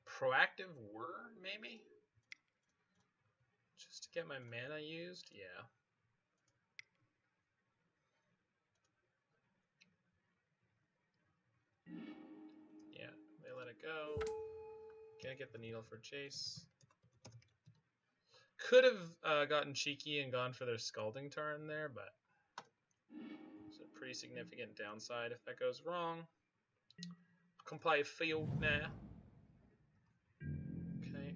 Proactive Whir, maybe? Just to get my mana used? Yeah. Yeah, they let it go. Can't get the needle for Chase. Could have gotten cheeky and gone for their Scalding Tarn there, but it's a pretty significant downside if that goes wrong. Can play field now. Okay.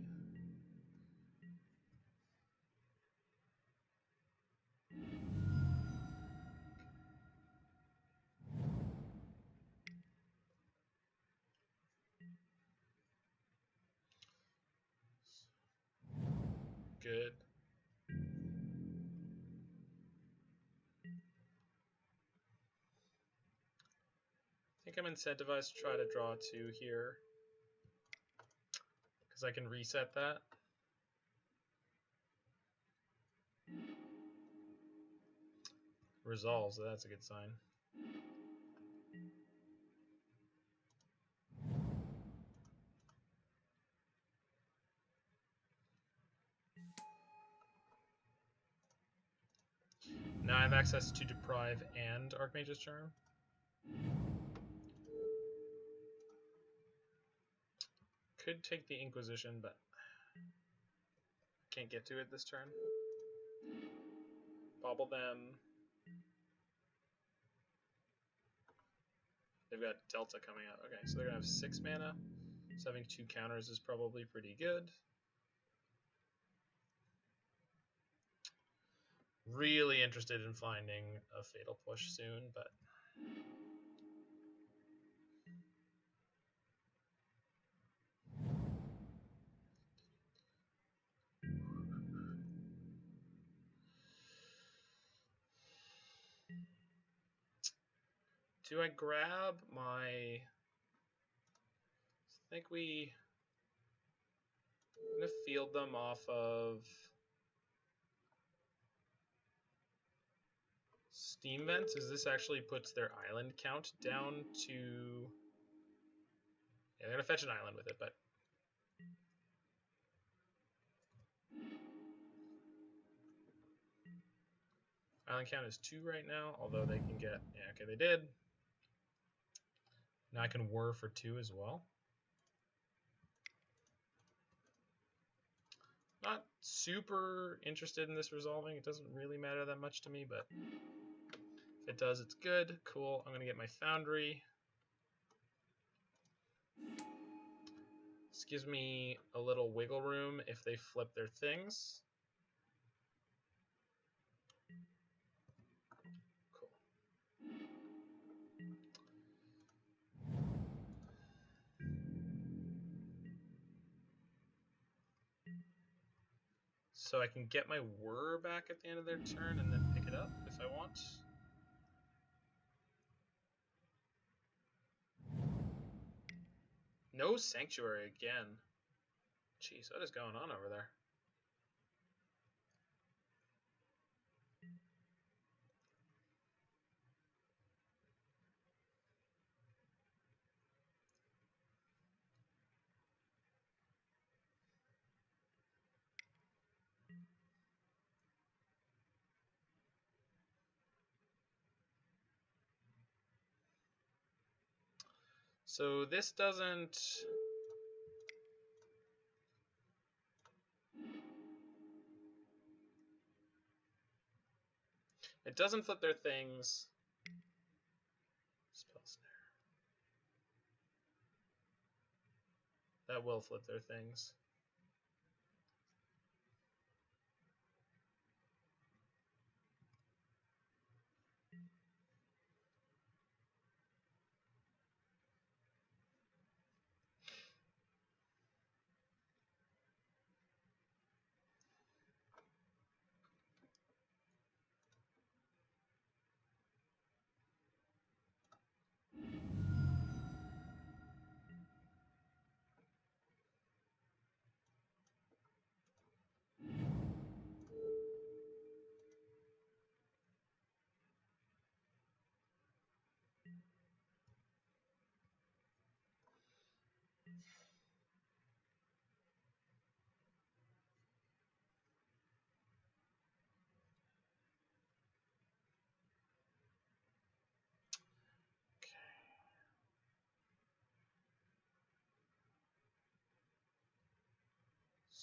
Good. I think I'm incentivized to try to draw 2 here because I can reset that. Resolves, so that's a good sign. Now I have access to Deprive and Archmage's Charm. Could take the Inquisition, but can't get to it this turn. Bauble them. They've got Delta coming out. Okay, so they're going to have 6 mana. So having 2 counters is probably pretty good. Really interested in finding a Fatal Push soon, but... Do I grab my... I think I'm going to field them off of Steam Vents. Is this actually puts their island count down to... Yeah, they're going to fetch an island with it, but... Island count is 2 right now, although they can get... Yeah, okay, they did. Now I can whir for 2 as well. Not super interested in this resolving. It doesn't really matter that much to me, but if it does, it's good. Cool. I'm going to get my Foundry. This gives me a little wiggle room if they flip their things. Cool. So I can get my Whir back at the end of their turn and then pick it up if I want. No Sanctuary again. Jeez, what is going on over there? So this doesn't... It doesn't flip their things. Spell Snare. That will flip their things.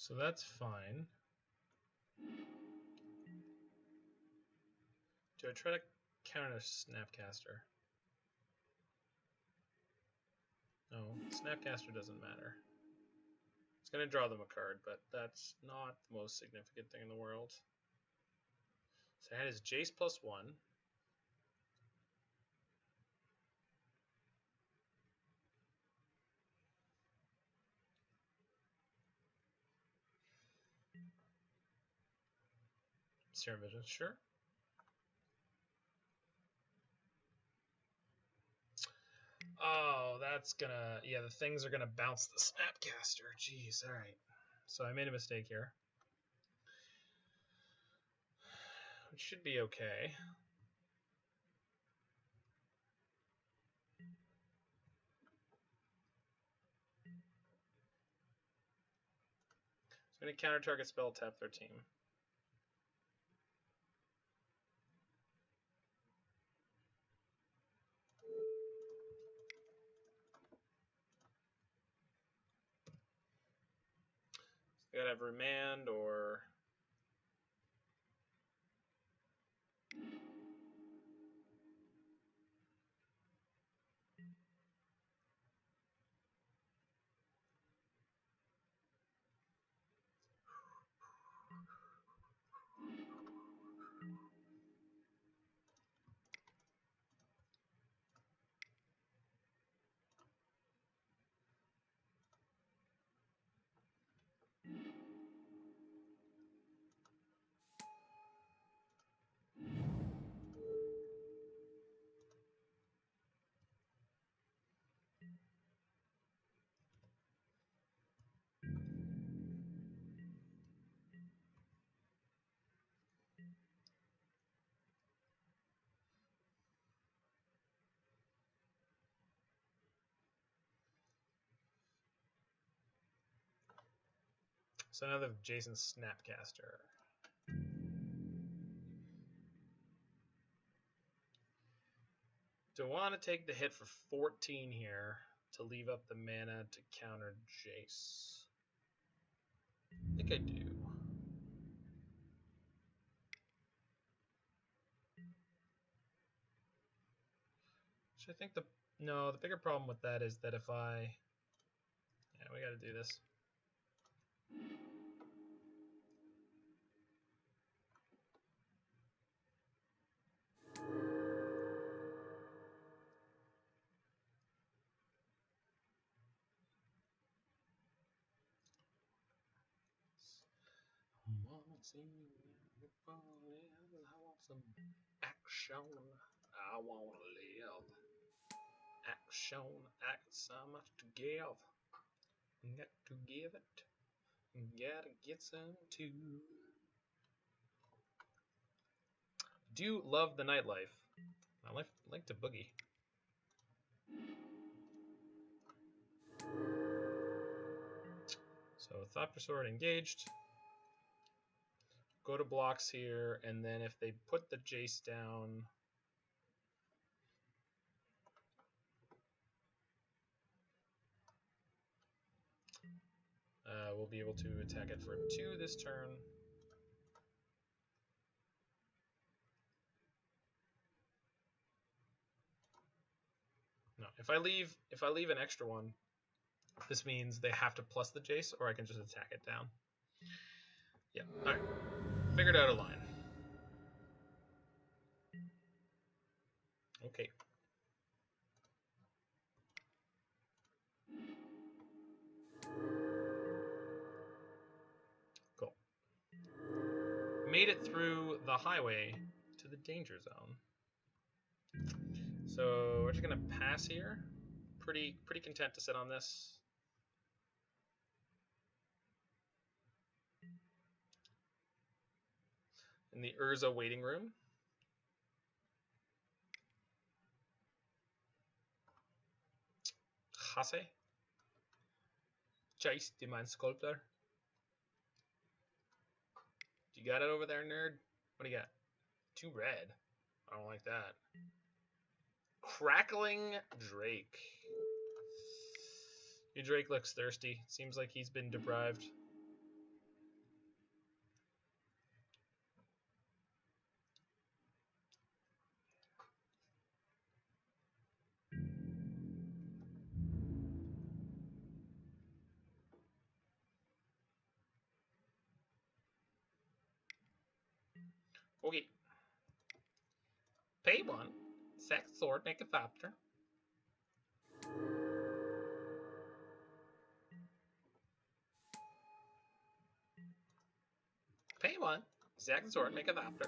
So that's fine. Do I try to counter Snapcaster? No, Snapcaster doesn't matter. It's going to draw them a card, but that's not the most significant thing in the world. So I had his Jace +1. Serum Vision, sure. Oh, that's gonna... Yeah, the things are gonna bounce the Snapcaster. Jeez, alright. So I made a mistake here. Which should be okay. It's gonna counter target spell, tap their team. They gotta have Remand or... So another Jason Snapcaster. Do I want to take the hit for 14 here to leave up the mana to counter Jace? I think I do. So I think the bigger problem with that is that if I... Yeah, we got to do this. I want some action. I want to live. Action. So much to give. Got to give it. Gotta get some too. Do love the nightlife. I like to boogie. So Thopter Sword engaged. Go to blocks here, and then if they put the Jace down, we'll be able to attack it for 2 this turn. No, if I leave an extra one, this means they have to plus the Jace, or I can just attack it down. Yeah, alright. Figured out a line. Okay. Cool. Made it through the highway to the danger zone. So we're just gonna pass here. Pretty content to sit on this. In the Urza waiting room. Hase. Jace, Demand Sculptor. You got it over there, nerd? What do you got? 2 red. I don't like that. Crackling Drake. Your Drake looks thirsty. Seems like he's been deprived. Okay. Pay 1. Sack sword, make a Thopter. Pay 1. Sack sword, make a Thopter.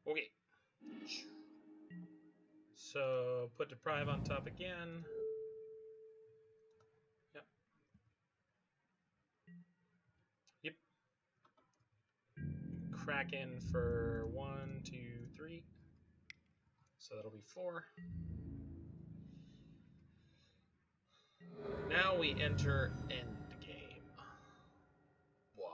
Okay. So put Deprive on top again. Yep. Yep. Kraken for 1, 2, 3. So that'll be 4. Now we enter endgame. Wow.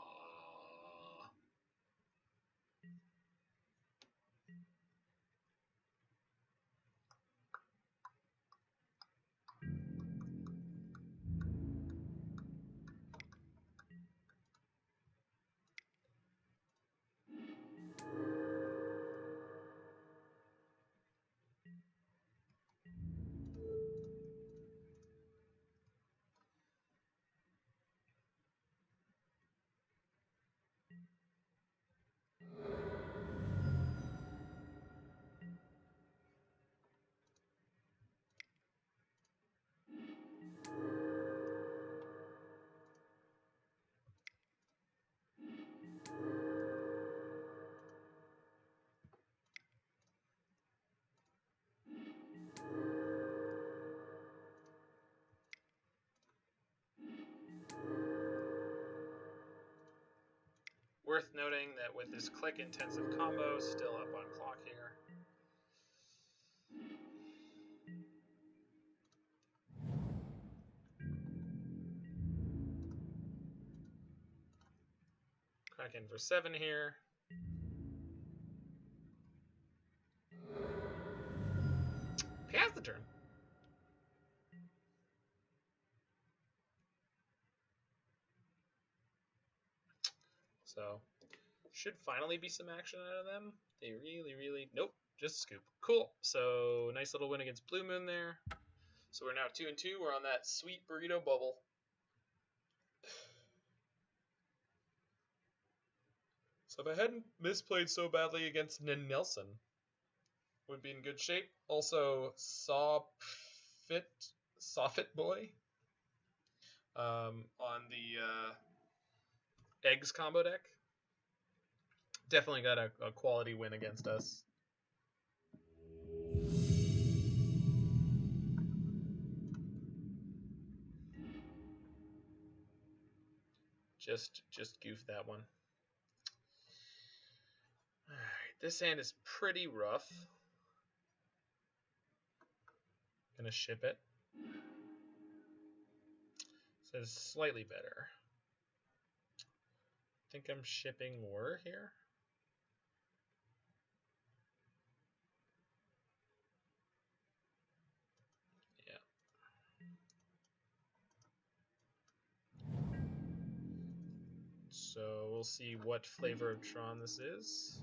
worth noting that with this click-intensive combo still up on clock here, crack in for 7 here. Pass the turn. So, should finally be some action out of them. They really... Nope, just scoop. Cool. So, nice little win against Blue Moon there. So, we're now 2-2. We're on that sweet burrito bubble. So, if I hadn't misplayed so badly against Nelson, would be in good shape. Also, Sawfit Boy on the Eggs combo deck. Definitely got a quality win against us. Just goof that one. Alright, this hand is pretty rough. Gonna ship it. Says slightly better. I think I'm shipping Whir here. Yeah. So we'll see what flavor of Tron this is.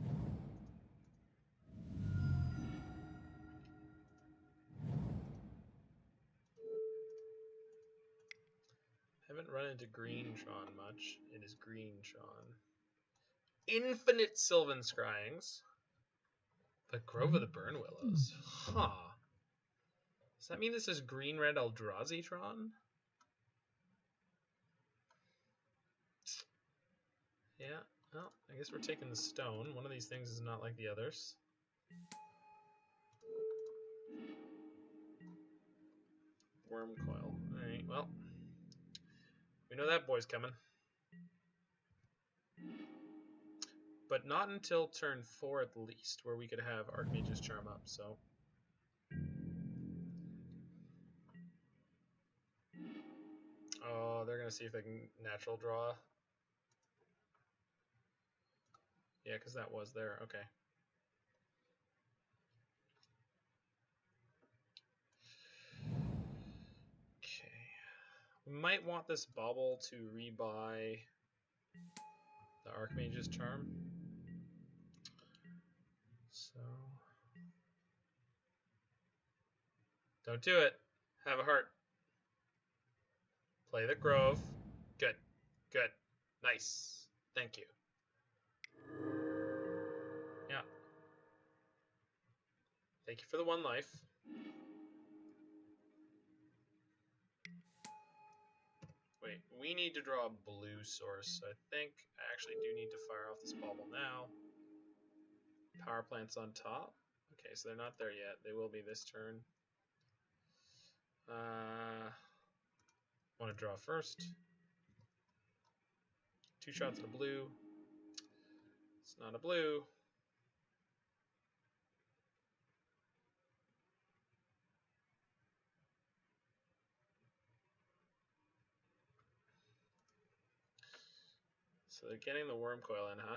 Haven't run into green Tron much. It is green Tron. Infinite Sylvan Scryings. The Grove of the Burn Willows. Huh. Does that mean this is green-red Eldrazi Tron? Yeah. Well, I guess we're taking the stone. One of these things is not like the others. Worm Coil. Alright, well. We know that boy's coming. But not until turn 4 at the least, where we could have Archmage's Charm up, so... Oh, they're going to see if they can natural draw. Yeah, because that was there. Okay. Okay. We might want this Bauble to rebuy the Archmage's Charm. So... Don't do it. Have a heart. Play the Grove. Good. Good. Nice. Thank you. Yeah. Thank you for the 1 life. Wait, we need to draw a blue source. So I think I actually do need to fire off this Bauble now. Power plant's on top. Okay, so they're not there yet. They will be this turn. Want to draw first. 2 shots at a blue. It's not a blue. So they're getting the Worm Coil in, huh?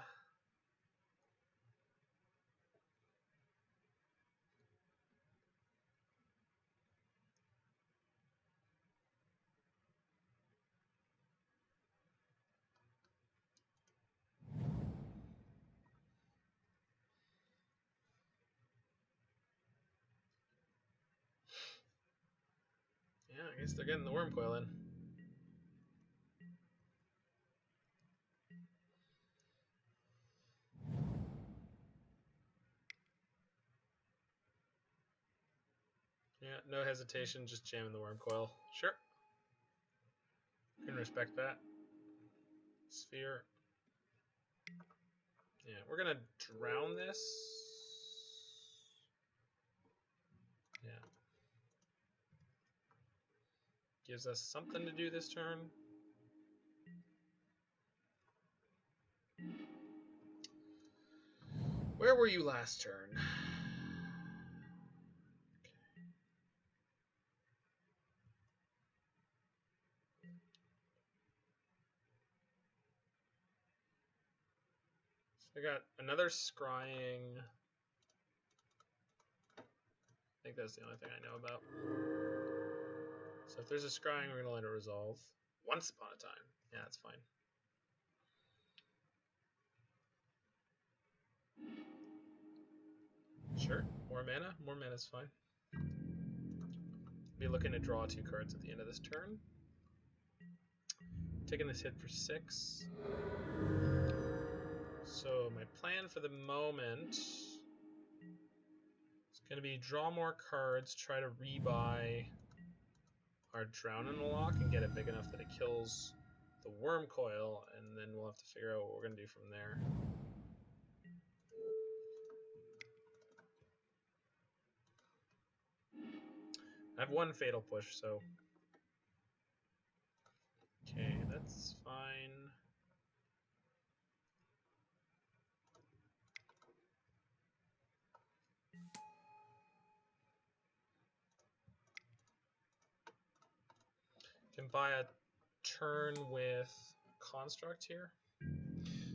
Yeah, I guess they're getting the Worm Coil in. Yeah, no hesitation, just jamming the Worm Coil. Sure. Can respect that. Sphere. Yeah, we're gonna drown this. Yeah. Gives us something to do this turn. were you last turn? So I got another scrying. I think that's the only thing I know about. So if there's a scrying, we're going to let it resolve. Once upon a time. Yeah, that's fine. Sure, more mana. More mana is fine. Be looking to draw 2 cards at the end of this turn. Taking this hit for 6. So my plan for the moment is going to be draw more cards, try to rebuy our Drown in the Loch and get it big enough that it kills the Worm Coil, and then we'll have to figure out what we're going to do from there. I have 1 Fatal Push, so... Okay, that's fine. Can buy a turn with Construct here.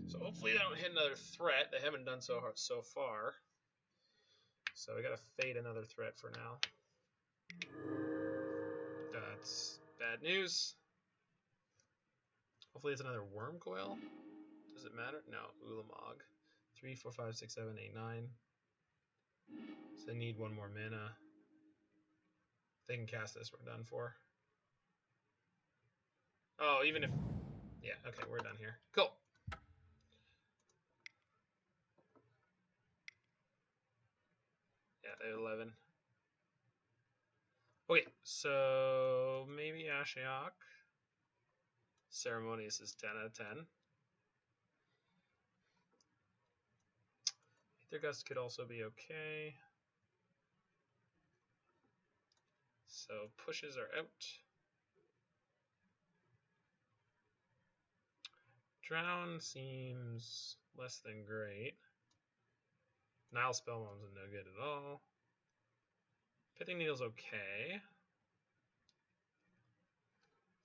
So hopefully they don't hit another threat. They haven't done so far. So we gotta fade another threat for now. That's bad news. Hopefully it's another Worm Coil. Does it matter? No, Ulamog. 3, 4, 5, 6, 7, 8, 9. So they need 1 more mana. If they can cast this, we're done for. Oh, even if... Yeah, okay, we're done here. Cool. Yeah, they have 11. Okay, so maybe Ashiok. Ceremonious is 10 out of 10. Aether Gust could also be okay. So pushes are out. Drown seems less than great. Nihil Spellbomb's no good at all. Pithing Needle's okay.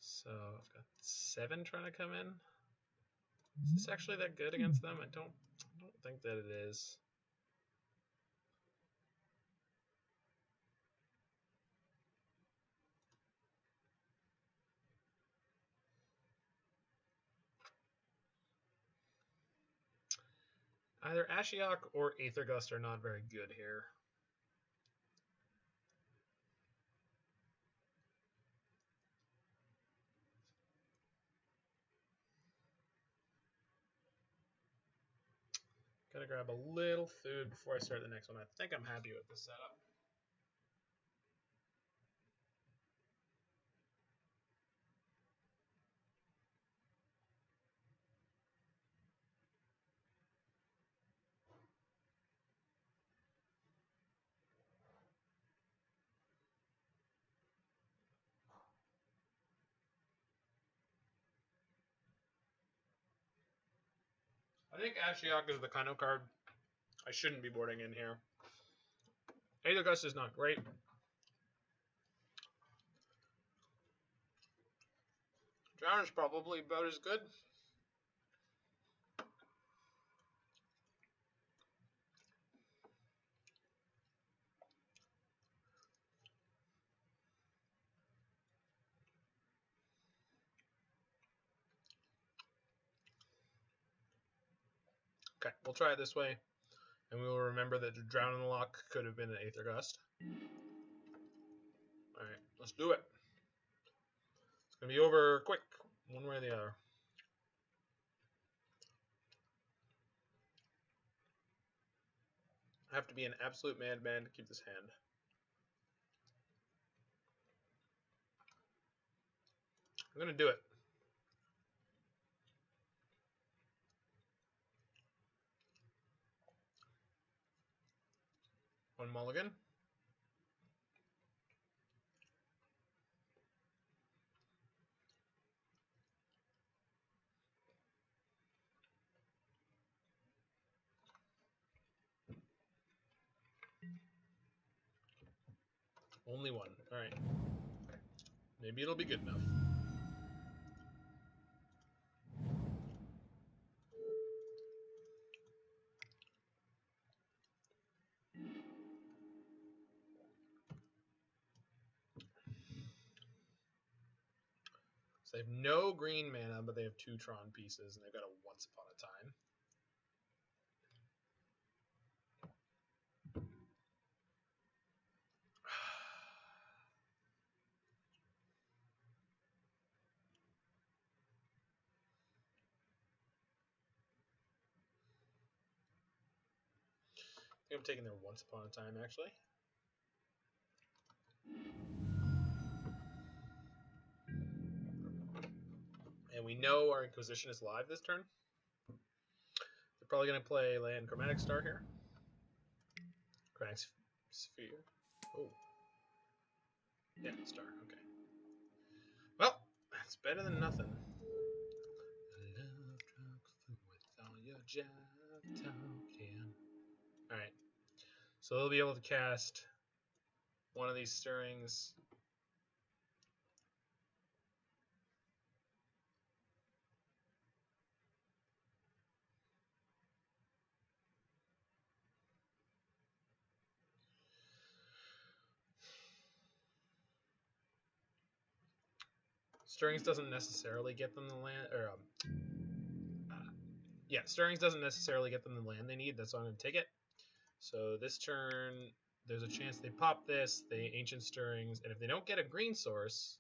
So I've got 7 trying to come in. Is this actually that good against them? I don't think that it is. Either Ashiok or Aether Gust are not very good here. Gotta grab a little food before I start the next one. I think I'm happy with this setup. I think Ashiok is the kind of card I shouldn't be boarding in here. Aether Gust is not great. Drown is probably about as good. Okay, we'll try it this way, and we will remember that Drown in the Loch could have been an Aether Gust. Alright, let's do it. It's going to be over quick, one way or the other. I have to be an absolute madman to keep this hand. I'm going to do it. One mulligan. Only one. Alright. Maybe it'll be good enough. So they have no green mana, but they have 2 Tron pieces, and they've got a Once Upon a Time. I think I'm taking their Once Upon a Time, actually. And we know our Inquisition is live this turn. They're probably going to play land Chromatic Star here. Chromatic Sphere. Oh. Yeah, Star, okay. Well, that's better than nothing. Alright. So they'll be able to cast one of these stirrings. Stirrings doesn't necessarily get them the land, or yeah, Stirrings doesn't necessarily get them the land they need. That's why I'm going to take it. So this turn, there's a chance they pop this, they Ancient Stirrings, and if they don't get a green source,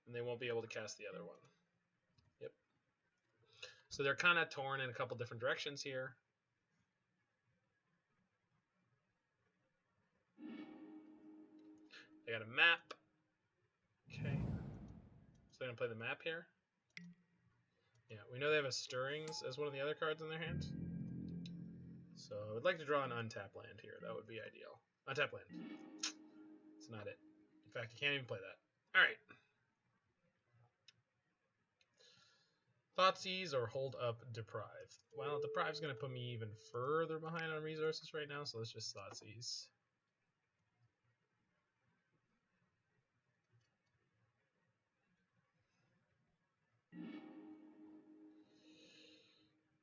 then they won't be able to cast the other one. Yep. So they're kind of torn in a couple different directions here. They got a map. Okay. So they're going to play the map here. Yeah, we know they have a Stirrings as one of the other cards in their hand. So I would like to draw an untap land here. That would be ideal. Untap land. It's not it. In fact, you can't even play that. Alright. Thoughtseize or hold up Deprive. Well, Deprive's going to put me even further behind on resources right now, so let's just Thoughtseize.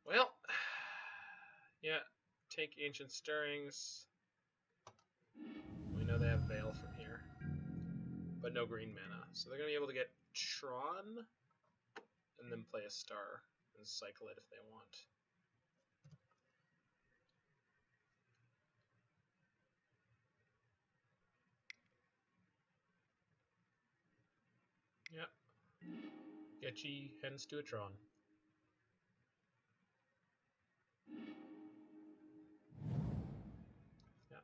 Well, yeah, take Ancient Stirrings. We know they have Veil from here, but no green mana. So they're going to be able to get Tron and then play a Star and cycle it if they want. Yep. Getchy, hence to a Tron. Yeah.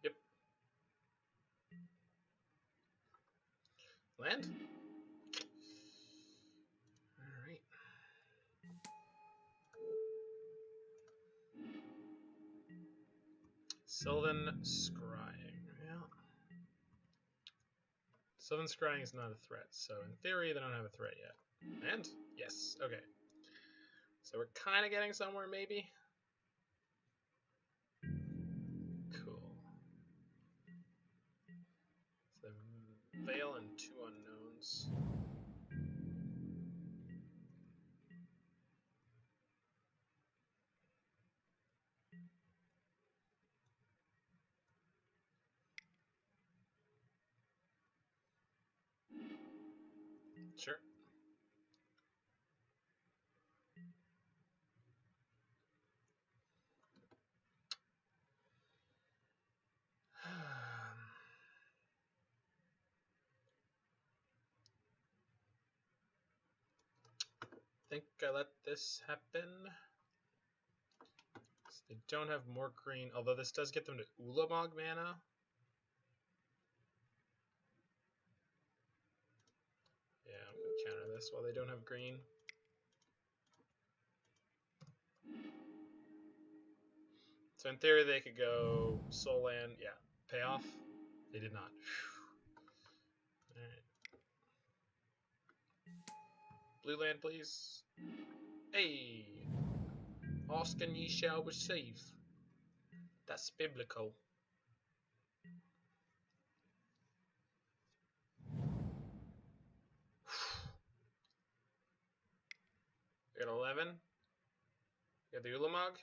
Yep. Land? Alright. Sylvan Scrying. Well, Sylvan Scrying is not a threat, so in theory they don't have a threat yet. And? Yes, okay. So we're kind of getting somewhere, maybe? Cool. So Veil and 2 unknowns. Sure. Think I let this happen. So they don't have more green, although this does get them to Ulamog mana. Yeah, I'm going to counter this while they don't have green. So in theory they could go Soul Land, yeah, payoff. They did not. Alright. Blue land, please. Hey! Ask and ye shall receive. That's biblical. We got 11. We got the Ulamog.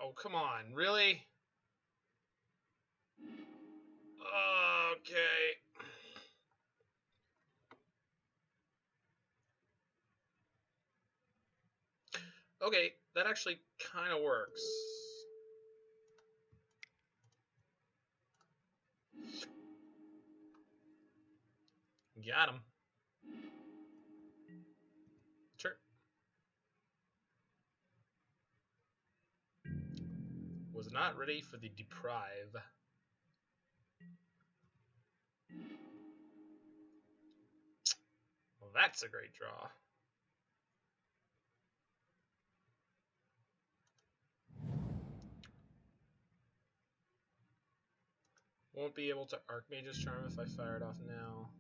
Oh, come on. Really? Okay. Okay, that actually kind of works. Got him. Sure. Was not ready for the Deprive. Well, that's a great draw. Won't be able to Archmage's Charm if I fire it off now.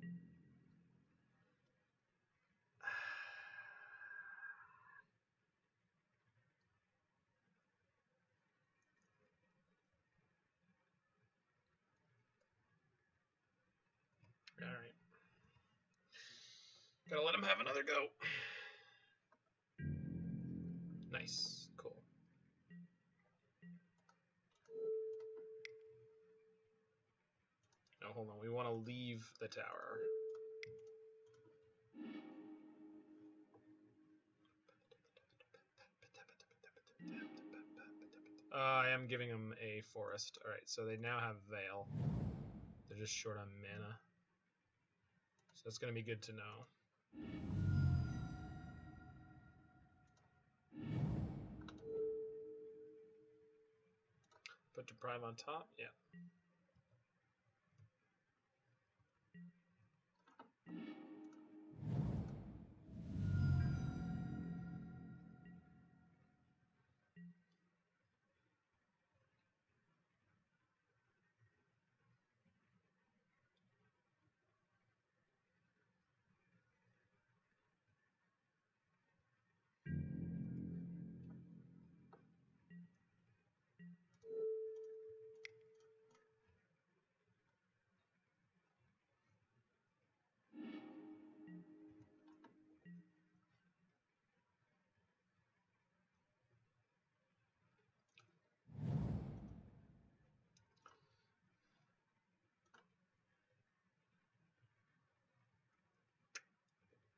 Alright. Gotta let him have another go. Nice. Cool. Now, hold on. We want to leave the tower. I am giving them a forest. Alright, so they now have Veil. They're just short on mana. So that's going to be good to know. Put Deprive on top? Yeah.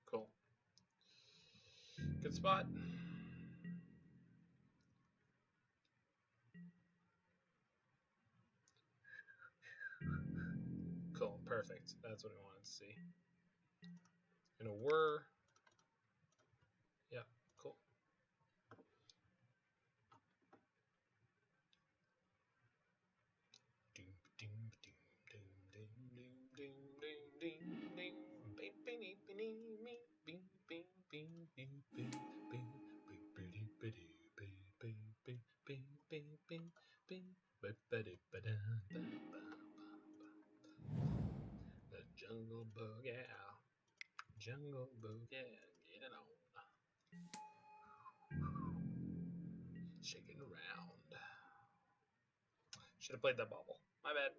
Cool. Good spot. Cool. Perfect. That's what we wanted to see. And a Whir. Yeah. Cool. The jungle boogie, jungle boogie, get it on. Shaking around. Should have played that Bauble. My bad.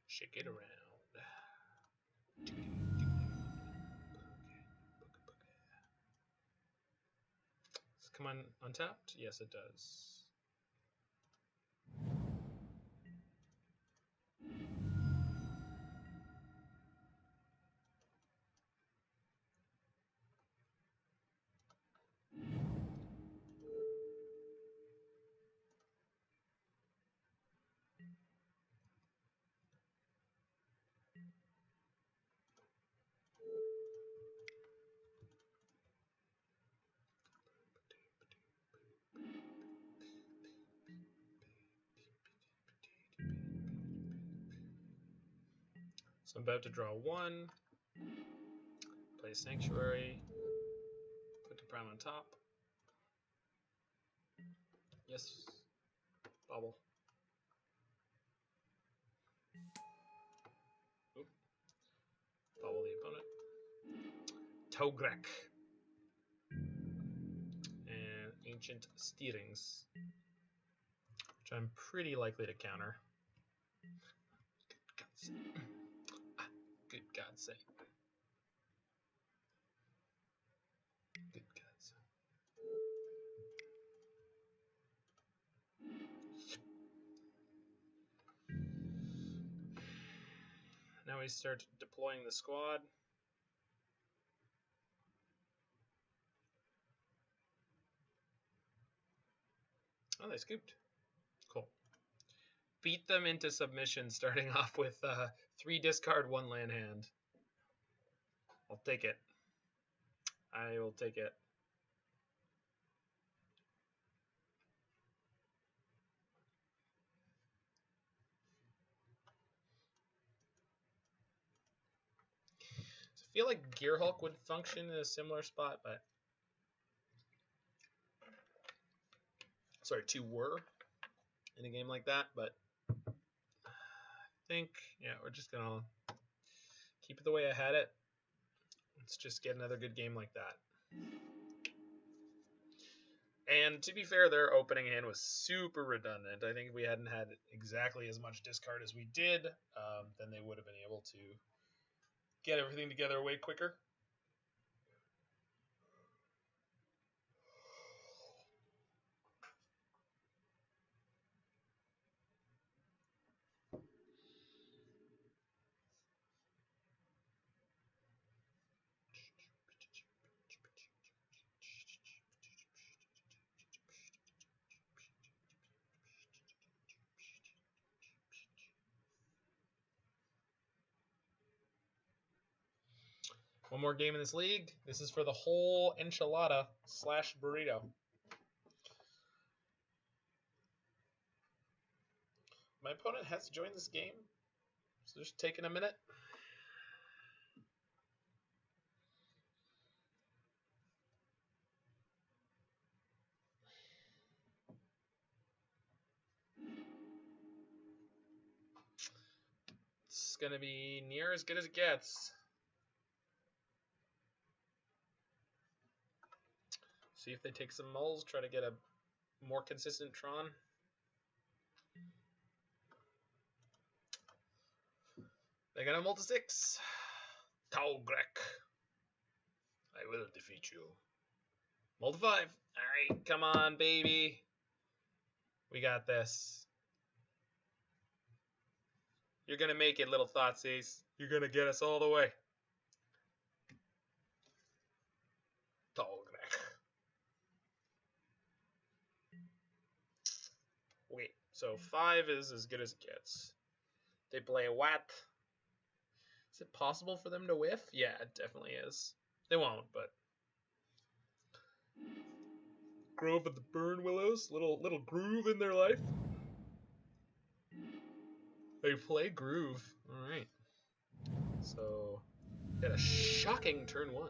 Shake it around. Does it come on untapped? Yes, it does. So I'm about to draw 1, play Sanctuary, put the Prime on top. Yes, Bauble. Oop. Bauble the opponent. Togrek. And Ancient Steerings, which I'm pretty likely to counter. Good God's sake. Good God's sake. Now we start deploying the squad. Oh, they scooped. Cool. Beat them into submission, starting off with 3 discard, 1 land hand. I'll take it. I will take it. So I feel like Gearhulk would function in a similar spot, but sorry, to Whir in a game like that, but I think, yeah, we're just gonna keep it the way I had it. Let's just get another good game like that. And to be fair, their opening hand was super redundant. I think if we hadn't had exactly as much discard as we did, then they would have been able to get everything together way quicker. One more game in this league. This is for the whole enchilada / burrito. My opponent has joined this game, so just taking a minute. It's going to be near as good as it gets. See if they take some mulls, try to get a more consistent Tron. They got a mull to 6. Togrek. I will defeat you. Mull to 5. Alright, come on, baby. We got this. You're going to make it, little Thoughtseize. You're going to get us all the way. Togrek. Wait, so 5 is as good as it gets. They play a Wat. Is it possible for them to whiff? Yeah, it definitely is. They won't, but Grove of the Burn Willows, little groove in their life. They play groove. All right. So, got a shocking turn 1.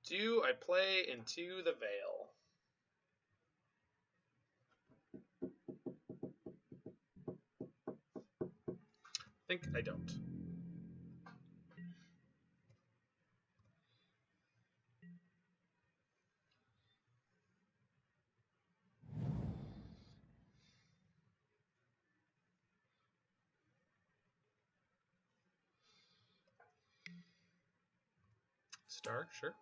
Do I play Into the Veil? I think I don't. Star, sure.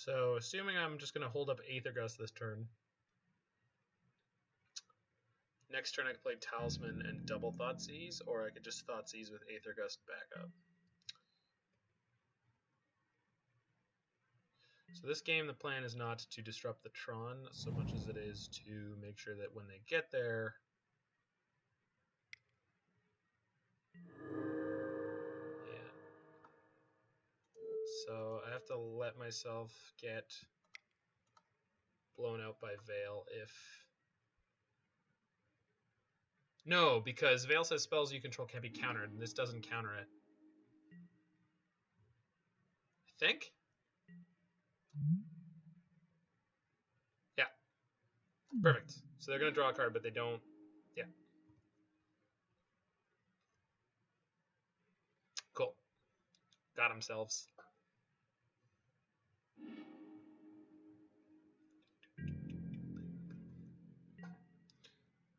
So, assuming I'm just going to hold up Aether Gust this turn. Next turn I could play Talisman and double Thoughtseize, or I could just Thoughtseize with Aether Gust back up. So this game, the plan is not to disrupt the Tron so much as it is to make sure that when they get there, yeah. So I have to let myself get blown out by Veil if... No, because Veil says spells you control can't be countered, and this doesn't counter it. I think? Yeah. Perfect. So they're going to draw a card, but they don't... Yeah. Cool. Got themselves.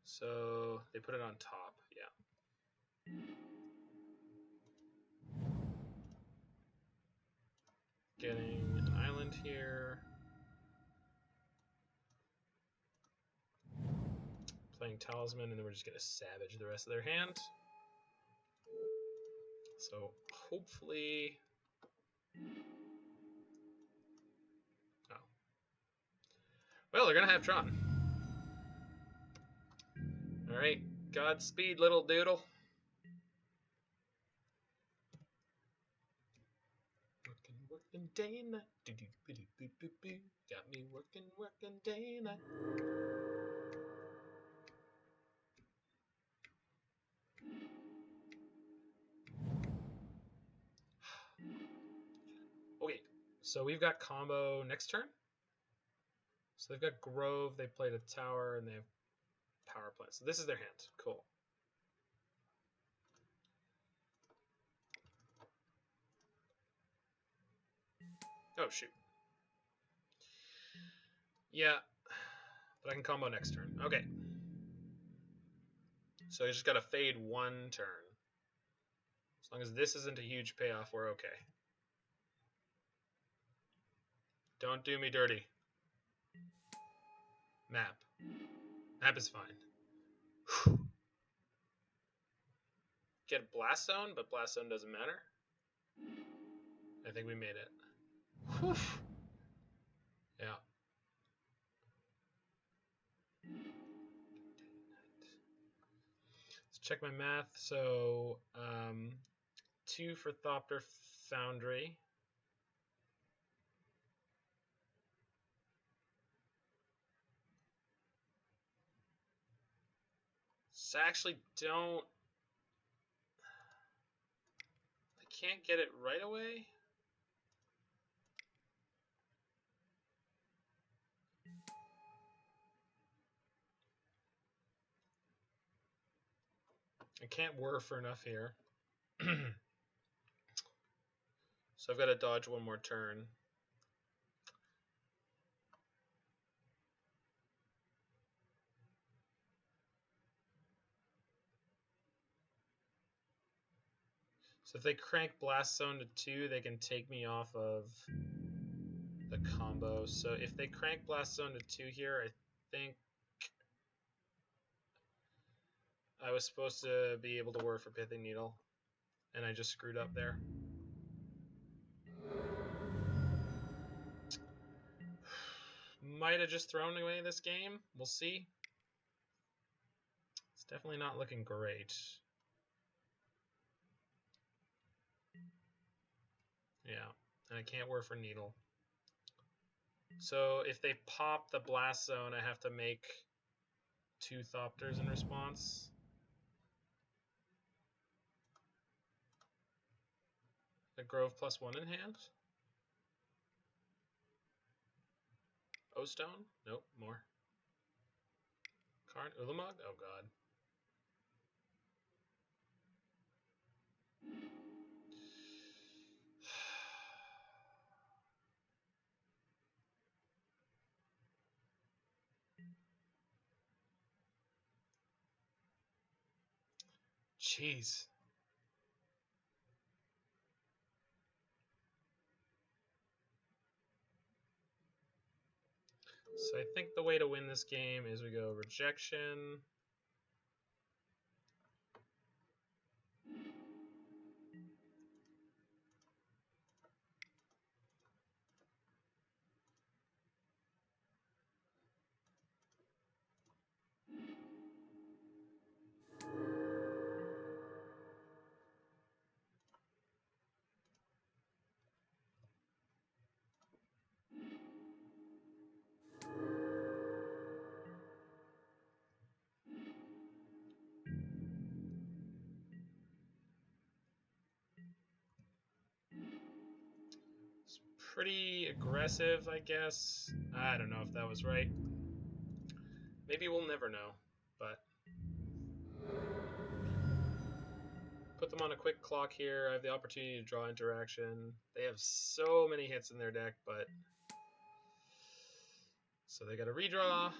So they put it on top, yeah. Getting an island here. Playing Talisman, and then we're just going to Savage the rest of their hand. So hopefully... Oh. Well, they're going to have Tron. Alright, Godspeed, little doodle. Working day and night. Got me working day and night. Okay, so we've got combo next turn. So they've got Grove, they played a tower, and they have power plant. So this is their hand. Cool. Oh, shoot. Yeah, but I can combo next turn. Okay. So I just got to fade one turn. As long as this isn't a huge payoff, we're okay. Don't do me dirty. Map. Map is fine. Whew. Get Blast Zone, but Blast Zone doesn't matter. I think we made it. Whew. Yeah. Let's check my math. So 2 for Thopter Foundry. So I actually don't... I can't get it right away. I can't whir for enough here. So I've got to dodge one more turn. So if they crank Blast Zone to 2, they can take me off of the combo. So if they crank Blast Zone to 2 here, I think I was supposed to be able to whir for Pithing Needle, and I just screwed up there. Might have just thrown away this game. We'll see. It's definitely not looking great. Yeah, and I can't whir for Needle. So if they pop the Blast Zone, I have to make 2 Thopters in response. A Grove +1 in hand. O-Stone? Nope, more. Karn, Ulamog? Oh god. Jeez. So I think the way to win this game is we go Rejection. pretty aggressive, I guess. I don't know if that was right. Maybe we'll never know, but put them on a quick clock here. I have the opportunity to draw interaction. They have so many hits in their deck, but so they got to redraw.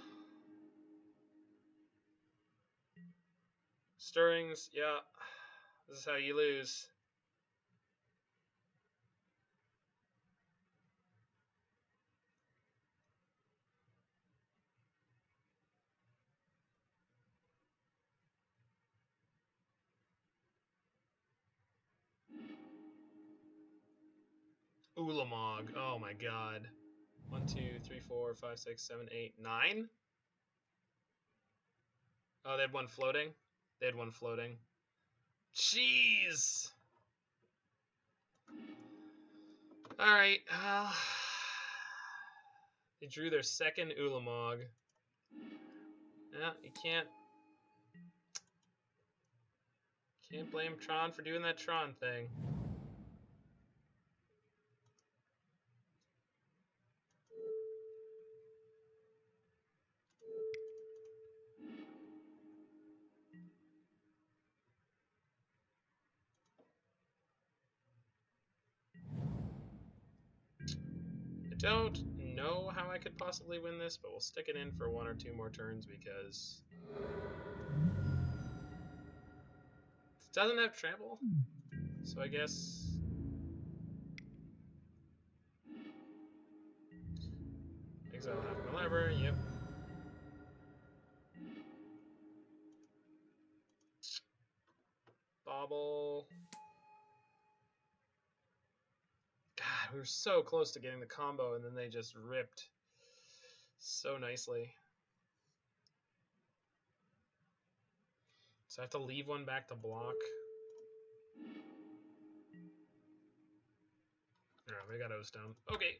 Stirrings, yeah. This is how you lose. Ulamog, oh my god. 1, 2, 3, 4, 5, 6, 7, 8, 9? Oh, they had one floating? They had one floating. Jeez! Alright, they drew their second Ulamog. Yeah, you can't blame Tron for doing that Tron thing. I don't know how I could possibly win this, but we'll stick it in for 1 or 2 more turns because it doesn't have trample. So I guess exile half my library, yep. Bauble. God, we were so close to getting the combo, and then they just ripped so nicely. So I have to leave one back to block. Alright, we got O-Stone. Okay.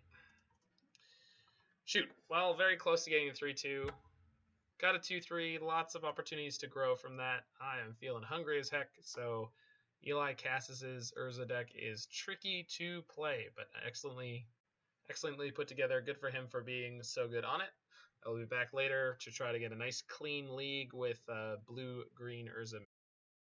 Shoot. Well, very close to getting a 3-2. Got a 2-3. Lots of opportunities to grow from that. I am feeling hungry as heck, so Eli Kasis Urza deck is tricky to play, but excellently put together. Good for him for being so good on it. I'll be back later to try to get a nice clean league with blue-green Urza